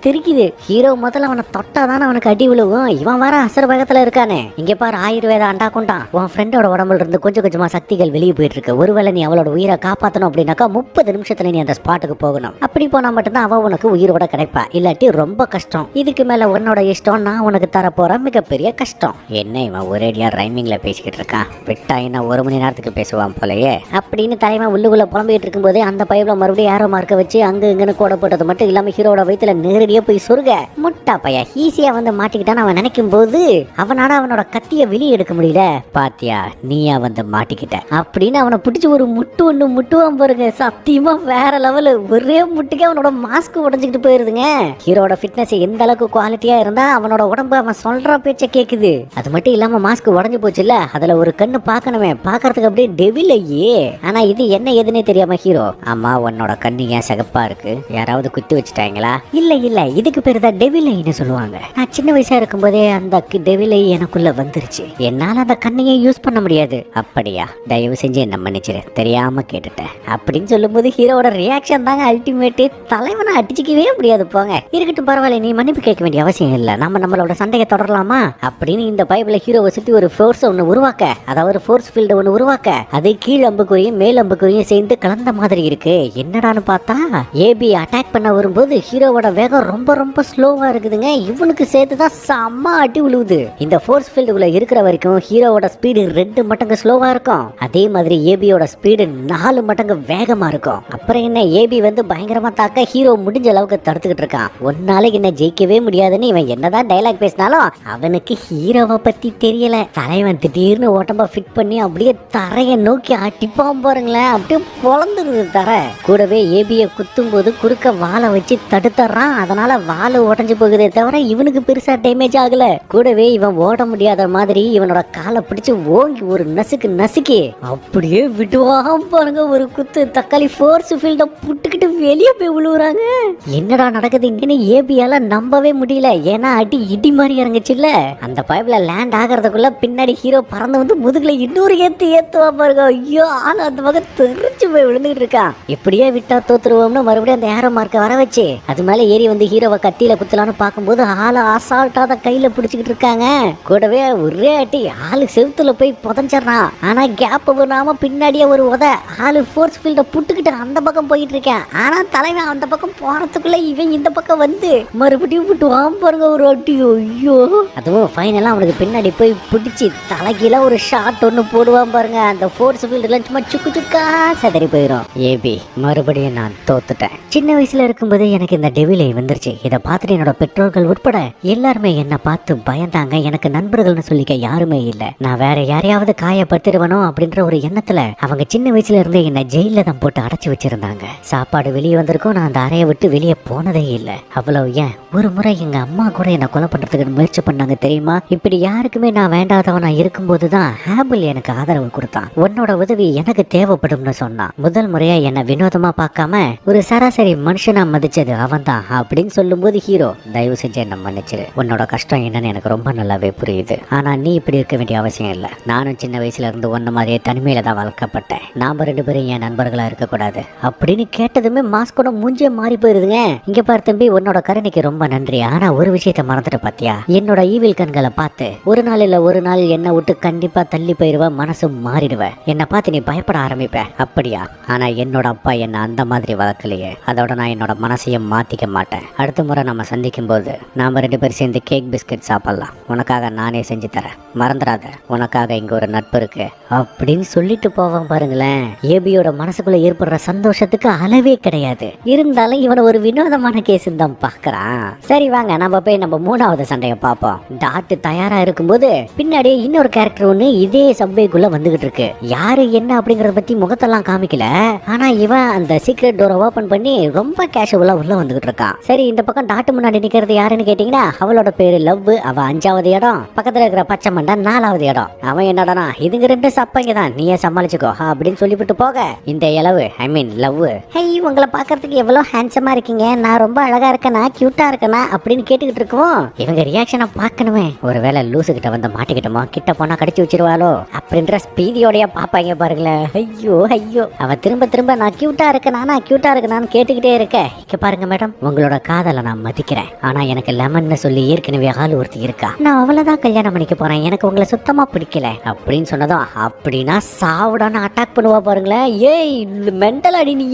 தெரிக்குது. ஹீரோ முதல்ல அவனை தொட்டாதானே அவனுக்கு அடி விழுவும். இவன் வர அசர் வேகத்துல இருக்கானே. இங்க பாரு, ஆயுர்வேத அண்டா கொண்டான். உன் ஃப்ரெண்டோட உடம்புல இருந்து கொஞ்சம் கொஞ்சமா சக்திகள் வெளியே போயிட்டு இருக்கு. ஒருவேளை நீ அவளோட உயிரை காப்பாத்தணும் அப்படின்னாக்கா 30 நிமிஷத்துல நீ அந்த ஸ்பாட்டுக்கு போகணும். அப்படி போனா மட்டும்தான் அவ உனக்கு உயிரோட கிடைப்பா, இல்லாட்டி ரொம்ப கஷ்டம். இதுக்கு மேல உன்னோட இஷ்டம், நான் உனக்கு தர போற மிகப்பெரிய கஷ்டம். என்ன இவன் ஒரேடியா ரைமிங்ல பேசிக்கிட்டு இருக்கான், விட்டா என்ன 1 மணி நேரத்துக்கு பேசுவான் போலயே அப்படின்னு தலைவன் உள்ளுக்குள்ள புலம்பிட்டு இருக்கும்போது அந்த பைப்ல மறுபடியும் ஏரோ மார்க்க வச்சு அங்க இங்கன்னு கோட போட்டது மட்டும் இல்லாம ஹீரோட வயித்துல நேரடியா போய் சொருக முட்டா பைய ஈஸியா வந்து மாட்டிக்கிட்டான்னு அவன் நினைக்கும் போது அவனால அவனோட கத்திய வெளியே எடுக்க முடியல. பாத்தியா, நீயா வந்து மாட்டிக்கிட்ட அப்படின்னு அவனை பிடிச்சி ஒரு ஒண்ணு முட்டுவான் பாருங்க. சத்தியமா வேற லெவலு. ஒரே முட்டுக்கே அவனோட மாஸ்க் உடஞ்சுக்கிட்டு போயிருதுங்க. ஹீரோட ஃபிட்னஸ் எந்த அளவுக்கு குவாலிட்டியா இருந்தா அவனோட உடம்பு அவன் சொல்ற பேச்ச கேக்குது. அது மட்டும் இல்லாம மாஸ்க் உடஞ்சு போச்சுல்ல, அதுல ஒரு கண்ணு பாக்கணுமே, பாக்குறதுக்கு அப்படியே டெவில் ஐயே. ஆனா இது என்ன ஏதுன்னே தெரியாம ஹீரோ, ஆமா உன்னோட கண்ணு ஏன் சிகப்பா இருக்கு, யாராவது குத்தி வச்சுட்டாங்களா? இல்ல இதுக்கு பேரு தான் டெவில் ஐன்னு சொல்லுவாங்க. நான் சின்ன வயசா இருக்கும் போதே அந்த டெவில் ஐ எனக்குள்ள வந்துருச்சு. என்னால அந்த கண்ணையே யூஸ் பண்ண முடியாது. அப்படியா, தயவு செஞ்சு என்ன மன்னிச்சிரு, தெரியாம கேட்டுட்டேன் அப்படின்னு சொல்லும்போது ஹீரோட ரியாக்ஷன் தாங்க அல்டிமேட். தலைவனை அடிச்சுக்கவே முடியாது போங்க. இருக்கட்டும் பரவாயில்ல, நீ மன்னிப்பு கேட்க வேண்டிய அவசியம் இல்ல, நம்மளோட சண்டையை தொடரலாமா அப்படின்னு இந்த பைபிள ஹீரோவை சுத்தி ஒரு ஃபோர்ஸ் ஒன்னு உருவாக்க, அதாவது ஃபோர்ஸ் ஃபீல்டு ஒன்னு உருவாக்க, அது கீழ் அம்புக்குறியும் மேல் அம்புக்குறியும் சேர்ந்து கலந்த மாதிரி இருக்கு. என்னடான்னு பார்த்தா ஏபி அட்டாக் பண்ண வரும்போது ஹீரோவோட வேகம் ரொம்ப ரொம்ப ஸ்லோவா இருக்குதுங்க. இவனுக்கு சேர்த்துதான் செம்ம அடி விழுவுது. இந்த ஃபோர்ஸ் ஃபீல்டுக்குள்ள இருக்கிற வரைக்கும் ஹீரோவோட ஸ்பீடு 2 மடங்கு ஸ்லோவா இருக்கும். அதே மாதிரி ஏபியோட ஸ்பீடு 4 மடங்கு வேகமா இருக்கும். அப்புறம் என்ன, ஏபி வந்து பயங்கரமா தாக்க ஹீரோ முடிஞ்ச அளவுக்கு தடுத்துக்கிட்டு இருக்கான். ஒன்னால என்ன ஜெயிக்கவே முடியாதுன்னு இவன் என்னதான் டைலாக் பேசினாலும் அவனுக்கு ஹீரோவை பத்தி தெரியல. தலைவன் திடீர்னு ஓட்டமா ஃபிட் பண்ணி அப்படியே தரைய நோக்கி அடிப்பான் பாருங்களேன். அப்படியே பொழந்துருது தர. கூடவே ஏபியை குத்தும் போது குறுக்க வாளை வச்சு தடுத்துறான். அதனால வாழை உடஞ்சு போகுதே தவிர இவனுக்கு பெருசா டேமேஜ் ஆகல. கூடவே இவன் ஓட முடியாத மாதிரி இவனோட காலை பிடிச்சு ஓங்கி ஒரு நசுக்கி அப்படியே விடுவான் பாருங்க. ஒரு குத்து தக்காளி ஃபோர்ஸ் ஃபீல்ட புட்டுக்கிட்டு வெளியே போய் விழுவுறாங்க. என்னடா நடக்குது இங்கன்னு ஏபியால நம்பவே முடியல. ஏன்னா அடி இடி மாதிரி இறங்குச்சுல்ல. அந்த பைப்ல லேண்ட் ஆகிறதுக்குள்ள பின்னாடி ஹீரோ பறந்து வந்து முதுகுல இன்னொரு ஏத்துவா பாருங்க. ஐயோ, ஆள் அந்த பக்கம் தெரிச்சு போய் விழுந்துட்டு இருக்கான். இப்படியே விட்டா தோத்துருவோம்னு மறுபடியும் அந்த ஏரோ மார்க்க வர வச்சு அது மேல ஏறி வந்து ஹீரோவை கத்தியில குத்தலான்னு பார்க்கும்போது ஆளு அசால்ட்டா தான் கையில பிடிச்சிக்கிட்டு இருக்காங்க. கூடவே ஒரே அடி ஆளு செவுத்துல போய் புதஞ்சிடறான். ஆனா கேப் விடாம பின்னாடியே ஒரு உத ஆளு ஃபோர்ஸ் ஃபீல்ட புட்டுக்கிட்டு அந்த பக்கம் போயிட்டு இருக்கேன். ஆனா தலைவன் அந்த பக்கம் போறதுக்குள்ள இவன் இந்த பக்கம் வந்து மறுபடியும் விட்டுவான் பாருங்க ஒரு அடி. ஐயோ, அதுவும் ஃபைனலா அவனுக்கு பின்னாடி போய் பிடிச்சி தலைகீழ ஒரு ஷாட் ஒன்னு போடுவான் பாருங்க. அந்த ஃபோர்ஸ் ஃபீல்டுல சும்மா சுக்கா சதறி போயிடும். ஏபி மறுபடியும் நான் தோத்துட்டேன். சின்ன வயசுல இருக்கும்போது எனக்கு இந்த டெவிலை வந்துருச்சு. இதை பார்த்துட்டு என்னோட பெற்றோர்கள் உட்பட எல்லாருமே என்ன பார்த்து பயந்தாங்க. எனக்கு நண்பர்கள்னு சொல்லிக்க யாருமே இல்ல. நான் வேற யாரையாவது காயப்படுத்திடுவனோ அப்படின்ற ஒரு எண்ணத்துல அவங்க சின்ன வயசுல இருந்தே என்ன ஜெயில தான் போட்டு அடைச்சு வச்சிருந்தாங்க. சாப்பாடு வெளியே வந்திருக்கும், நான் அந்த அறையை விட்டு வெளியே போனதே இல்லை. அவ்வளவு ஏன், ஒரு முறை எங்க அம்மா கூட என்ன கொலை பண்றதுக்கு முயற்சி பண்ணாங்க தெரியுமா? இப்படி யாருக்குமே நான் வேண்டாதவனா இருக்கும்போது தான் ஆப்பிள் எனக்கு ஆதரவு கொடுத்தான். உன்னோட உதவி எனக்கு தேவைப்படும்னு சொன்னான். முதல் முறையா என்ன வினோதமா பார்க்காம ஒரு சராசரி மனுஷனா மதிச்சது அவன் தான் அப்படின்னு சொல்லும் போது ஹீரோ, தயவு செஞ்சு என்ன மன்னிச்சிரு, உன்னோட கஷ்டம் என்னன்னு எனக்கு ரொம்ப நல்லாவே புரியுது. ஆனா நீ இப்படி இருக்க வேண்டிய அவசியம் இல்லை. நானும் சின்ன வயசுல இருந்து ஒன்ன மாதிரியே தனிமையில தான் வளர்க்கப்பட்டேன். நாம 2 பேரும் என் நண்பர்களா இருக்க கூடாது அப்படின்னு கேட்டதுமே மாஸ்கோட மூஞ்சே மாறி போயிருதுங்க. இங்க பாரு தம்பி, உன்னோட கருணைக்கு ரொம்ப நன்றி. ஆனா ஒரு விஷயத்த மறந்துட்டு பாத்தியா, என்னோட ஈவில் கண்களை பார்த்து ஒரு நாள் இல்ல ஒரு நாள் என்னை விட்டு கண்டிப்பா தள்ளி போயிருவ, மனசு மாறிடுவ. என்னை பார்த்து நீ பயப்பட ஆரம்பிப்ப. அப்படியா? ஆனா என்னோட அப்பா என்ன அந்த மாதிரி வளர்க்கலையே. அதோட நான் என்னோட மனசையும் மாத்திக்க மாட்டேன். அடுத்த முறை நம்ம சந்திக்கும் போது நாம 2 பேரும் சேர்ந்து கேக் பிஸ்கட் சாப்பிடலாம். உனக்காக நானே செஞ்சு தரேன், மறந்துடாத. உனக்காக இங்க ஒரு நட்பு இருக்கு அப்படின்னு சொல்லிட்டு போவான் பாருங்களேன். ஏபியோட மனசுக்குள்ள ஏற்படுற சந்தோஷத்துக்கு அளவே கிடையாது. இருந்தாலும் இவனை ஒரு வினோதமான கேஸ் தான் பாக்குறான். சரி வாங்க நம்ம போய் நம்ம 3வது சண்டையை பார்ப்போம். டாட் தயாரா இருக்கும்போது பின்னாடியே இன்னொரு கேரக்டர் ஒண்ணு இதே சப்வேக்குள்ள வந்துகிட்டு இருக்கு. யாரு என்ன அப்படிங்கறத பத்தி முகத்தெல்லாம் காமிக்கல. ஆனா இவன் அந்த சீக்ரெட் டோரை ஓபன் பண்ணி ரொம்ப ரொம்ப கேஷுவலா உள்ள வந்துகிட்டு இருக்கான். சரி, இந்த பக்கம் டாட்டு முன்னாடி நிக்கிறது யாருன்னு கேட்டீங்கன்னா அவளோட பேரு லவ். அவ 5வது இடம், பக்கத்துல இருக்கிற பச்சை மண்டை 4வது இடம். அவன் என்னடா இதுங்க 2 சப்பைங்க தான், நீயே சமாளிச்சுக்கோ அப்படின்னு சொல்லிவிட்டு போக இந்த இளவு ஐ மீன் லவ், ஹே உங்களை பாக்குறதுக்கு எவ்வளவு ஹேண்ட்ஸமா இருக்கீங்க, நான் ரொம்ப அழகா இருக்கேனா கியூட்டா இருக்கேனா அப்படின்னு கேட்டுக்கிட்டு இருக்கோம். இவங்க ரியாக்ஷனை பார்க்கணுமே, ஒருவேளை லூசு கிட்ட வந்து மாட்டிக்கிட்டோமோ, கிட்ட போனா கடிச்சு வச்சிருவாளோ அப்படின்ற ஸ்பீதியோடய பாப்பாங்க பாருங்களேன். ஐயோ ஐயோ, அவ திரும்ப திரும்ப நான் கியூட்டா இருக்கேனான்னு கேட்டுக்கிட்டே இருக்க. இங்க பாருங்க மேடம், உங்களோட காதலை நான் மதிக்கிறேன், ஆனா எனக்கு லெமன்னு சொல்லி ஏற்கனவே ஆள் ஒருத்தி இருக்கா, நான் அவ்வளவுதான் கல்யாணம் பண்ணிக்க போறேன், எனக்கு உங்களை சுத்தமா பிடிக்கல அப்படின்னு சொன்னதும் அப்படின்னா சாவுடான்னு அட்டாக் பண்ணுவா பாருங்களேன். ஏய் மென்டல் அடி, நீ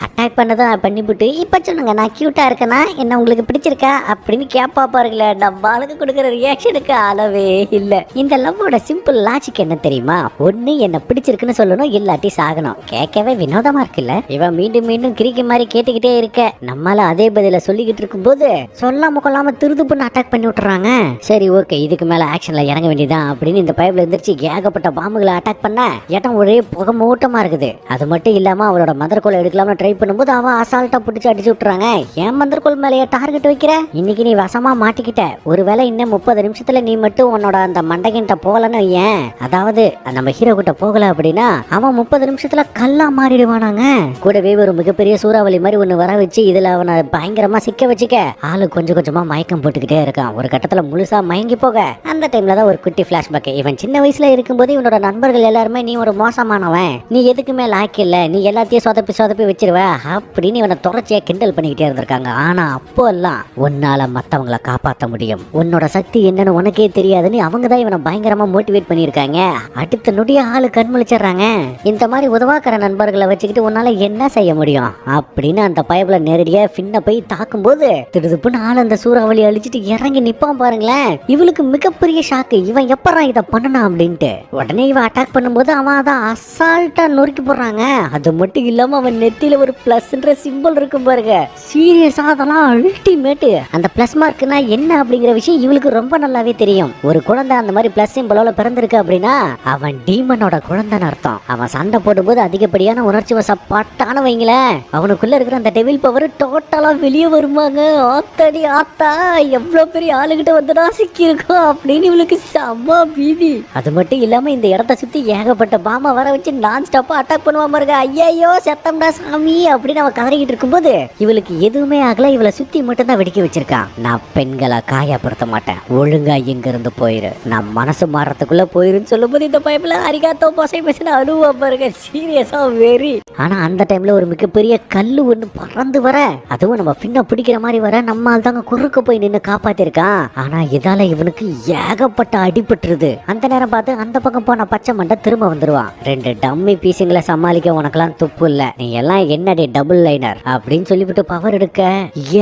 அட்டாக் பண்ணதான் பண்ணிவிட்டு இப்ப சொன்னுங்க நான் கியூட்டா இருக்கேனா, என்ன உங்களுக்கு பிடிச்சிருக்கா அப்படின்னு கேப்பா பாருங்களேன். நம்ம ஆளுக்கு கொடுக்குற ரியாக்ஷனுக்கு அளவே இல்ல. இந்த லவ்வோட சிம்பிள் லாஜிக் என்ன தெரியுமா? ஒண்ணு என்ன பிடிச்சிருக்குன்னு சொல்லணும், இல்லாட்டி சாகணும். கேட்கவே வினோதமா இருக்குல்ல? இவன் மீண்டும் மீண்டும் கிரிக்கி மாதிரி கேட்டுக்கிட்டே இருக்க, நம்மளால அதே பதில சொல்லிக்கிட்டு இருக்கும் போது சொல்லாம கொள்ளாம திருது பண்ண அட்டாக் பண்ணி விட்டுறாங்க. சரி ஓகே, இதுக்கு மேல ஆக்ஷன்ல இறங்க வேண்டியதான் அப்படின்னு இந்த பைப்ல இருந்துச்சு ஏகப்பட்ட பாம்புகளை அட்டாக் பண்ண இடம் ஒரே புகை மூட்டமா இருக்குது. அது மட்டும் இல்லாம அவளோட மதர்கோலை எடுக்கலாம்னு ட்ரை பண்ணும்போது அவன் அசால்ட்டா பிடிச்சி அடிச்சு விட்டுறாங்க. ஏன் மதர்கோல் மேலேயே டார்கெட் வைக்கிற? இன்னைக்கு நீ வசமா மாட்டிக்கிட்ட. ஒருவேளை இன்னும் 30 நிமிஷத்துல நீ மட்டும் உன்னோட அந்த மண்டைகிட்ட போகலன்னு ஏன், அதாவது நம்ம ஹீரோ கிட்ட போகல அப்படின்னா அவன் 30 நிமிஷத்துல கல்லா மாறிடுவானாங்க. கூடவே ஒரு மிகப்பெரிய சூறாவளி மாதிரி ஒண்ணு வர வச்சு இதுல அவனை பயங்கரமா சிக்க வச்சுக்க ஆளு கொஞ்சம் கொஞ்சமா மயக்கம் போட்டுக்கிட்டே இருக்கான். ஒரு கட்டத்துல முழுசா மயங்கி போக அந்த டைம்ல தான் ஒரு குட்டி பிளாஷ்பேக். இவன் சின்ன வயசுல இருக்கும்போது இவனோட நண்பர்கள் எல்லாருமே நீ ஒரு மோசமானவன், நீ எதுக்குமே லாய்க்கு இல்ல, நீ எல்லாத்தையும் சொதப்பி வச்சிருவ அப்படின்னு இவனை தொடர்ச்சியா கிண்டல் பண்ணிக்கிட்டே இருந்திருக்காங்க. ஆனா அப்போ எல்லாம் உன்னால மத்தவங்களை காப்பாற்ற முடியும், உன்னோட சக்தி என்னன்னு உனக்கே தெரியாதுன்னு அவங்க தான் இவனை பயங்கரமா மோட்டிவேட் பண்ணியிருக்காங்க. அடுத்த நொடிய ஆளு கண்முழிச்சிடுறாங்க. இந்த மாதிரி உதவாக்கிற நண்பர்களை வச்சுக்கிட்டு உன்னால என்ன செய்ய முடியும் அப்படின்னு அந்த பயபுல நேரடியா பின்ன போய் தாக்கும் போது திருதுப்புன்னு ஆள் அந்த சூறாவளி அழிச்சிட்டு இறங்கி நிப்பான் பாருங்களேன். இவளுக்கு மிகப்பெரிய ஷாக்கு, இவன் எப்பறா இதை பண்ணனா அப்படின்ட்டு. உடனே இவன் அட்டாக் பண்ணும்போது அவன் அதை அசால்ட்டா நொறுக்கி போடுறாங்க. அது மட்டும் இல்லாம அவன் நெத்தியில ஒரு பிளஸ்ன்ற சிம்பிள் இருக்கும் பாருங்க. சீரியஸா அதெல்லாம் அல்டிமேட். அந்த பிளஸ் மார்க்னா என்ன அப்படிங்கிற விஷயம் இவளுக்கு ரொம்ப நல்லாவே தெரியும். ஒரு குழந்தை அந்த மாதிரி பிளஸ் சிம்பிளோட பிறந்திருக்கு அப்படின்னா அவன் டீமனோட குழந்தைன்னு அர்த்தம். அவன் சண்டை போடும்போது அதிகப்படியான உணர்ச்சி வசப்பட்டான வைங்களேன், அவனுக்குள்ள இருக்கிற அந்த டெவில் பவர் டோட்டலா வெளியே வருமாங்க. ஆத்தாடி ஆத்தா, எவ்வளவு பெரிய ஆளுகிட்ட வந்துடா சிக்கி இருக்கும் அப்படின்னு இவளுக்கு செம்ம பீதி. அது மட்டும் இல்லாம இந்த இடத்த சுத்தி ஏகப்பட்ட பாமா வர வச்சு நான் ஸ்டாப்பா அட்டாக் பண்ணுவா பாருங்க. ஐயோ செத்தம்டா சாமி அப்படின்னு அவ கதறிக்கிட்டு இருக்கும்போது இவளுக்கு எதுவுமே ஆகல. இவளை சுத்தி மட்டும் தான் வெடிக்க வச்சிருக்கான். நான் பெண்களை காயப்படுத்த மாட்டேன், ஒழுங்கா இங்க இருந்து போயிரு, நான் மனசு மாறத்துக்குள்ள போயிருன்னு சொல்லும் போது இந்த பைப்ல அரிகாத்தோ பசை பேசின அழுவா பாருங்க. சீரியஸா வெரி. ஆனா அந்த டைம்ல ஒரு மிகப்பெரிய கல்லு ஒண்ணு பறந்து வர, அதுவும் நம்ம பின்ன பிடிக்கிற மாதிரி வர, நம்மால் தாங்க குறுக்க போய் நின்று காப்பாத்திருக்கான். ஆனா இதால இவனுக்கு ஏகப்பட்ட அடிபட்டுருது. அந்த நேரம் பார்த்து அந்த பக்கம் போன பச்சை மண்டை திரும்ப வந்துருவான். 2 டம்மி பீஸுங்களை சமாளிக்க உனக்கெல்லாம் துப்பு இல்ல, நீ எல்லாம் என்னடி டபுள் லைனர் அப்படின்னு சொல்லிவிட்டு பவர் எடுக்க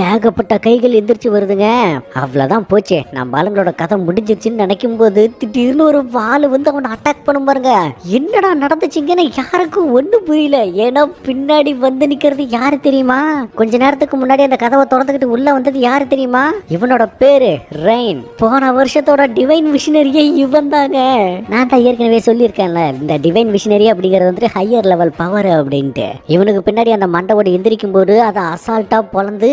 ஏகப்பட்ட கைகள் எந்திரிச்சு வருதுங்க. அவ்வளவுதான் போச்சு, நம்ம ஆளுங்களோட கதை முடிஞ்சிருச்சுன்னு நினைக்கும் போது திடீர்னு ஒரு வாள் வந்து அவனை அட்டாக் பண்ணும் பாருங்க. என்னடா நடந்துச்சுங்கன்னு யாருக்கும் ஒண்ணு புரியல. ஏன்னா பின்னாடி வந்து நிக்கிறது யாரு தெரியுமா? கொஞ்ச நேரத்துக்கு முன்னாடி அந்த கதவை திறந்துக்கிட்டு உள்ள வந்தது யாரு தெரியுமா? இவனோட பேரு ரெயின். போன வருஷத்தோட டிவைன் விஷனரியே இவன் தாங்க. நான் தான் ஏற்கனவே சொல்லியிருக்கேன்ல, இந்த டிவைன் விஷனரி அப்படிங்கிறது வந்து ஹையர் லெவல் பவர் அப்படின்ட்டு. இவனுக்கு பின்னாடி அந்த மண்டவோட எந்திரிக்கும் போது அதை அசால்ட்டா பொழந்து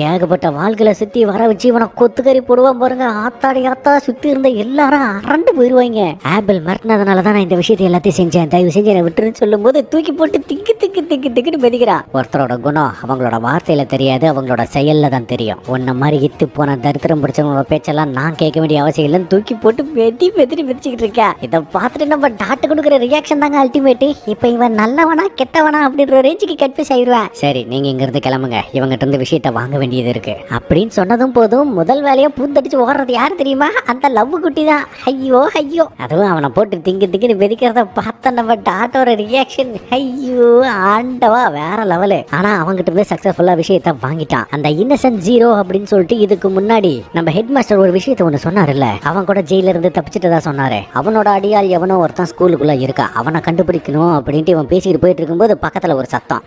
ஏகப்பட்ட வாள்களை சுத்தி வர வச்சு இவனை கொத்துக்கறி போடுவான் பாருங்க. ஆத்தாடி ஆத்தா, சுத்தி இருந்த எல்லாரும் அரண்டு போயிருவாங்க. ஆப்பிள் மறந்ததுனால தான் நான் இந்த விஷயத்தை எல்லாத்தையும் செஞ்சேன், தயவு செஞ்சு என்னை விட்டுருன்னு சொல்லும் போது தூக்கி போட்டு திக்குன்னு மெதிக்கிறான். ஒருத்தரோட குணம் அவங்களோட வார்த்தையில தெரியாது, அவங்களோட செயல்ல தான் தெரியும். உன்ன மாதிரி இத்து போன தரித்திரம் பிடிச்சவங்களோட பேச்செல்லாம் நான் கேட்க வேண்டிய அவசியம் இல்லைன்னு தூக்கி போட்டு மிதிச்சுக்கிட்டு இருக்கேன். இதை பார்த்துட்டு நம்ம டாட்டு கொடுக்குற ரியாக்ஷன் தாங்க அல்டிமேட். இப்ப இவன் நல்லவனா கெட்டவனா அப்படின்ற ரேஞ்சுக்கு கன்ஃபியூஸ் ஆயிடுவேன். சரி நீங்க இங்க இருந்து கிளம்புங்க, இவங்கிட்ட இருந்து விஷயத்தை வாங்க வேண்டியது இருக்கு அப்படின்னு சொன்னதும் போதும் முதல் வேலையா பூந்தடிச்சு ஓடுறது யாரு தெரியுமா? அந்த லவ் குட்டி தான். ஐயோ ஐயோ, அதுவும் அவனை போட்டு திங்குன்னு வெதிக்கிறத பார்த்த நம்ம டாட்டோட ரியாக்ஷன் ஐயோ ஆண்டவா வேற லெவலு. ஆனா அவங்கிட்ட இருந்து சக்சஸ்ஃபுல்லா விஷயத்த வாங்கிட்டான். அந்த இன்னசென்ட் ஜீரோ அப்படின்னு சொல்லிட்டு இதுக்கு முன்னாடி நம்ம ஹெட் மாஸ்டர் ஒரு விஷயத்த ஒண்ணு சொன்னாருல்ல, அவன் கூட ஜெயில இருந்து தப்பிச்சுட்டதா சொன்னாரு. அவனோட அடியால் எவனோ ஒருத்தன் ஸ்கூலுக்குள்ள இருக்கா, அவனை கண்டுபிடிக்கணும் அப்படின்ட்டு இவன் பேசிட்டு போயிட்டு இருக்கும்போது பக்கத்துல ஒரு சத்தம்.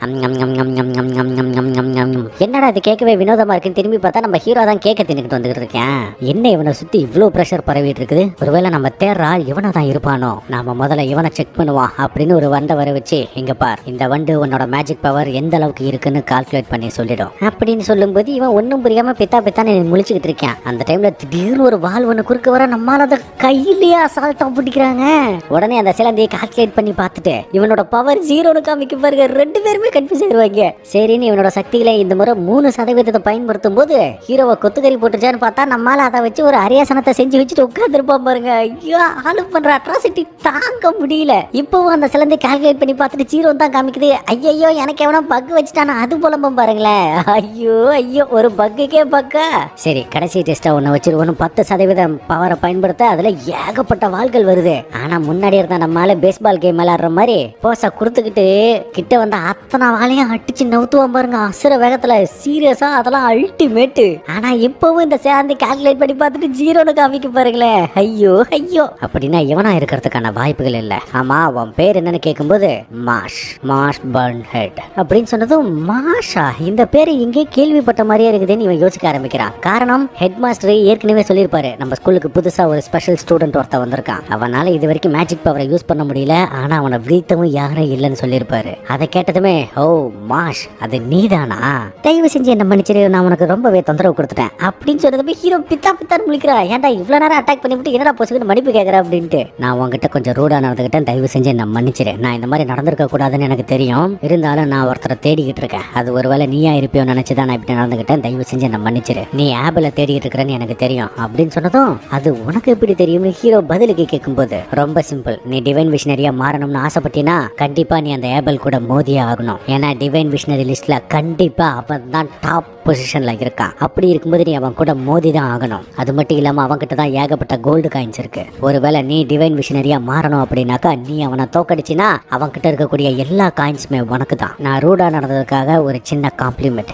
என்னடா இது கேட்கவே வினோதமா இருக்குன்னு திரும்பி பார்த்தா நம்ம ஹீரோ தான் கேட்க தின்னுக்கிட்டு வந்துகிட்டு இருக்கேன். என்ன இவனை சுத்தி இவ்வளவு பிரஷர் பரவிட்டு இருக்குது, ஒருவேளை நம்ம தேர்றா இவனை தான் இருப்பானோ, நாம முதல்ல இவனை செக் பண்ணுவான் அப்படின்னு ஒரு வண்டை வர வச்சு, இங்க பார் இந்த வண்டு உன்னோட மேஜிக் பவர் எந்த அளவுக்கு இருக்குன்னு கால்குலேட் பண்ணி சொல்லிடும் அப்படின்னு சொல்லும்போது இவன் ஒன்னும் புரியாம பெத்தா பெத்தான்னு முழிச்சுக்கிட்டு இருக்கான். அந்த டைம்ல திடீர்னு ஒரு வால் ஒண்ணு குறுக்க வர நம்மால அதை கையிலேயே அசால்ட்டா பிடிக்கிறாங்க. உடனே அந்த சிலந்தையை கால்குலேட் பண்ணி பார்த்துட்டு இவனோட பவர் 0ன்னு காமிக்க பாருங்க. 2 பேருமே கன்ஃபியூஸ் ஆயிடுவாங்க. சரின்னு இவனோட சக்திகளை இந்த முறை 3% பயன்படுத்தும் போது ஹீரோவை கொத்துக்கறி போட்டுச்சான்னு பார்த்தா நம்மால அதை வச்சு ஒரு அரியாசனத்தை செஞ்சு வச்சுட்டு உட்காந்துருப்பான் பாருங்க. ஐயோ, ஆளு பண்ற அட்ராசிட்டி தாங்க முடியல. இப்பவும் அந்த சிலந்தை கால்குலேட் பண்ணி பார்த்துட்டு 0 தான் காமிக்குது. ஐயோ, எனக்கு எவனா பக் வச்சுட்டானா அது புலம்பம் பாருங்களேன். ஐயோ ஐயோ, ஒரு பக்குக்கே பக்கா. சரி, கடைசி டெஸ்டா ஒன்னு வச்சிருக்கணும். 10% பவரை பயன்படுத்த அதுல ஏகப்பட்ட வாள்கள் வருது. ஆனா முன்னாடி இருந்த நம்மளால பேஸ்பால் கேம் விளையாடுற மாதிரி போச கொடுத்துக்கிட்டு கிட்ட வந்த அத்தனை வாளையும் அடிச்சு நவுத்துவான் பாருங்க அசுர வேகத்துல. சீரியஸா அதெல்லாம் அல்டிமேட். ஆனா இப்பவும் இந்த சேர்ந்து கால்குலேட் பண்ணி பார்த்துட்டு 0ன்னு காமிக்க பாருங்களேன். ஐயோ ஐயோ, அப்படின்னா இவனா இருக்கிறதுக்கான வாய்ப்புகள் இல்ல. ஆமா, அவன் பேர் என்னன்னு கேட்கும்போது மாஷ் பர்ன் ஹெட் அப்படின்னு சொன்னதும் மாஷா, இந்த பேரு இங்கே கேள்விப்பட்ட மாதிரியே இருக்குதுன்னு இவன் யோசிக்க ஆரம்பிக்கிறான். காரணம், ஹெட் மாஸ்டர் ஏற்கனவே சொல்லியிருப்பாரு, நம்ம ஸ்கூலுக்கு புதுசா ஒரு ஸ்பெஷல் ஸ்டூடெண்ட் ஒருத்த வந்திருக்கான், அவனால இது வரைக்கும் மேஜிக் பவரை யூஸ் பண்ண முடியல, ஆனா அவனை வீழ்த்தவும் யாரும் இல்லைன்னு சொல்லியிருப்பாரு. அதை கேட்டதுமே, ஓ மாஷ், அது நீதானா, தயவு செஞ்சு என்ன மன்னிச்சிரு, நான் உனக்கு ரொம்பவே தொந்தரவு கொடுத்துட்டேன் அப்படின்னு சொன்னதுமே ஹீரோ பித்தான்னு முழிக்கிறா. ஏன்டா இவ்வளவு நேரம் அட்டாக் பண்ணிவிட்டு என்னடா பொசுக்கிட்டு மன்னிப்பு கேட்கற அப்படின்ட்டு. நான் உங்ககிட்ட கொஞ்சம் ரூடா நடந்துக்கிட்டேன், தயவு செஞ்சு என்ன மன்னிச்சிரு. நான் இந்த மாதிரி நடந்திருக்க கூடாதுன்னு எனக்கு தெரியும், இருந்தாலும் நான் ஒருத்தரை தேடிக்கிட்டு இருக்கேன், அது ஒருவேளை நீயா இருப்பியோ நினைச்சுதான் நான் இப்படி நடந்துக்கிட்டேன், தயவு செஞ்சு என்ன மன்னிச்சிரு. நீ ஆப்பிள தேடிக்கிட்டு இருக்கிறேன்னு எனக்கு தெரியும் அப்படின்னு சொன்னதும், அது உனக்கு எப்படி தெரியும்னு ஹீரோ பதிலுக்கு கேட்கும்போது, ரொம்ப சிம்பிள், நீ டிவைன் விஷனரியா மாறணும்னு ஆசைப்பட்டீங்கன்னா கண்டிப்பா நீ அந்த ஏபிள் கூட மோதியே ஆகணும். ஏன்னா டிவைன் விஷனரி லிஸ்ட்ல கண்டிப்பா அவன் தான் டாப் பொசிஷன்ல இருக்கான். அப்படி இருக்கும்போது நீ அவன் கூட மோதி தான் ஆகணும். அது மட்டும் இல்லாம அவன்கிட்ட தான் ஏகப்பட்ட கோல்டு காயின்ஸ் இருக்கு. ஒருவேளை நீ டிவைன் விஷனரியா மாறணும் அப்படின்னாக்கா நீ அவனை தோக்கடிச்சினா அவன்கிட்ட இருக்கக்கூடிய எல்லா காயின்ஸுமே உனக்கு தான். நான் ரூடா நடந்ததுக்காக ஒரு சின்ன காம்ப்ளிமெண்ட்,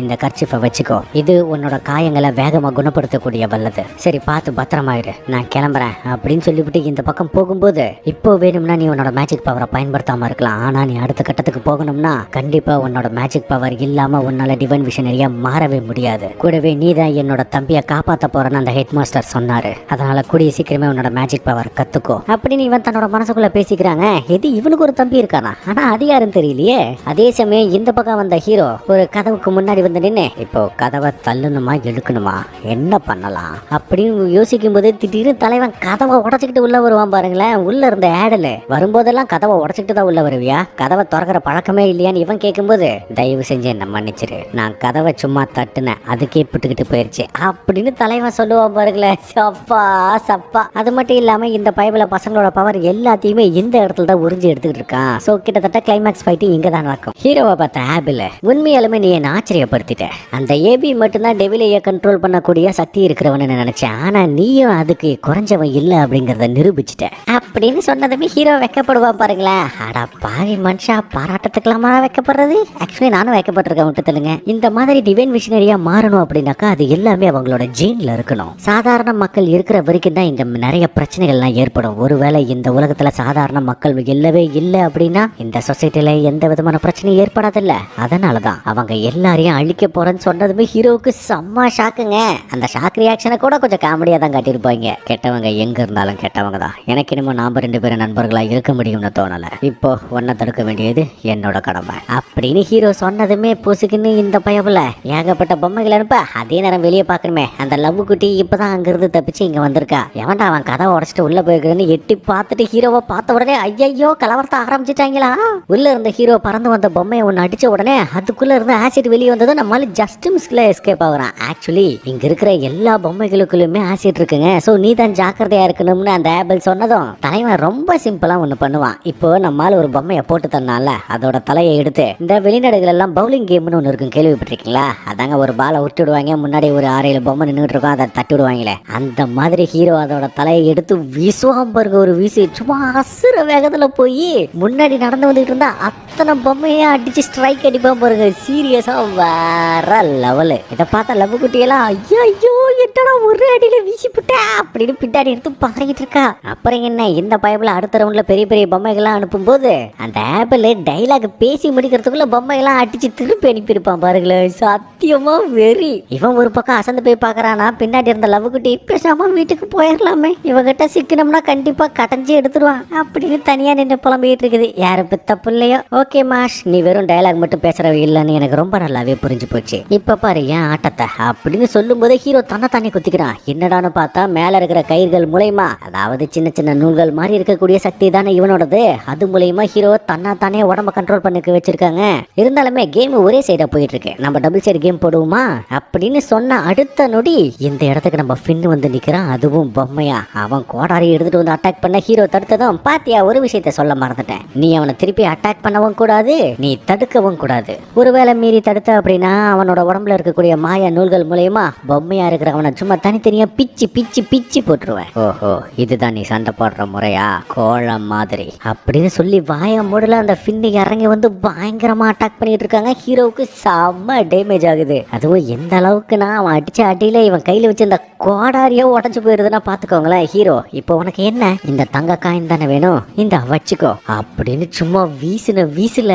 இந்த கர்ச்சிஃபை வச்சுக்கோ, இது உன்னோட காயங்களை வேகமா குணப்படுத்தக்கூடிய வல்லது. சரி, பார்த்து பத்திரமாயிரு, நான் கிளம்புறேன் அப்படின்னு சொல்லிவிட்டு இந்த பக்கம் போகும்போது, இப்போ வேணும்னா நீ உன்னோட மேஜிக் பவரை பயன்படுத்தாம இருக்கலாம், ஆனா நீ அடுத்த கட்டத்துக்கு போகணும்னா கண்டிப்பா உன்னோட மேஜிக் பவர் இல்லாம உன்னால டிவைன் விஷனரியா மாறவே முடியாது. கூடவே நீ தான் என்னோட தம்பியை காப்பாத்த போறன்னு அந்த ஹெட் மாஸ்டர் சொன்னாரு, அதனால கூடிய சீக்கிரமே உன்னோட மேஜிக் பவர் கத்துக்கோ அப்படின்னு இவன் தன்னோட மனசுக்குள்ள பேசிக்கிறாங்க. இது இவனுக்கு ஒரு தம்பி இருக்கானா, ஆனா அது யாருன்னு தெரியலையே. அதே சமயம் இந்த பக்கம் வந்த ஹீரோ ஒரு கதவுக்கு முன்னாடி வந்து நின்று, இப்போ கதவை தள்ளணுமா இழுக்கணுமா என்ன பண்ணலாம் அப்படின்னு யோசிக்கும் போது திடீர்னு தலைவன் கதவை உடச்சுக்கிட்டு உள்ள வருவான் பாருங்களேன். உள்ள இருந்த ஆடல வரும்போதெல்லாம் கதவை உடச்சுக்கிட்டு தான் உள்ள வருவியா, கதவை திறக்கிற பழக்கமே இல்லையான்னு இவன் கேட்கும்போது, தயவு செஞ்சு என்ன மன்னிச்சிரு, நான் கதவை சும்மா தட்டுனேன், அதுக்கே புட்டுக்கிட்டு போயிருச்சு அப்படின்னு தலைவன் சொல்லுவான் பாருங்களேன். சப்பா சப்பா. அது மட்டும் இல்லாம இந்த பைபிள பசங்களோட பவர் எல்லாத்தையுமே இந்த இடத்துல தான் உறிஞ்சி எடுத்துக்கிட்டு இருக்கான். சோ கிட்டத்தட்ட கிளைமேக்ஸ் ஃபைட் இங்க தான் நடக்கும். ஹீரோவை பார்த்த ஆபிள், உண்மையாலுமே நீ என்ன ஆச்சரியப்படுத்திட்ட, அந்த ஏபி மட்டும்தான் டெவிலைய கண்ட்ரோல் பண்ணக்கூடிய சக்தி இருக்கிறவன்னு நினைச்சேன், ஆனா நீயும் அதுக்கு குறைஞ்சவன் இல்ல அப்படிங்கறத நிரூபிச்சுட்ட அப்படின்னு சொன்னதுமே ஹீரோ வைக்கப்படுவான் பாருங்களேன். அடா பாவி மனுஷா, பாராட்டத்துக்கலாமா வைக்கப்படுறது? ஆக்சுவலி நானும் வைக்கப்பட்டிருக்கேன், விட்டு தள்ளுங்க. இந்த மாதிரி டிவைன் விஷனரியா மாறணும் அப்படின்னாக்கா அது எல்லாமே அவங்களோட ஜீன்ல இருக்கணும். சாதாரண மக்கள் இருக்கிற வரைக்கும் தான் இங்க நிறைய பிரச்சனைகள்லாம் ஏற்படும். ஒருவேளை இந்த உலகத்துல சாதாரண மக்கள் இல்லவே இல்லை அப்படின்னா இந்த சொசைட்டில எந்த விதமான பிரச்சனையும் ஏற்படாதில்ல. அதனாலதான் அவங்க எல்லாரையும் அழிக்க போறேன்னு சொன்னதுமே ஹீரோவுக்கு செம்ம ஷாக்குங்க. அந்த ஷாக் ரியாக்ஷனை கூட கொஞ்சம் காமெடியா தான் காட்டியிருப்பாங்க. கெட்டவங்க எங்க இருந்தாலும் கெட்டவங்க தான். எனக்கு என்னமோ நாம 2 பேரும் நண்பர்களா இருக்க முடியும்னு தோணல. இப்போ ஒன்ன தடுக்க வேண்டியது என்னோட கடமை அப்படின்னு ஹீரோ சொன்னதுமே பொசுக்குன்னு இந்த பயவுல ஏகப்பட்ட பொம்மைகள் அனுப்ப, அதே நேரம் வெளியே பாக்கணுமே அந்த லவ் குட்டி இப்பதான் அங்கிருந்து தப்பிச்சு இங்க வந்திருக்கா. எவன்டா அவன் கதவை உடச்சிட்டு உள்ள போயிருக்குன்னு எட்டி பார்த்துட்டு ஹீரோவை பார்த்த உடனே ஐயோ கலவரத்தை ஆரம்பிச்சுட்டாங்களா. உள்ள இருந்த ஹீரோ பறந்து வந்த பொம்மையை ஒன்னு அடிச்ச உடனே அதுக்குள்ள இருந்து ஆசிட் வெளியே வந்ததும் நம்மளால ஜஸ்ட் மிஸ்ல எஸ்கேப் ஆகுறான். ஆக்சுவலி இங்க இருக்கிற எல்லா பொம்மைகளுக்குள்ளுமே ஆசிட் இருக்குங்க, சோ நீ தான் ஜாக்கிரதையா இருக்கணும்னு அந்த ஆப்பிள் சொன்னதும் தலைவன் ரொம்ப சிம்பிளா ஒண்ணு பண்ணுவான். இப்போ நம்மால ஒரு பொம்மையை போட்டு தரனால அதோட தலையை எடுத்து இந்த வெளிநாடுகள் எல்லாம் பவுலிங் கேம்னு ஒன்னு இருக்கும், கேள்விப்பட்டிருக்கீங்களா? அதாங்க ஒரு பாலை விட்டுடுவாங்க, முன்னாடி ஒரு 6-7 பொம்மை நின்றுட்டு இருக்கும், அதை தட்டி விடுவாங்களே, அந்த மாதிரி ஹீரோ அதோட தலையை எடுத்து வீசுவான் பாருங்க. ஒரு வீசி சும்மா அசுர வேகத்துல போய் முன்னாடி நடந்து வந்துட்டு இருந்தா அத்தனை பொம்மையே அடிச்சு ஸ்ட்ரைக் அடிப்பான் பாருங்க. சீரியஸா வேற லெவலு. இதை பார்த்தா லவ் குட்டியெல்லாம் ஐயோ என்னடா ஒரே அடியில வீசி புட்டா அப்படின்னு பின்னாடி எடுத்து பாருங்கிட்டு இருக்கா. அப்புறம் என்ன, இந்த பைபிள் அடுத்த ரவுண்ட்ல பெரிய பெரிய பொம்மைகள்லாம் அனுப்பும் போது அந்த ஆப்பிள் டைலாக் பேசி முடிக்கிறதுக்குள்ள பொம்மையெல்லாம் அடிச்சு திருப்பி அனுப்பியிருப்பான் பாருங்களேன். சத்தியமா வெறி. இவன் ஒரு பக்கம் அசந்து போய் பாக்குறானா, பின்னாடி இருந்த லவ் குட்டி பேசாம வீட்டுக்கு போயிடலாமே, இவகிட்ட சிக்கனம்னா கண்டிப்பா கடைஞ்சி எடுத்துருவான் அப்படின்னு தனியா நின்று புலம்பிட்டு இருக்குது. யாரு பெத்த பிள்ளையோ. ஓகே மாஷ், நீ வெறும் டயலாக் மட்டும் பேசுறவ இல்லன்னு எனக்கு ரொம்ப நல்லாவே புரிஞ்சு போச்சு. இப்ப பாரு ஏன் ஆட்டத்தை அப்படின்னு சொல்லும் போது ஹீரோ தன்னை தானே குத்திக்கிறான். என்னடான்னு பார்த்தா மேல இருக்கிற கயிர்கள் மூலயமா, அதாவது சின்ன சின்ன நூல்கள் மாதிரி இருக்கக்கூடிய சக்தி தானே இவனோடது. அது மூலயமா ஹீரோ தன்னா தானே உடம்ப கண்ட்ரோல் பண்ணிக்க வச்சிருக்காங்க. இருந்தாலுமே கேம் ஒரே சைடா போயிட்டு இருக்கு. நம்ம டபுள் சைடு கேம் போடுவோமா அப்படின்னு சொன்ன அடுத்த நொடி இந்த இடத்துக்கு நம்ம ஃபின் வந்து நிக்கிறான், அதுவும் பொம்மையா. அவன் கோடாரி எடுத்துட்டு வந்து அட்டாக் பண்ண ஹீரோ தடுத்ததும், பாத்தியா ஒரு விஷயத்த சொல்ல மறந்துட்டேன், நீ அவனை திருப்பி அட்டாக் பண்ணவும் கூடாது, நீ தடுக்கவும் கூடாது. ஒருவேளை மீறி தடுத்த அப்படின்னா அவனோட உடம்புல இருக்கக்கூடிய மாய நூல்கள் மூலயமா பொம்மையா இருக்கிற அவனை சும்மா தனித்தனியா பிச்சு பிச்சு பிச்சு போட்டுருவேன். ஓஹோ, இதுதான் நீ சண்டை போடுற முறையா, கோழம் மாதிரி அப்படின்னு சொல்லி வாய மூடல அந்த ஃபின்னு இறங்கி வந்து பயங்கரமா அட்டாக் பண்ணிட்டு இருக்காங்க. ஹீரோவுக்கு செம்ம டேமேஜ் ஆகுது. அதுவும் எந்த அளவுக்குன்னா அவன் அடிச்ச அடியில இவன் கையில வச்சு இந்த கோடாரியா உடஞ்சு போயிருதுன்னா பாத்துக்கோங்களேன். ஹீரோ, இப்போ உனக்கு என்ன, இந்த தங்க காயின் தானே வேணும், இந்த வச்சுக்கோ அப்படின்னு சும்மா வீசுல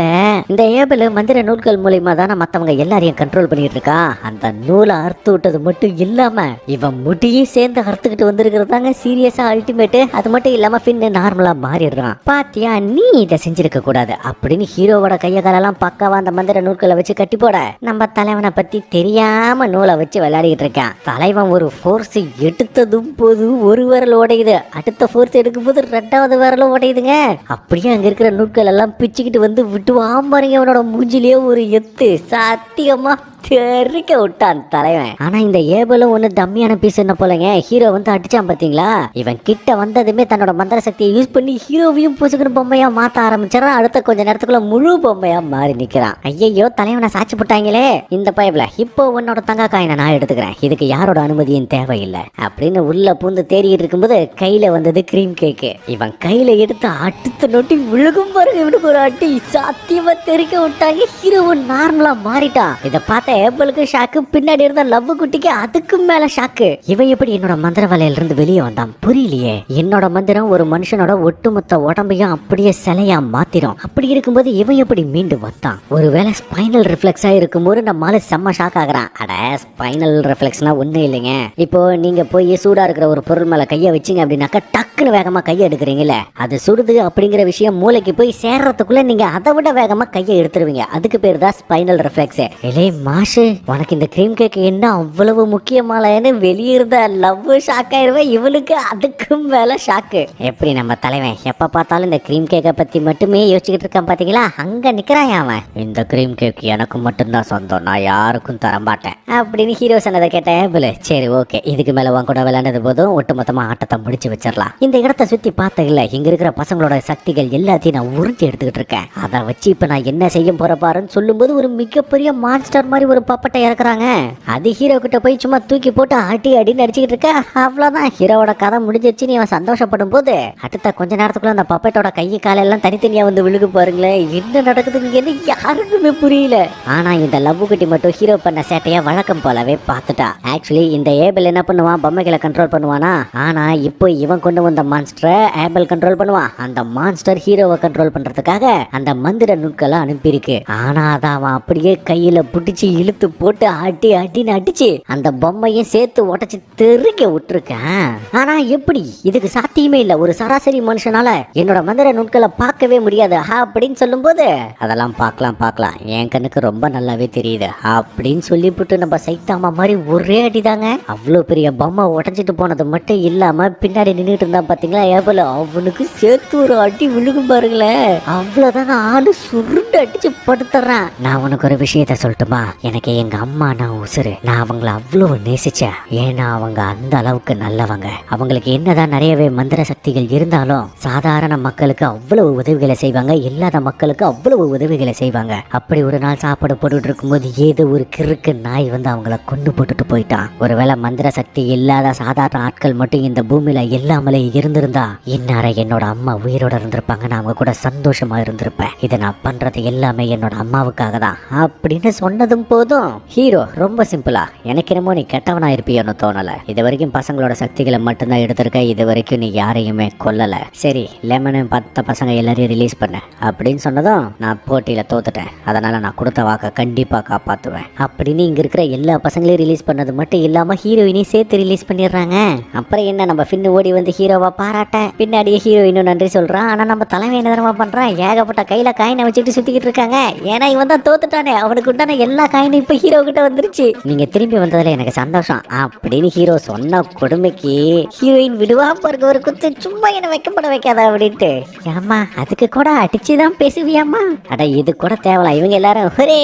இந்த ஏபிள் மந்திர நூல்கள் மூலியமா தானே மத்தவங்க எல்லாரையும் கண்ட்ரோல் பண்ணிட்டு இருக்கான். அந்த நூலை அறுத்து விட்டது மட்டும் இல்லாம இவன் முடியும் சேர்ந்து அறுத்துக்கிட்டு வந்திருக்கிறதாங்க சீரியஸா அல்டிமேட். அது மட்டும் இல்லாம ஃபின்னு நார்மலா மாறிடுறான். பாத்தியா, நீ இதை செஞ்சிருக்க கூடாது அப்படின்னு ஹீரோவோட கைய காலெல்லாம் பக்காவா அந்த மந்திர நூல்களை வச்சு கட்டி போட, நம்ம தலைவனை பத்தி தெரியாம நூலை வச்சு விளையாடிட்டு இருக்கான். தலைவன் ஒரு ஃபோர்ஸ் எடுத்ததும் போது ஒரு விரல் உடையுது, அடுத்த ஃபோர்ஸ் எடுக்கும் போது ரெண்டாவது விரலும் உடையுதுங்க. அப்படியே அங்க இருக்கிற நூல்கள் எல்லாம் பிச்சுக்கிட்டு வந்து விட்டுவான் பாருங்க. அவனோட மூஞ்சிலேயே ஒரு எத்து சத்தியமா தெரிக்க விட்டான் தலைவன். ஆனா இந்த ஏபலும் ஒண்ணு டம்மியான பீஸ் என்ன போலங்க. ஹீரோ வந்து அடிச்சான் பாத்தீங்களா, இவன் கிட்ட வந்ததுமே தன்னோட மந்திர சக்தியை யூஸ் பண்ணி ஹீரோவையும் பூசுக்கிற பொம்மையா மாத்த ஆரம்பிச்சான். அடுத்த கொஞ்ச நேரத்துக்குள்ள முழு பொம்மையா மாறி நிக்கிறான். ஐயோ, தலைவனை சாட்சி போட்டாங்களே இந்த பைப்ல. இப்போ உன்னோட தங்க காயினை நான் எடுத்துக்கிறேன், இதுக்கு யாரோட அனுமதியும் தேவையில்லை அப்படின்னு உள்ள பூந்து தேடிட்டு இருக்கும்போது கையில வந்தது கிரீம் கேக்கு. இவன் கையில எடுத்து அடுத்த நொட்டி விழுகும் பாருங்க, இவனுக்கு ஒரு அடி சத்தியமா தெரிக்க விட்டாங்க. ஹீரோவும் நார்மலா மாறிட்டான். இதை பார்த்த ஏபிளுக்கு ஷாக்கு, பின்னாடி இருந்த லவ் குட்டிக்கு அதுக்கு மேல ஷாக்கு. இவன் எப்படி என்னோட மந்திர வலையில இருந்து வெளியே வந்தான் புரியலையே. என்னோட மந்திரம் ஒரு மனுஷனோட ஒட்டுமொத்த உடம்பையும் அப்படியே சிலையா மாத்திரும். அப்படி இருக்கும்போது இவன் எப்படி மீண்டு வந்தான்? ஒருவேளை ஸ்பைனல் ரிஃப்ளெக்ஸா இருக்கும்போது நம்மால செம்ம ஷாக் ஆகுறான். அட, ஸ்பைனல் ரிஃப்ளெக்ஸ்னா ஒண்ணு இல்லைங்க. இப்போ நீங்க போய் சூடா இருக்கிற ஒரு பொருள் மேல கைய வச்சீங்க அப்படின்னாக்கா டக்குன்னு வேகமா கையை எடுக்கிறீங்கல்ல, அது சுடுது அப்படிங்கிற விஷயம் மூளைக்கு போய் சேர்றதுக்குள்ள நீங்க அதை விட வேகமா கையை எடுத்துருவீங்க. அதுக்கு பேர் தான் ஸ்பைனல் ரிஃப்ளெக்ஸ். இல்லை மாஷு, உனக்கு இந்த கிரீம் கேக் என்ன அவ்வளவு முக்கியமானு வெளியிருந்த லவ் ஷாக் ஆயிருவேன். இவனுக்கு அதுக்கும் மேல ஷாக்கு. எப்படி நம்ம தலைவன் எப்ப பார்த்தாலும் இந்த கிரீம் கேக்கை பத்தி மட்டுமே யோசிச்சுக்கிட்டு இருக்கான் பாத்தீங்களா, அங்க நிக்கிறான் அவன். இந்த கிரீம் கேக் எனக்கு மட்டும்தான் சொந்தம், நான் யாருக்கும் தர மாட்டேன் அப்படின்னு ஹீரோ சொன்னதை கேட்டேன். சரி ஓகே, இதுக்கு மேல உன் கூட விளையாண்டது போதும், ஒட்டுமொத்தமா ஆட்டத்தை முடிச்சு வச்சிடலாம். இந்த இடத்த சுத்தி பார்த்த இல்ல, இங்க இருக்கிற பசங்களோட சக்திகள் எல்லாத்தையும் நான் உறிஞ்சி எடுத்துக்கிட்டு இருக்கேன். அதை வச்சு இப்ப நான் என்ன செய்ய போற பாருன்னு சொல்லும் போது ஒரு மிகப்பெரிய மான்ஸ்டர் மாதிரி ஒரு பப்பட்டை இறக்குறாங்க. அது ஹீரோ கிட்ட போய் சும்மா தூக்கி போட்டு அடி அடின்னு அடிச்சுக்கிட்டு இருக்க. அவ்வளவுதான், ஹீரோவோட கதை முடிஞ்சிருச்சு. நீ அவன் சந்தோஷப்படும் போது அடுத்த கொஞ்ச நேரத்துக்குள்ள அந்த பப்பட்டோட கையை காலெல்லாம் தனித்தனியா வந்து விழுகு பாருங்களேன். என்ன நடக்குதுன்னு யாருக்குமே புரியல. ஆனா இந்த லவ் குட்டி மட்டும் ஹீரோ பண்ண சேட்டையா வழக்கம் போலவே பார்த்துட்டா. ஆக்சுவலி இந்த ஏபிள் என்ன பண்ணுவான், பொம்மைகளை கண்ட்ரோல் பண்ணுவானா. ஆனா இப்போ இவன் கொண்டு வந்த மான்ஸ்டரை ஏபிள் கண்ட்ரோல் பண்ணுவான். அந்த மான்ஸ்டர் ஹீரோவை கண்ட்ரோல் பண்றதுக்காக அந்த மந்திர நுட்களை அனுப்பியிருக்கு. ஆனா அதான் அவன் அப்படியே கையில புடிச்சு இழுத்து போட்டு அடி அடின்னு அடிச்சு அந்த பொம்மையும் சேர்த்து உடச்சு தெருக்க விட்டுருக்கேன். ஆனா எப்படி, இதுக்கு சாத்தியமே இல்ல. ஒரு சராசரி மனுஷனால என்னோட மந்திர நுட்களை பார்க்கவே முடியாது அப்படின்னு சொல்லும் போது, அதெல்லாம் பார்க்கலாம் என் கண்ணுக்கு ரொம்ப நல்லாவே தெரியுது அப்படின்னு சொல்லிவிட்டு நம்ம சைத்தாமா மாதிரி ஒரே அடிதாங்க. அவ்வளவு பெரிய பொம்மை உடஞ்சிட்டு போனது மட்டும் இல்லாம பின்னாடி நின்றுட்டு இருந்தா பாத்தீங்களா ஏபல, அவனுக்கு சேர்த்து ஒரு அடி விழுகும் பாருங்களேன். அவ்வளவுதாங்க, ஆளு சுருண்டு அடிச்சு படுத்துறான். நான் உனக்கு ஒரு விஷயத்த சொல்லட்டுமா, எனக்கு எங்க அம்மா நான் உசுரு. நான் அவங்கள அவ்வளவு நேசிச்சேன். ஏன்னா அவங்க அந்த அளவுக்கு நல்லவங்க. அவங்களுக்கு என்னதான் நிறையவே மந்திர சக்திகள் இருந்தாலும் சாதாரண மக்களுக்கு அவ்வளவு உதவிகளை செய்வாங்க, இல்லாத மக்களுக்கு அவ்வளவு உதவிகளை செய்வாங்க. அப்படி ஒரு நாள் சாப்பாடு போட்டுட்டு இருக்கும்போது ஏதோ ஒரு கிறுக்கு நாய் வந்து அவங்கள கொண்டு போட்டுட்டு போயிட்டான். ஒருவேளை மந்திர சக்தி இல்லாத சாதாரண ஆட்கள் மட்டும் இந்த பூமியில எல்லாமலே இருந்திருந்தா இன்னார என்னோட அம்மா உயிரோட இருந்திருப்பாங்க, நான் அவங்க கூட சந்தோஷமா இருந்திருப்பேன். இதை நான் பண்றது எல்லாமே என்னோட அம்மாவுக்காக தான் அப்படின்னு சொன்னதும் போதும் ஹீரோ ரொம்ப சிம்பிளா, எனக்கு என்னமோ நீ கெட்டவனா இருப்பியோன்னு தோணல. இது வரைக்கும் பசங்களோட சக்திகளை மட்டும்தான் எடுத்திருக்க, இது வரைக்கும் நீ யாரையுமே கொல்லல. சரி, லெமனு 10 பசங்க எல்லாரையும் ரிலீஸ் பண்ண அப்படின்னு சொன்னதும் நான் போட்டியில தோத்துட்டேன். அதனால நான் கொடுத்த வாக்க கண்டிப்பா காப்பாத்து காப்பாத்துவேன் அப்படின்னு இங்க இருக்கிற எல்லா பசங்களையும் ரிலீஸ் பண்ணது மட்டும் இல்லாம ஹீரோயினையும் சேர்த்து ரிலீஸ் பண்ணிடுறாங்க. அப்புறம் என்ன, நம்ம ஃபின்னு ஓடி வந்து ஹீரோவா பாராட்ட பின்னாடியே ஹீரோயினும் நன்றி சொல்றான். ஆனா நம்ம தலைமை என்ன தரமா பண்றான், ஏகப்பட்ட கையில காயினை வச்சுட்டு சுத்திக்கிட்டு இருக்காங்க. ஏன்னா இவன் தான் தோத்துட்டானே, அவனுக்கு உண்டான எல்லா காயினும் இப்ப ஹீரோ கிட்ட வந்துருச்சு. நீங்க திரும்பி வந்ததுல எனக்கு சந்தோஷம் அப்படின்னு ஹீரோ சொன்ன கொடுமைக்கு ஹீரோயின் விடுவா பாருங்க ஒரு குத்து, சும்மா என்ன வைக்கப்பட வைக்காத அப்படின்ட்டு. ஏமா அதுக்கு கூட அடிச்சுதான் பேசுவியாமா, அட இது கூட தேவலாம். இவங்க எல்லாரும் ஹுரே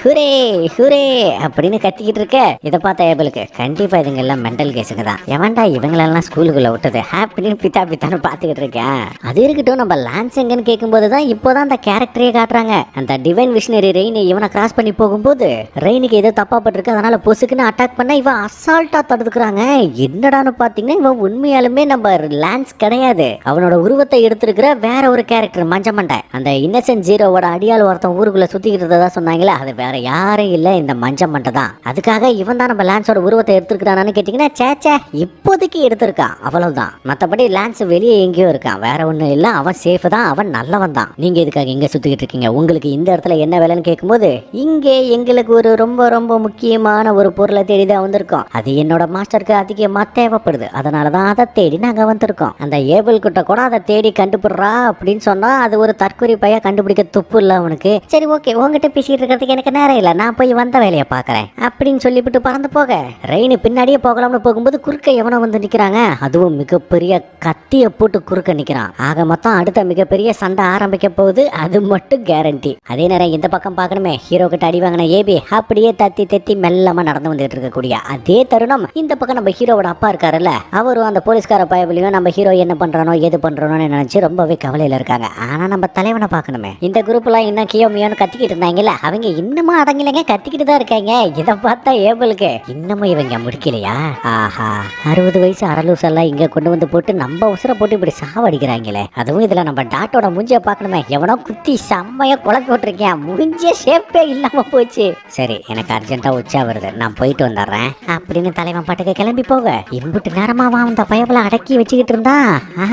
ஹுரே ஹுரே அப்படின்னு கத்திக்கிட்டு இருக்க இதை பார்த்த ஏபிளுக்கு கண்டிப்பா இதுங்க எல்லாம் மென்டல் கேஸுங்க தான். எவன்டா இவங்களெல்லாம் ஸ்கூலுக்குள்ள விட்டது அப்படின்னு பித்தா பித்தான்னு பாத்துக்கிட்டு இருக்கேன். அது இருக்கட்டும், நம்ம லான்ஸ் எங்கன்னு கேட்கும்போது தான் இப்போதான் அந்த கேரக்டரே காட்டுறாங்க. அந்த டிவைன் விஷனரி ரெயின் இவனை கிராஸ் பண்ணி போகும்போது ரெயினுக்கு ஏதோ தப்பா பட்டிருக்கு, அதனால பொசுக்குன்னு அட்டாக் பண்ண இவன் அசால்ட்டா தடுத்துக்கிறாங்க. என்னடான்னு பாத்தீங்கன்னா இவன் உண்மையாலுமே நம்ம லான்ஸ் கிடையாது, அவனோட உருவத்தை எடுத்திருக்கிற வேற ஒரு கேரக்டர் மஞ்சமண்டை. அந்த இன்னசென்ட் ஜீரோவோட அடியால் ஒருத்தன் ஊருக்குள்ள சுத்திக்கிட்டு இருந்ததா சொன்னாங்களே, அது வேற யாரும் இல்ல இந்த மஞ்சமண்டை தான். அதுக்காக இவன் தான் நம்ம லான்ஸோட உருவத்தை எடுத்திருக்கிறான்னு கேட்டீங்கன்னா சேச்சே இப்போதைக்கு எடுத்திருக்கான் அவ்வளவுதான். மத்தபடி லான்ஸ் வெளியே எங்கேயோ இருக்கான், வேற ஒண்ணும் இல்ல. அவன் சேஃப் தான், அவன் நல்லவன் தான். நீங்க எதுக்காக இங்க சுத்திக்கிட்டு இருக்கீங்க, உங்களுக்கு இந்த இடத்துல என்ன வேலைன்னு கேட்கும்போது இங்கே எங்களுக்கு ஒரு ரொம்ப ரொம்ப முக்கியமான ஒரு பொருளை தேடிதான் வந்திருக்கோம், அது என்னோட மாஸ்டருக்கு அதிகமா தேவைப்படுது, அதனாலதான் அதை தேடி நாங்க வந்திருக்கோம். அந்த ஏபிள் கிட்ட கூட அதை தேடி கண்டுபிடுறா அப்படின்னு சொன்னா அது ஒரு தற்கொலை பைய கண்டுபிடிக்க துப்பு இல்ல அவனுக்கு. சரி ஓகே, உங்ககிட்ட பேசிட்டு இருக்கிறதுக்கு எனக்கு நேரம் இல்ல, நான் போய் வந்த வேலையை பாக்குறேன் அப்படின்னு சொல்லிவிட்டு பறந்து போக ரெயின் பின்னாடியே போகலாம்னு போகும்போது குறுக்க எவனோ வந்து நிக்கிறாங்க. அதுவும் மிகப்பெரிய கத்திய போட்டு குறுக்க நிக்கிறான். ஆக மொத்தம் அடுத்த மிகப்பெரிய சண்டை ஆரம்பிக்க போகுது, அது மட்டும் கேரண்டி. அதே நேரம் இந்த பக்கம் பார்க்கணுமே, ஹீரோ கிட்ட அடி வாங்கின ஏபி அப்படியே தத்தி தத்தி மெல்லமா நடந்து வந்துட்டு இருக்கக்கூடிய அதே தருணம் இந்த பக்கம் நம்ம ஹீரோவோட அப்பா இருக்காருல்ல, அவரும் அந்த போலீஸ்கார பயபலியும் நம்ம ஹீரோ என்ன பண்றானோ எது பண்றானோன்னு நினைச்சு ரொம்பவே கவலையில இருக்காங்க. ஆனா நம்ம தலைவனை பார்க்கணுமே, இந்த குரூப் எல்லாம் இன்னும் கியோமியோன்னு கத்திக்கிட்டு இருந்தாங்கல்ல, அவங்க இன்னமும் அடங்கலைங்க, கத்திக்கிட்டு தான் இருக்காங்க. இதை பார்த்தா ஏபிளுக்கு இன்னமும் இவங்க முடிக்கலையா, ஆஹா 60 வயசு அரலூஸ் எல்லாம் இங்க கொண்டு வந்து போட்டு நம்ம உசுர போட்டு இப்படி சாவடிக்கிறாங்களே. அதுவும் இதுல நம்ம டாட்டோட மூஞ்சிய பார்க்கணுமே, எவனோ குத்தி செம்மையா குழப்பி விட்டுருக்கேன், மூஞ்சிய ஷேப்பே இல்லாம போச்சு. சரி எனக்கு அர்ஜென்ட்டா உச்சா வருது, நான் போயிட்டு வந்துடுறேன் அப்படின்னு தலைவன் பாட்டுக்கு கிளம்பி போக இம்புட்டு நேரமாவா அந்த பயபலை அடக்கி வச்சுக்கிட்டு இருந்தா.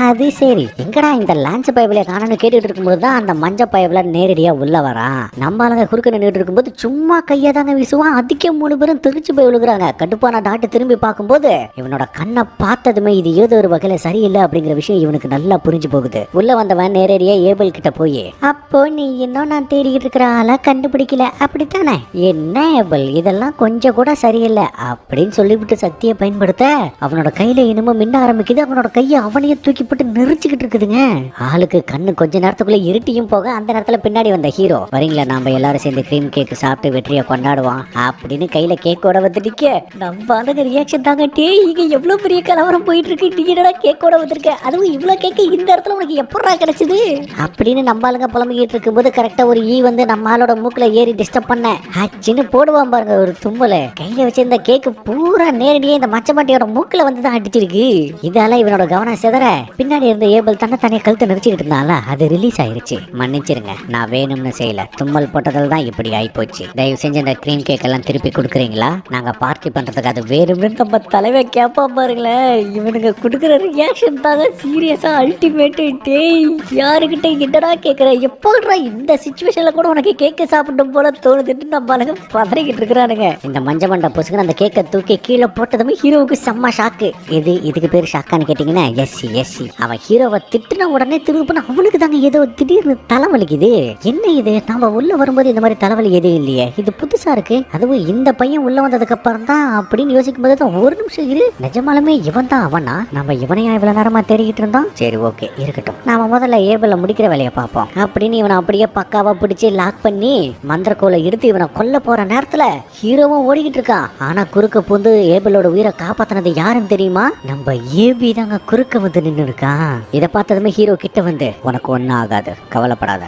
அது சரி, எங்கடா இந்த லான்ஸ் பயபலை காணன்னு கேட்டுட்டு இருக்கும்போது தான் அந்த மஞ்ச பயபலை நேரடியா உள்ள வரான். நம்ம ஆளுங்க குறுக்க நின்றுட்டு இருக்கும்போது சும்மா கையை தாங்க வீசுவான், அதுக்கே 3 பேரும் திருச்சி போய் விழுகுறாங்க. கடுப்பான டாட்டு திரும்பி பார்க்கும்போது இவனோட கண்ணை பார்த்ததுமே இது ஏதோ ஒரு வகையில சரியில்லை அப்படிங்கிற விஷயம் இவனுக்கு நல்லா புரிஞ்சு போகுது. உள்ள வந்தவன் நேரடியா ஏபிள் கிட்ட போய், அப்போ நீ இன்னும் நான் தேடிக்கிட்டு இருக்கிற ஆளை கண்டுபிடிக்கல அப்படித்தானே, என்ன ஏபிள் இதெல்லாம் கொஞ்சம் கூட சரியில்லை அப்படின்னு சொல்லிவிட்டு சக்தியை பயன்படுத்த அவனோட கையில இன்னமும் மின்ன ஆரம்பிக்குது. அவனோட கையை அவனையே தூக்கி போட்டு நெரிச்சுக்கிட்டு இருக்குதுங்க. ஆளுக்கு கண்ணு கொஞ்ச நேரத்துக்குள்ள இருட்டியும் போக அந்த நேரத்துல பின்னாடி வந்த ஹீரோ, வரீங்களா நாம எல்லாரும் சேர்ந்து கிரீம் கேக் சாப்பிட்டு வெற்றியை கொண்டாடுவான் அப்படின்னு கையில கேக்கோட வந்து நிக்க நம்ம ஆளுங்க ரியாக்ஷன் தாங்க, டே இங்க எவ்வளவு பெரிய கலவரம் போயிட்டு இருக்கு, நீ என்னடா கேக்கோட வந்திருக்க, அதுவும் இவ்வளவு கேக்கு இந்த இடத்துல உனக்கு எப்படா கிடைச்சது அப்படின்னு நம்ம ஆளுங்க புலம்பிக்கிட்டு இருக்கும்போது கரெக்டா ஒரு ஈ வந்து நம்ம ஆளோட மூக்குல ஏறி டிஸ்டர்ப் பண்ண ஆச்சுன்னு போடுவான் பாருங்க ஒரு தும்மல. கையில வச்சிருந்த கேக்கு பூரா நேரடியா இந்த மச்சமாட்டியோட மூக்குல வந்து தான் அடிச்சிருக்கு. இதால இவனோட கவனம் சிதற பின்னாடி இருந்த ஏபிள் தன்னை தனியா கழுத்தை நெரிச்சுக்கிட்டு இருந்தால அது ரிலீஸ் ஆயிருச்சு. மன்னிச்சிருங்க, நான் வேணும்னு செய்யல, தும்மல் போட்டதால் தான் இப்படி ஆயிப்போச்சு. தயவு செஞ்சு இந்த கிரீம் கேக் எல்லாம் திருப்பி கொடுக்குறீங்களா, நாங்க பார்ட்டி பண்றதுக்கு அது வேணும்னு நம்ம தலைவை கேப்பா பாருங்களேன். இவனுங்க கொடுக்குற ரியாக்ஷன் தாங்க சீரியஸா அல்டிமேட். டேய் யாருக்கிட்ட என்னடா கேட்குற, எப்போடா இந்த சிச்சுவேஷன்ல கூட உனக்கு கேக்க சாப்பிடும் போல தோணுதுன்னு நம்ம ஆளுங்க பதறிக்கிட்டு இருக்கிறானுங்க. இந்த மஞ்ச மண்டை பொசுக்கு அந்த கேக்கை தூக்கி கீழே போட்டதுமே ஹீரோவுக்கு செம்ம ஷாக்கு. இதுக்கு பேர் ஷாக்கான்னு கேட்டீங்கன்னா எஸ்சி. அவன் ஹீரோவை திட்டுன உடனே திருப்பின அவனுக்கு தாங்க ஏதோ திடீர்னு தலைவலிக்குது. என்ன இது, நாம உள்ள வரும்போது இந்த மாதிரி தலைவலி எதுவும் இல்லையே, இது புதுசா இருக்கு. அதுவும் இந்த பையன் உள்ள வந்ததுக்கு அப்புறம் தான் அப்படின்னு யோசிக்கும் போது தான் ஒரு நிமிஷம் இரு, நிஜமாலுமே இவன் தான் அவனா, நம்ம இவனையா இவ்வளவு நேரமா தேடிக்கிட்டு இருந்தோம். சரி ஓகே இருக்கட்டும், நாம முதல்ல ஏபிள்ல முடிக்கிற வேலையை பார்ப்போம் அப்படின்னு இவனை அப்படியே பக்காவா பிடிச்சி லாக் பண்ணி மந்திரக்கோலை எடுத்து இவனை கொல்ல போற நேரத்துல ஹீரோவும் ஓடிக்கிட்டு இருக்கான். ஆனா குறுக்க பூந்து ஏபிளோட உயிரை காப்பாத்தினது யாருன்னு தெரியுமா, நம்ம ஏபி தாங்க குறுக்க வந்து நின்று இருக்கான். இதை பார்த்ததுமே ஹீரோ கிட்ட வந்து, உனக்கு ஒன்னும் ஆகாது கவலைப்படாத,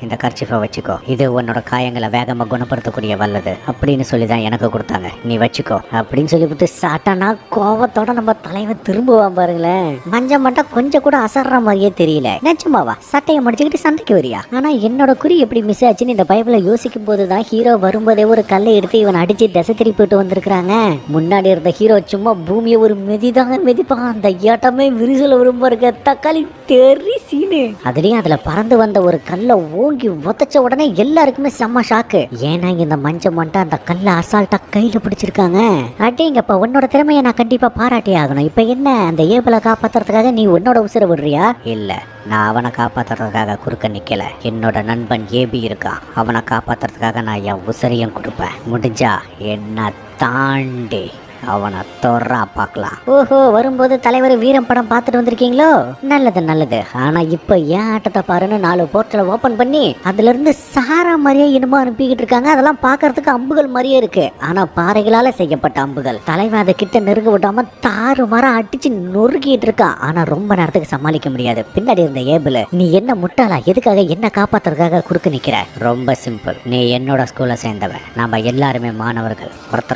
இந்த கர்ச்சிஃபை வச்சுக்கோ, இது உன்னோட காயங்களை வேகமா குணப்படுத்தக்கூடிய வல்லது அப்படின்னு சொல்லிதான் எனக்கு கொடுத்தாங்க, நீ வச்சுக்கோ அப்படின்னு சொல்லிவிட்டு சாட்டானா கோவத்தோட நம்ம தலைவன் திரும்புவான் பாருங்களேன். மஞ்ச மட்டும் கொஞ்சம் கூட அசர்ற மாதிரியே தெரியல. நிஜமாவா சட்டையை முடிச்சுக்கிட்டு சண்டைக்கு வரியா? ஆனா என்னோட குறி எப்படி மிஸ் ஆச்சுன்னு இந்த பைபிள யோசிக்கும் போதுதான் ஹீரோ வரும்போதே ஒரு கல்லை எடுத்து இவன் அடிச்சு திசை திருப்பிட்டு வந்திருக்காங்க. முன்னாடி இருந்த ஹீரோ சும்மா பூமியை ஒரு மெதிதாங்க மெதிப்பான். அந்த ஏட்டமே விரிசல விரும்ப இருக்க தக்காளி தெரி சீனு. அதுலயும் அதுல பறந்து வந்த ஒரு கல்லை ஓங்கி உதச்ச உடனே எல்லாருக்குமே செம்ம ஷாக்கு. ஏன்னா ஏன்னா இந்த மஞ்சள் மண்டை அந்த கல்லை அசால்ட்டா கையில பிடிச்சிருக்காங்க. அடேங்கப்பா, உன்னோட திறமையை நான் கண்டிப்பா பாராட்டி ஆகணும். இப்ப என்ன அந்த ஏபலை காப்பாத்துறதுக்காக நீ உன்னோட உசுர விடுறியா? இல்ல, நான் அவனை காப்பாத்துறதுக்காக குறுக்க நிக்கல. என்னோட நண்பன் ஏபி இருக்கான், அவனை காப்பாத்துறதுக்காக நான் என் உசரையும் கொடுப்பேன். முடிஞ்சா என்ன தாண்டி அவனை தொறா பார்க்கலாம். ஓஹோ, வரும்போது தலைவர் வீரம் படம் பார்த்துட்டு வந்திருக்கீங்களோ? நல்லது நல்லது. ஆனா இப்ப ஏன் ஆட்டத்தை பாருன்னு 4 போர்ட்டலை ஓபன் பண்ணி அதுல இருந்து சாரா மாதிரியே இனிமா அனுப்பிக்கிட்டு இருக்காங்க. அதெல்லாம் பாக்குறதுக்கு அம்புகள் மாதிரியே இருக்கு, ஆனா பாறைகளால செய்யப்பட்ட அம்புகள். தலைவன் அதை கிட்ட நெருங்க விடாம தாறு மரம் அடிச்சு நொறுக்கிட்டு இருக்கான். ஆனா ரொம்ப நேரத்துக்கு சமாளிக்க முடியாது. பின்னாடி இருந்த ஏபிள், நீ என்ன முட்டாளா? எதுக்காக என்ன காப்பாத்துறதுக்காக குறுக்க நிக்கிற? ரொம்ப சிம்பிள், நீ என்னோட ஸ்கூல்ல சேர்ந்தவன், நாம எல்லாருமே மாணவர்கள்,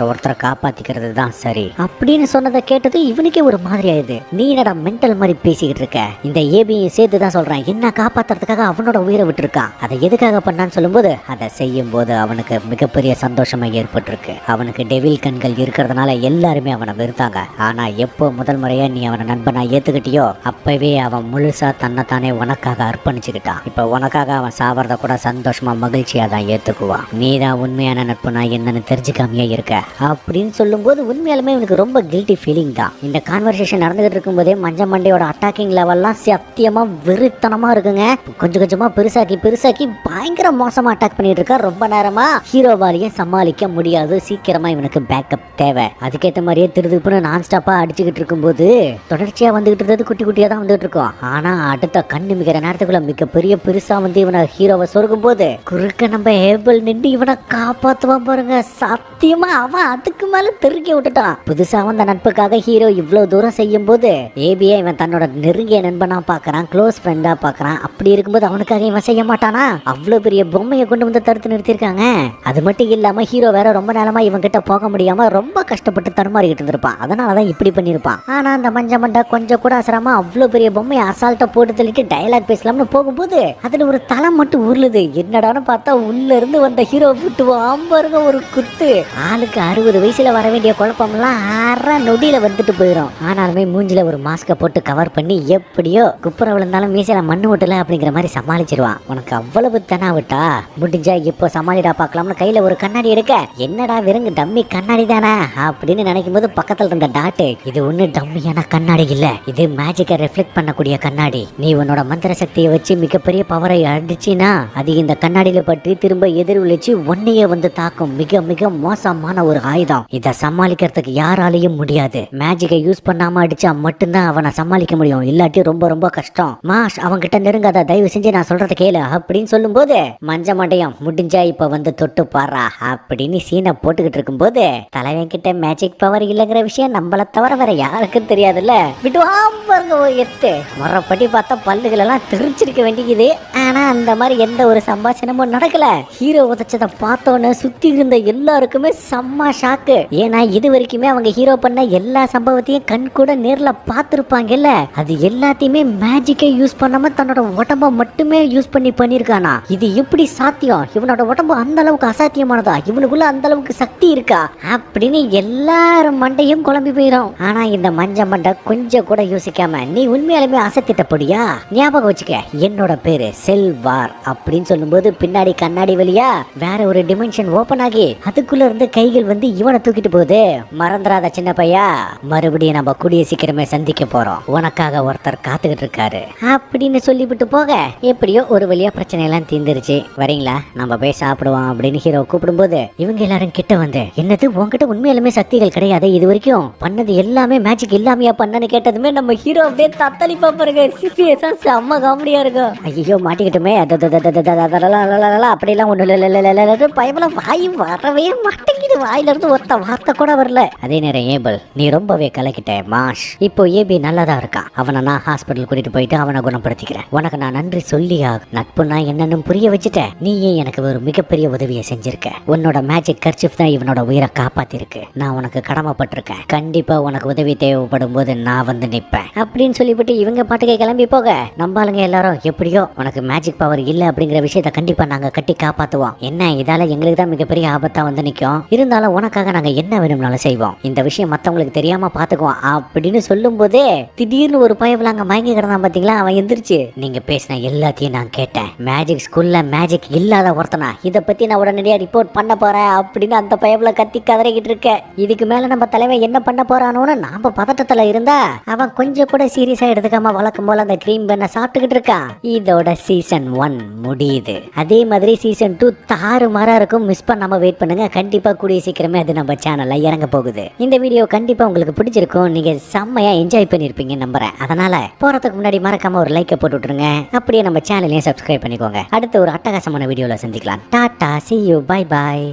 ஒருத்தரை காப்பாத்திக்கிறது தான் சரி அப்படின்னு சொன்னதை கேட்டது இவனுக்கே ஒரு மாதிரி ஆயுது. நீ என்னடா மென்டல் மாதிரி பேசிக்கிட்டு இருக்க? இந்த ஏபியும் சேர்த்து தான் சொல்றான், என்ன காப்பாத்துறதுக்காக அவனோட உயிரை விட்டு இருக்கான். அதை எதுக்காக பண்ணான்னு சொல்லும்போது, அதை செய்யும் போது அவனுக்கு மிகப்பெரிய சந்தோஷமா ஏற்பட்டிருக்கு. அவனுக்கு டெவில் கண்கள் இருக்கிறதுனால எல்லாருமே அவனை வெறுத்தாங்க. ஆனா எப்போ முதல் முறையா நீ அவனை நண்பனா ஏத்துக்கிட்டியோ அப்பவே அவன் முழுசா தன்னைத்தானே உனக்காக அர்ப்பணிச்சுக்கிட்டான். இப்ப உனக்காக அவன் சாவறத கூட சந்தோஷமா மகிழ்ச்சியா தான் ஏத்துக்குவான். நீ தான் உண்மையான நட்புனா என்னன்னு தெரிஞ்சுக்காமையே இருக்க அப்படின்னு சொல்லும் போது உண்மையாலுமே இவனுக்கு ரொம்ப கில்ட்டி ஃபீலிங் தான். இந்த கான்வர்சேஷன் நடந்துகிட்டு இருக்கும் போதே மஞ்சள் மண்டையோட அட்டாக்கிங் லெவல்லாம் சத்தியமா வெறித்தனமா இருக்குங்க. கொஞ்சம் கொஞ்சமா பெருசாக்கி பயங்கர மோசமா அட்டாக் பண்ணிட்டு இருக்கா. ரொம்ப நேரமா ஹீரோவாலேயே சமாளிக்க முடியாது. சீக்கிரமா இவனுக்கு பேக்கப் தேவை. அதுக்கேற்ற மாதிரியே திருதுப்புன்னு நான் ஸ்டாப்பா அடிச்சுக்கிட்டு இருக்கும்போது தொடர்ச்சியா வந்துகிட்டு இருந்தது குட்டி குட்டியா தான் வந்துட்டு இருக்கும். ஆனா அடுத்த கண்ணு மிகிற நேரத்துக்குள்ள மிகப்பெரிய பெருசா வந்து இவனை ஹீரோவை சொருகும் போது குறுக்க நம்ம ஏபிள் நின்று இவனை காப்பாத்துவான் பாருங்க. சத்தியமா அவன் அதுக்கு மேல தெருக்கி விட்டுட்டான். புதுசா வந்த நட்புக்காக ஹீரோ இவ்வளவு தூரம் செய்யும் போது ஏபியை இவன் தன்னோட நெருங்கிய நண்பனா பாக்குறான், க்ளோஸ் ஃப்ரெண்டா பாக்குறான். அப்படி இருக்கும்போது அவனுக்காக இவன் செய்ய மாட்டானா? அவ்வளவு பெரிய பொம்மையை கொண்டு வந்து தடுத்து நிறுத்திருக்காங்க. அது மட்டும் இல்லாம ஹீரோ வேற ரொம்ப நேரமா இவன் கிட்ட போக முடியாம ரொம்ப கஷ்டப்பட்டு தடுமாறிக்கிட்டு இருந்திருப்பான். அதனாலதான் இப்படி பண்ணிருப்பான். ஆனா அந்த மஞ்ச மண்டை கொஞ்சம் கூட அசராம அவ்வளவு பெரிய பொம்மையை அசால்ட்டா போட்டு தள்ளிட்டு டயலாக் பேசலாம்னு போகும்போது அதுல ஒரு தலை மட்டும் உருளுது. என்னடான்னு பார்த்தா உள்ள இருந்து வந்த ஹீரோ விட்டுவான் பாருங்க ஒரு குத்து. ஆளுக்கு 60 வயசுல வர வேண்டிய குழப்பம்லாம் 6 நொடியில வந்துட்டு போயிடும். ஆனாலுமே மூஞ்சில ஒரு மாஸ்கை போட்டு கவர் பண்ணி எப்படியோ குப்புற விழுந்தாலும் மீசையில மண்ணு ஓட்டல அப்படிங்கிற மாதிரி சமாளிச்சிருவான். உனக்கு அவ்வளவு தெனாவிட்டா? முடிஞ்சா இப்போ சமாளிடா பார்க்கலாம்னு கையில ஒரு கண்ணாடி எடுக்க, என்னடா வெறுங்க டம்மி கண்ணாடி தானே அப்படின்னு நினைக்கும் போது பக்கத்துல இருந்த டாட்டு, இது ஒண்ணு டம்மியான கண்ணாடி இல்ல, இது மேஜிக்கை ரிஃப்ளெக்ட் பண்ணக்கூடிய கண்ணாடி. நீ உன்னோட மந்திர சக்தியை வச்சு மிகப்பெரிய பவரை அடிச்சினா அது இந்த கண்ணாடியில பற்றி திரும்ப எதிர்விழிச்சு ஒன்னையே வந்து தாக்கும். மிக மிக மோசமான ஒரு ஆயுதம். இதை சமாளிக்கிறதுக்கு யாராலையும் முடியாது. மேஜிக்கை யூஸ் பண்ணாம அடிச்சா மட்டும்தான் அவனை சமாளிக்க முடியும், இல்லாட்டி ரொம்ப ரொம்ப கஷ்டம். மாஷ் அவன்கிட்ட நெருங்காத, தயவு செஞ்சு நான் சொல்றத கேளு அப்படின்னு சொல்லும் போது மஞ்ச மண்டையம் முடிஞ்சா இப்ப வந்து தொட்டு பாடுறா அப்படின்னு சீனை போட்டுக்கிட்டு இருக்கும் போது தலைவன் கிட்ட மேஜிக் பவர் இல்லைங்கிற விஷயம் நம்மள தவிர வேற யாருக்கும் தெரியாதுல்ல. விடுவாம் பாருங்க எத்து முறைப்படி பார்த்தா பல்லுகள் எல்லாம் தெரிச்சிருக்க வேண்டியது. ஆனா அந்த மாதிரி எந்த ஒரு சம்பாஷணமும் நடக்கல. ஹீரோ உதச்சதை பார்த்தோன்னு சுத்தி இருந்த எல்லாருக்குமே செம்ம ஷாக்கு. ஏன்னா இது வரைக்குமே அவங்க ஹீரோ பண்ண எல்லா சம்பவத்தையும் கண் கூட நேர்ல பார்த்திருப்பாங்கல்ல. அது எல்லாத்தையுமே மேஜிக்கை யூஸ் பண்ணாம தன்னோட உடம்ப மட்டுமே யூஸ் பண்ணிருக்கானா? இது எப்படி சாத்தியம்? இவனோட உடம்பு அந்த அளவுக்கு அசாத்தியமானதா? இவனுக்குள்ள அந்த அளவுக்கு சக்தி இருக்கா அப்படின்னு எல்லாரும் மண்டையும் குழம்பி போயிடும். ஆனா இந்த மஞ்ச மண்டை கொஞ்சம் கூட யோசிக்காம, நீ உண்மையாலுமே அசத்திட்டபடியா? ஞாபகம் வச்சுக்க, என்னோட பேரு செல்வார் அப்படின்னு சொல்லும்போது பின்னாடி கண்ணாடி வழியா வேற ஒரு டிமென்ஷன் ஓபன் ஆகி அதுக்குள்ள இருந்து கைகள் வந்து இவனை தூக்கிட்டு போகுது. மறந்துடாத சின்ன பையா, மறுபடியும் நம்ம கூடிய சீக்கிரமே சந்திக்க போறோம், உனக்காக ஒருத்தர் காத்துக்கிட்டு இருக்காரு அப்படின்னு சொல்லிவிட்டு போக எப்படியோ ஒரு வழியா பிரச்சனை எல்லாம் தீர்ந்துருச்சு. வரீங்களா, நம்ம போய் சாப்பிடுவோம் அப்படின்னு ஹீரோ கூப்பிடும்போது இவங்க எல்லாரும் கிட்ட வந்து, என்னது உங்ககிட்ட உண்மையிலுமே சக்திகள் கிடையாது, இது வரைக்கும் பண்ணது எல்லாமே மேஜிக் இல்லாமையா பண்ணனு கேட்டதுமே நம்ம ஹீரோ அப்படியே தத்தளிப்பா பாருங்க. சீரியஸா செம்ம காமெடியா இருக்கும். ஐயோ மாட்டிக்கிட்டுமே, அப்படிலாம் ஒண்ணு இல்ல, பயமல வாய் வரவே மாட்டேங்குது, வாயில இருந்து ஒருத்த வார்த்தை கூட வரல. அதே நேரம் ஏபிள், நீ ரொம்பவே கலக்கிட்ட மாஷ். இப்போ ஏபி நல்லதா இருக்கான். அவனை நான் ஹாஸ்பிட்டல் கூட்டிட்டு போயிட்டு அவனை குணப்படுத்திக்கிறேன். உனக்கு நான் நன்றி சொல்லியா? நட்புனா என்னன்னு புரிய வச்சுட்ட. நீயே எனக்கு ஒரு மிகப்பெரிய உதவியை செஞ்சிருக்க. உன்னோட மேஜிக் கர்ச்சிஃப் தான் இவனோட உயிரை காப்பாத்திருக்கு. நான் உனக்கு கடமைப்பட்டிருக்கேன். கண்டிப்பா உனக்கு உதவி தேவைப்படும் போது நான் வந்து நிப்பேன் அப்படின்னு சொல்லிவிட்டு இவங்க பாட்டுக்கே கிளம்பி போக, நம்பாளுங்க எல்லாரும் எப்படியோ உனக்கு மேஜிக் பவர் இல்ல அப்படிங்கிற விஷயத்த கண்டிப்பா நாங்க கட்டி காப்பாத்துவோம். என்ன இதால எங்களுக்கு தான் மிகப்பெரிய ஆபத்தா வந்து நிக்கும். இருந்தாலும் உனக்காக நாங்க என்ன வேணும்னாலும் செய்வோம், இந்த விஷயம் மத்தவங்களுக்கு தெரியாம பாத்துக்குவோம் அப்படின்னு சொல்லும் போதே திடீர்னு ஒரு பயவுல அங்க மயங்கி கிடந்தான் பாத்தீங்களா. அவன் எந்திரிச்சு, நீங்க பேசின எல்லாத்தையும் நான் கேட்டேன், மேஜிக் ஸ்கூல்ல மேஜிக் இல்லாத ஒருத்தனா, இத பத்தி நான் உடனடியா ரிப்போர்ட் பண்ண போறேன் அப்படின்னு அந்த பயவுல கத்தி கதறிக்கிட்டு இருக்க. இதுக்கு மேல நம்ம தலைவன் என்ன பண்ண போறானோன்னு நாம பதட்டத்துல இருந்தா அவன் கொஞ்சம் கூட சீரியஸா எடுத்துக்காம வழக்கம் போல அந்த கிரீம் பண்ண சாப்பிட்டுக்கிட்டு இருக்கான். இதோட சீசன் 1 முடியுது. அதே மாதிரி சீசன் 2 தாறுமாறா இருக்கும். மிஸ் பண்ணாம வெயிட் பண்ணுங்க. கண்டிப்பா கூடிய சீக்கிரமே அது நம்ம சேனல்ல இறங்க போகுது. இந்த வீடியோ கண்டிப்பா உங்களுக்கு பிடிச்சிருக்கும். நீங்க செம்மையா என்ஜாய் பண்ணிருப்பீங்க நம்புறேன். அதனால போறதுக்கு முன்னாடி மறக்காம ஒரு லைக்கை போட்டு விட்டுருங்க. அப்படியே நம்ம சேனலையும் சப்ஸ்கிரைப் பண்ணிக்கோங்க. அடுத்த ஒரு அட்டகாசமான வீடியோல சந்திக்கலாம். Tata, see you, bye bye.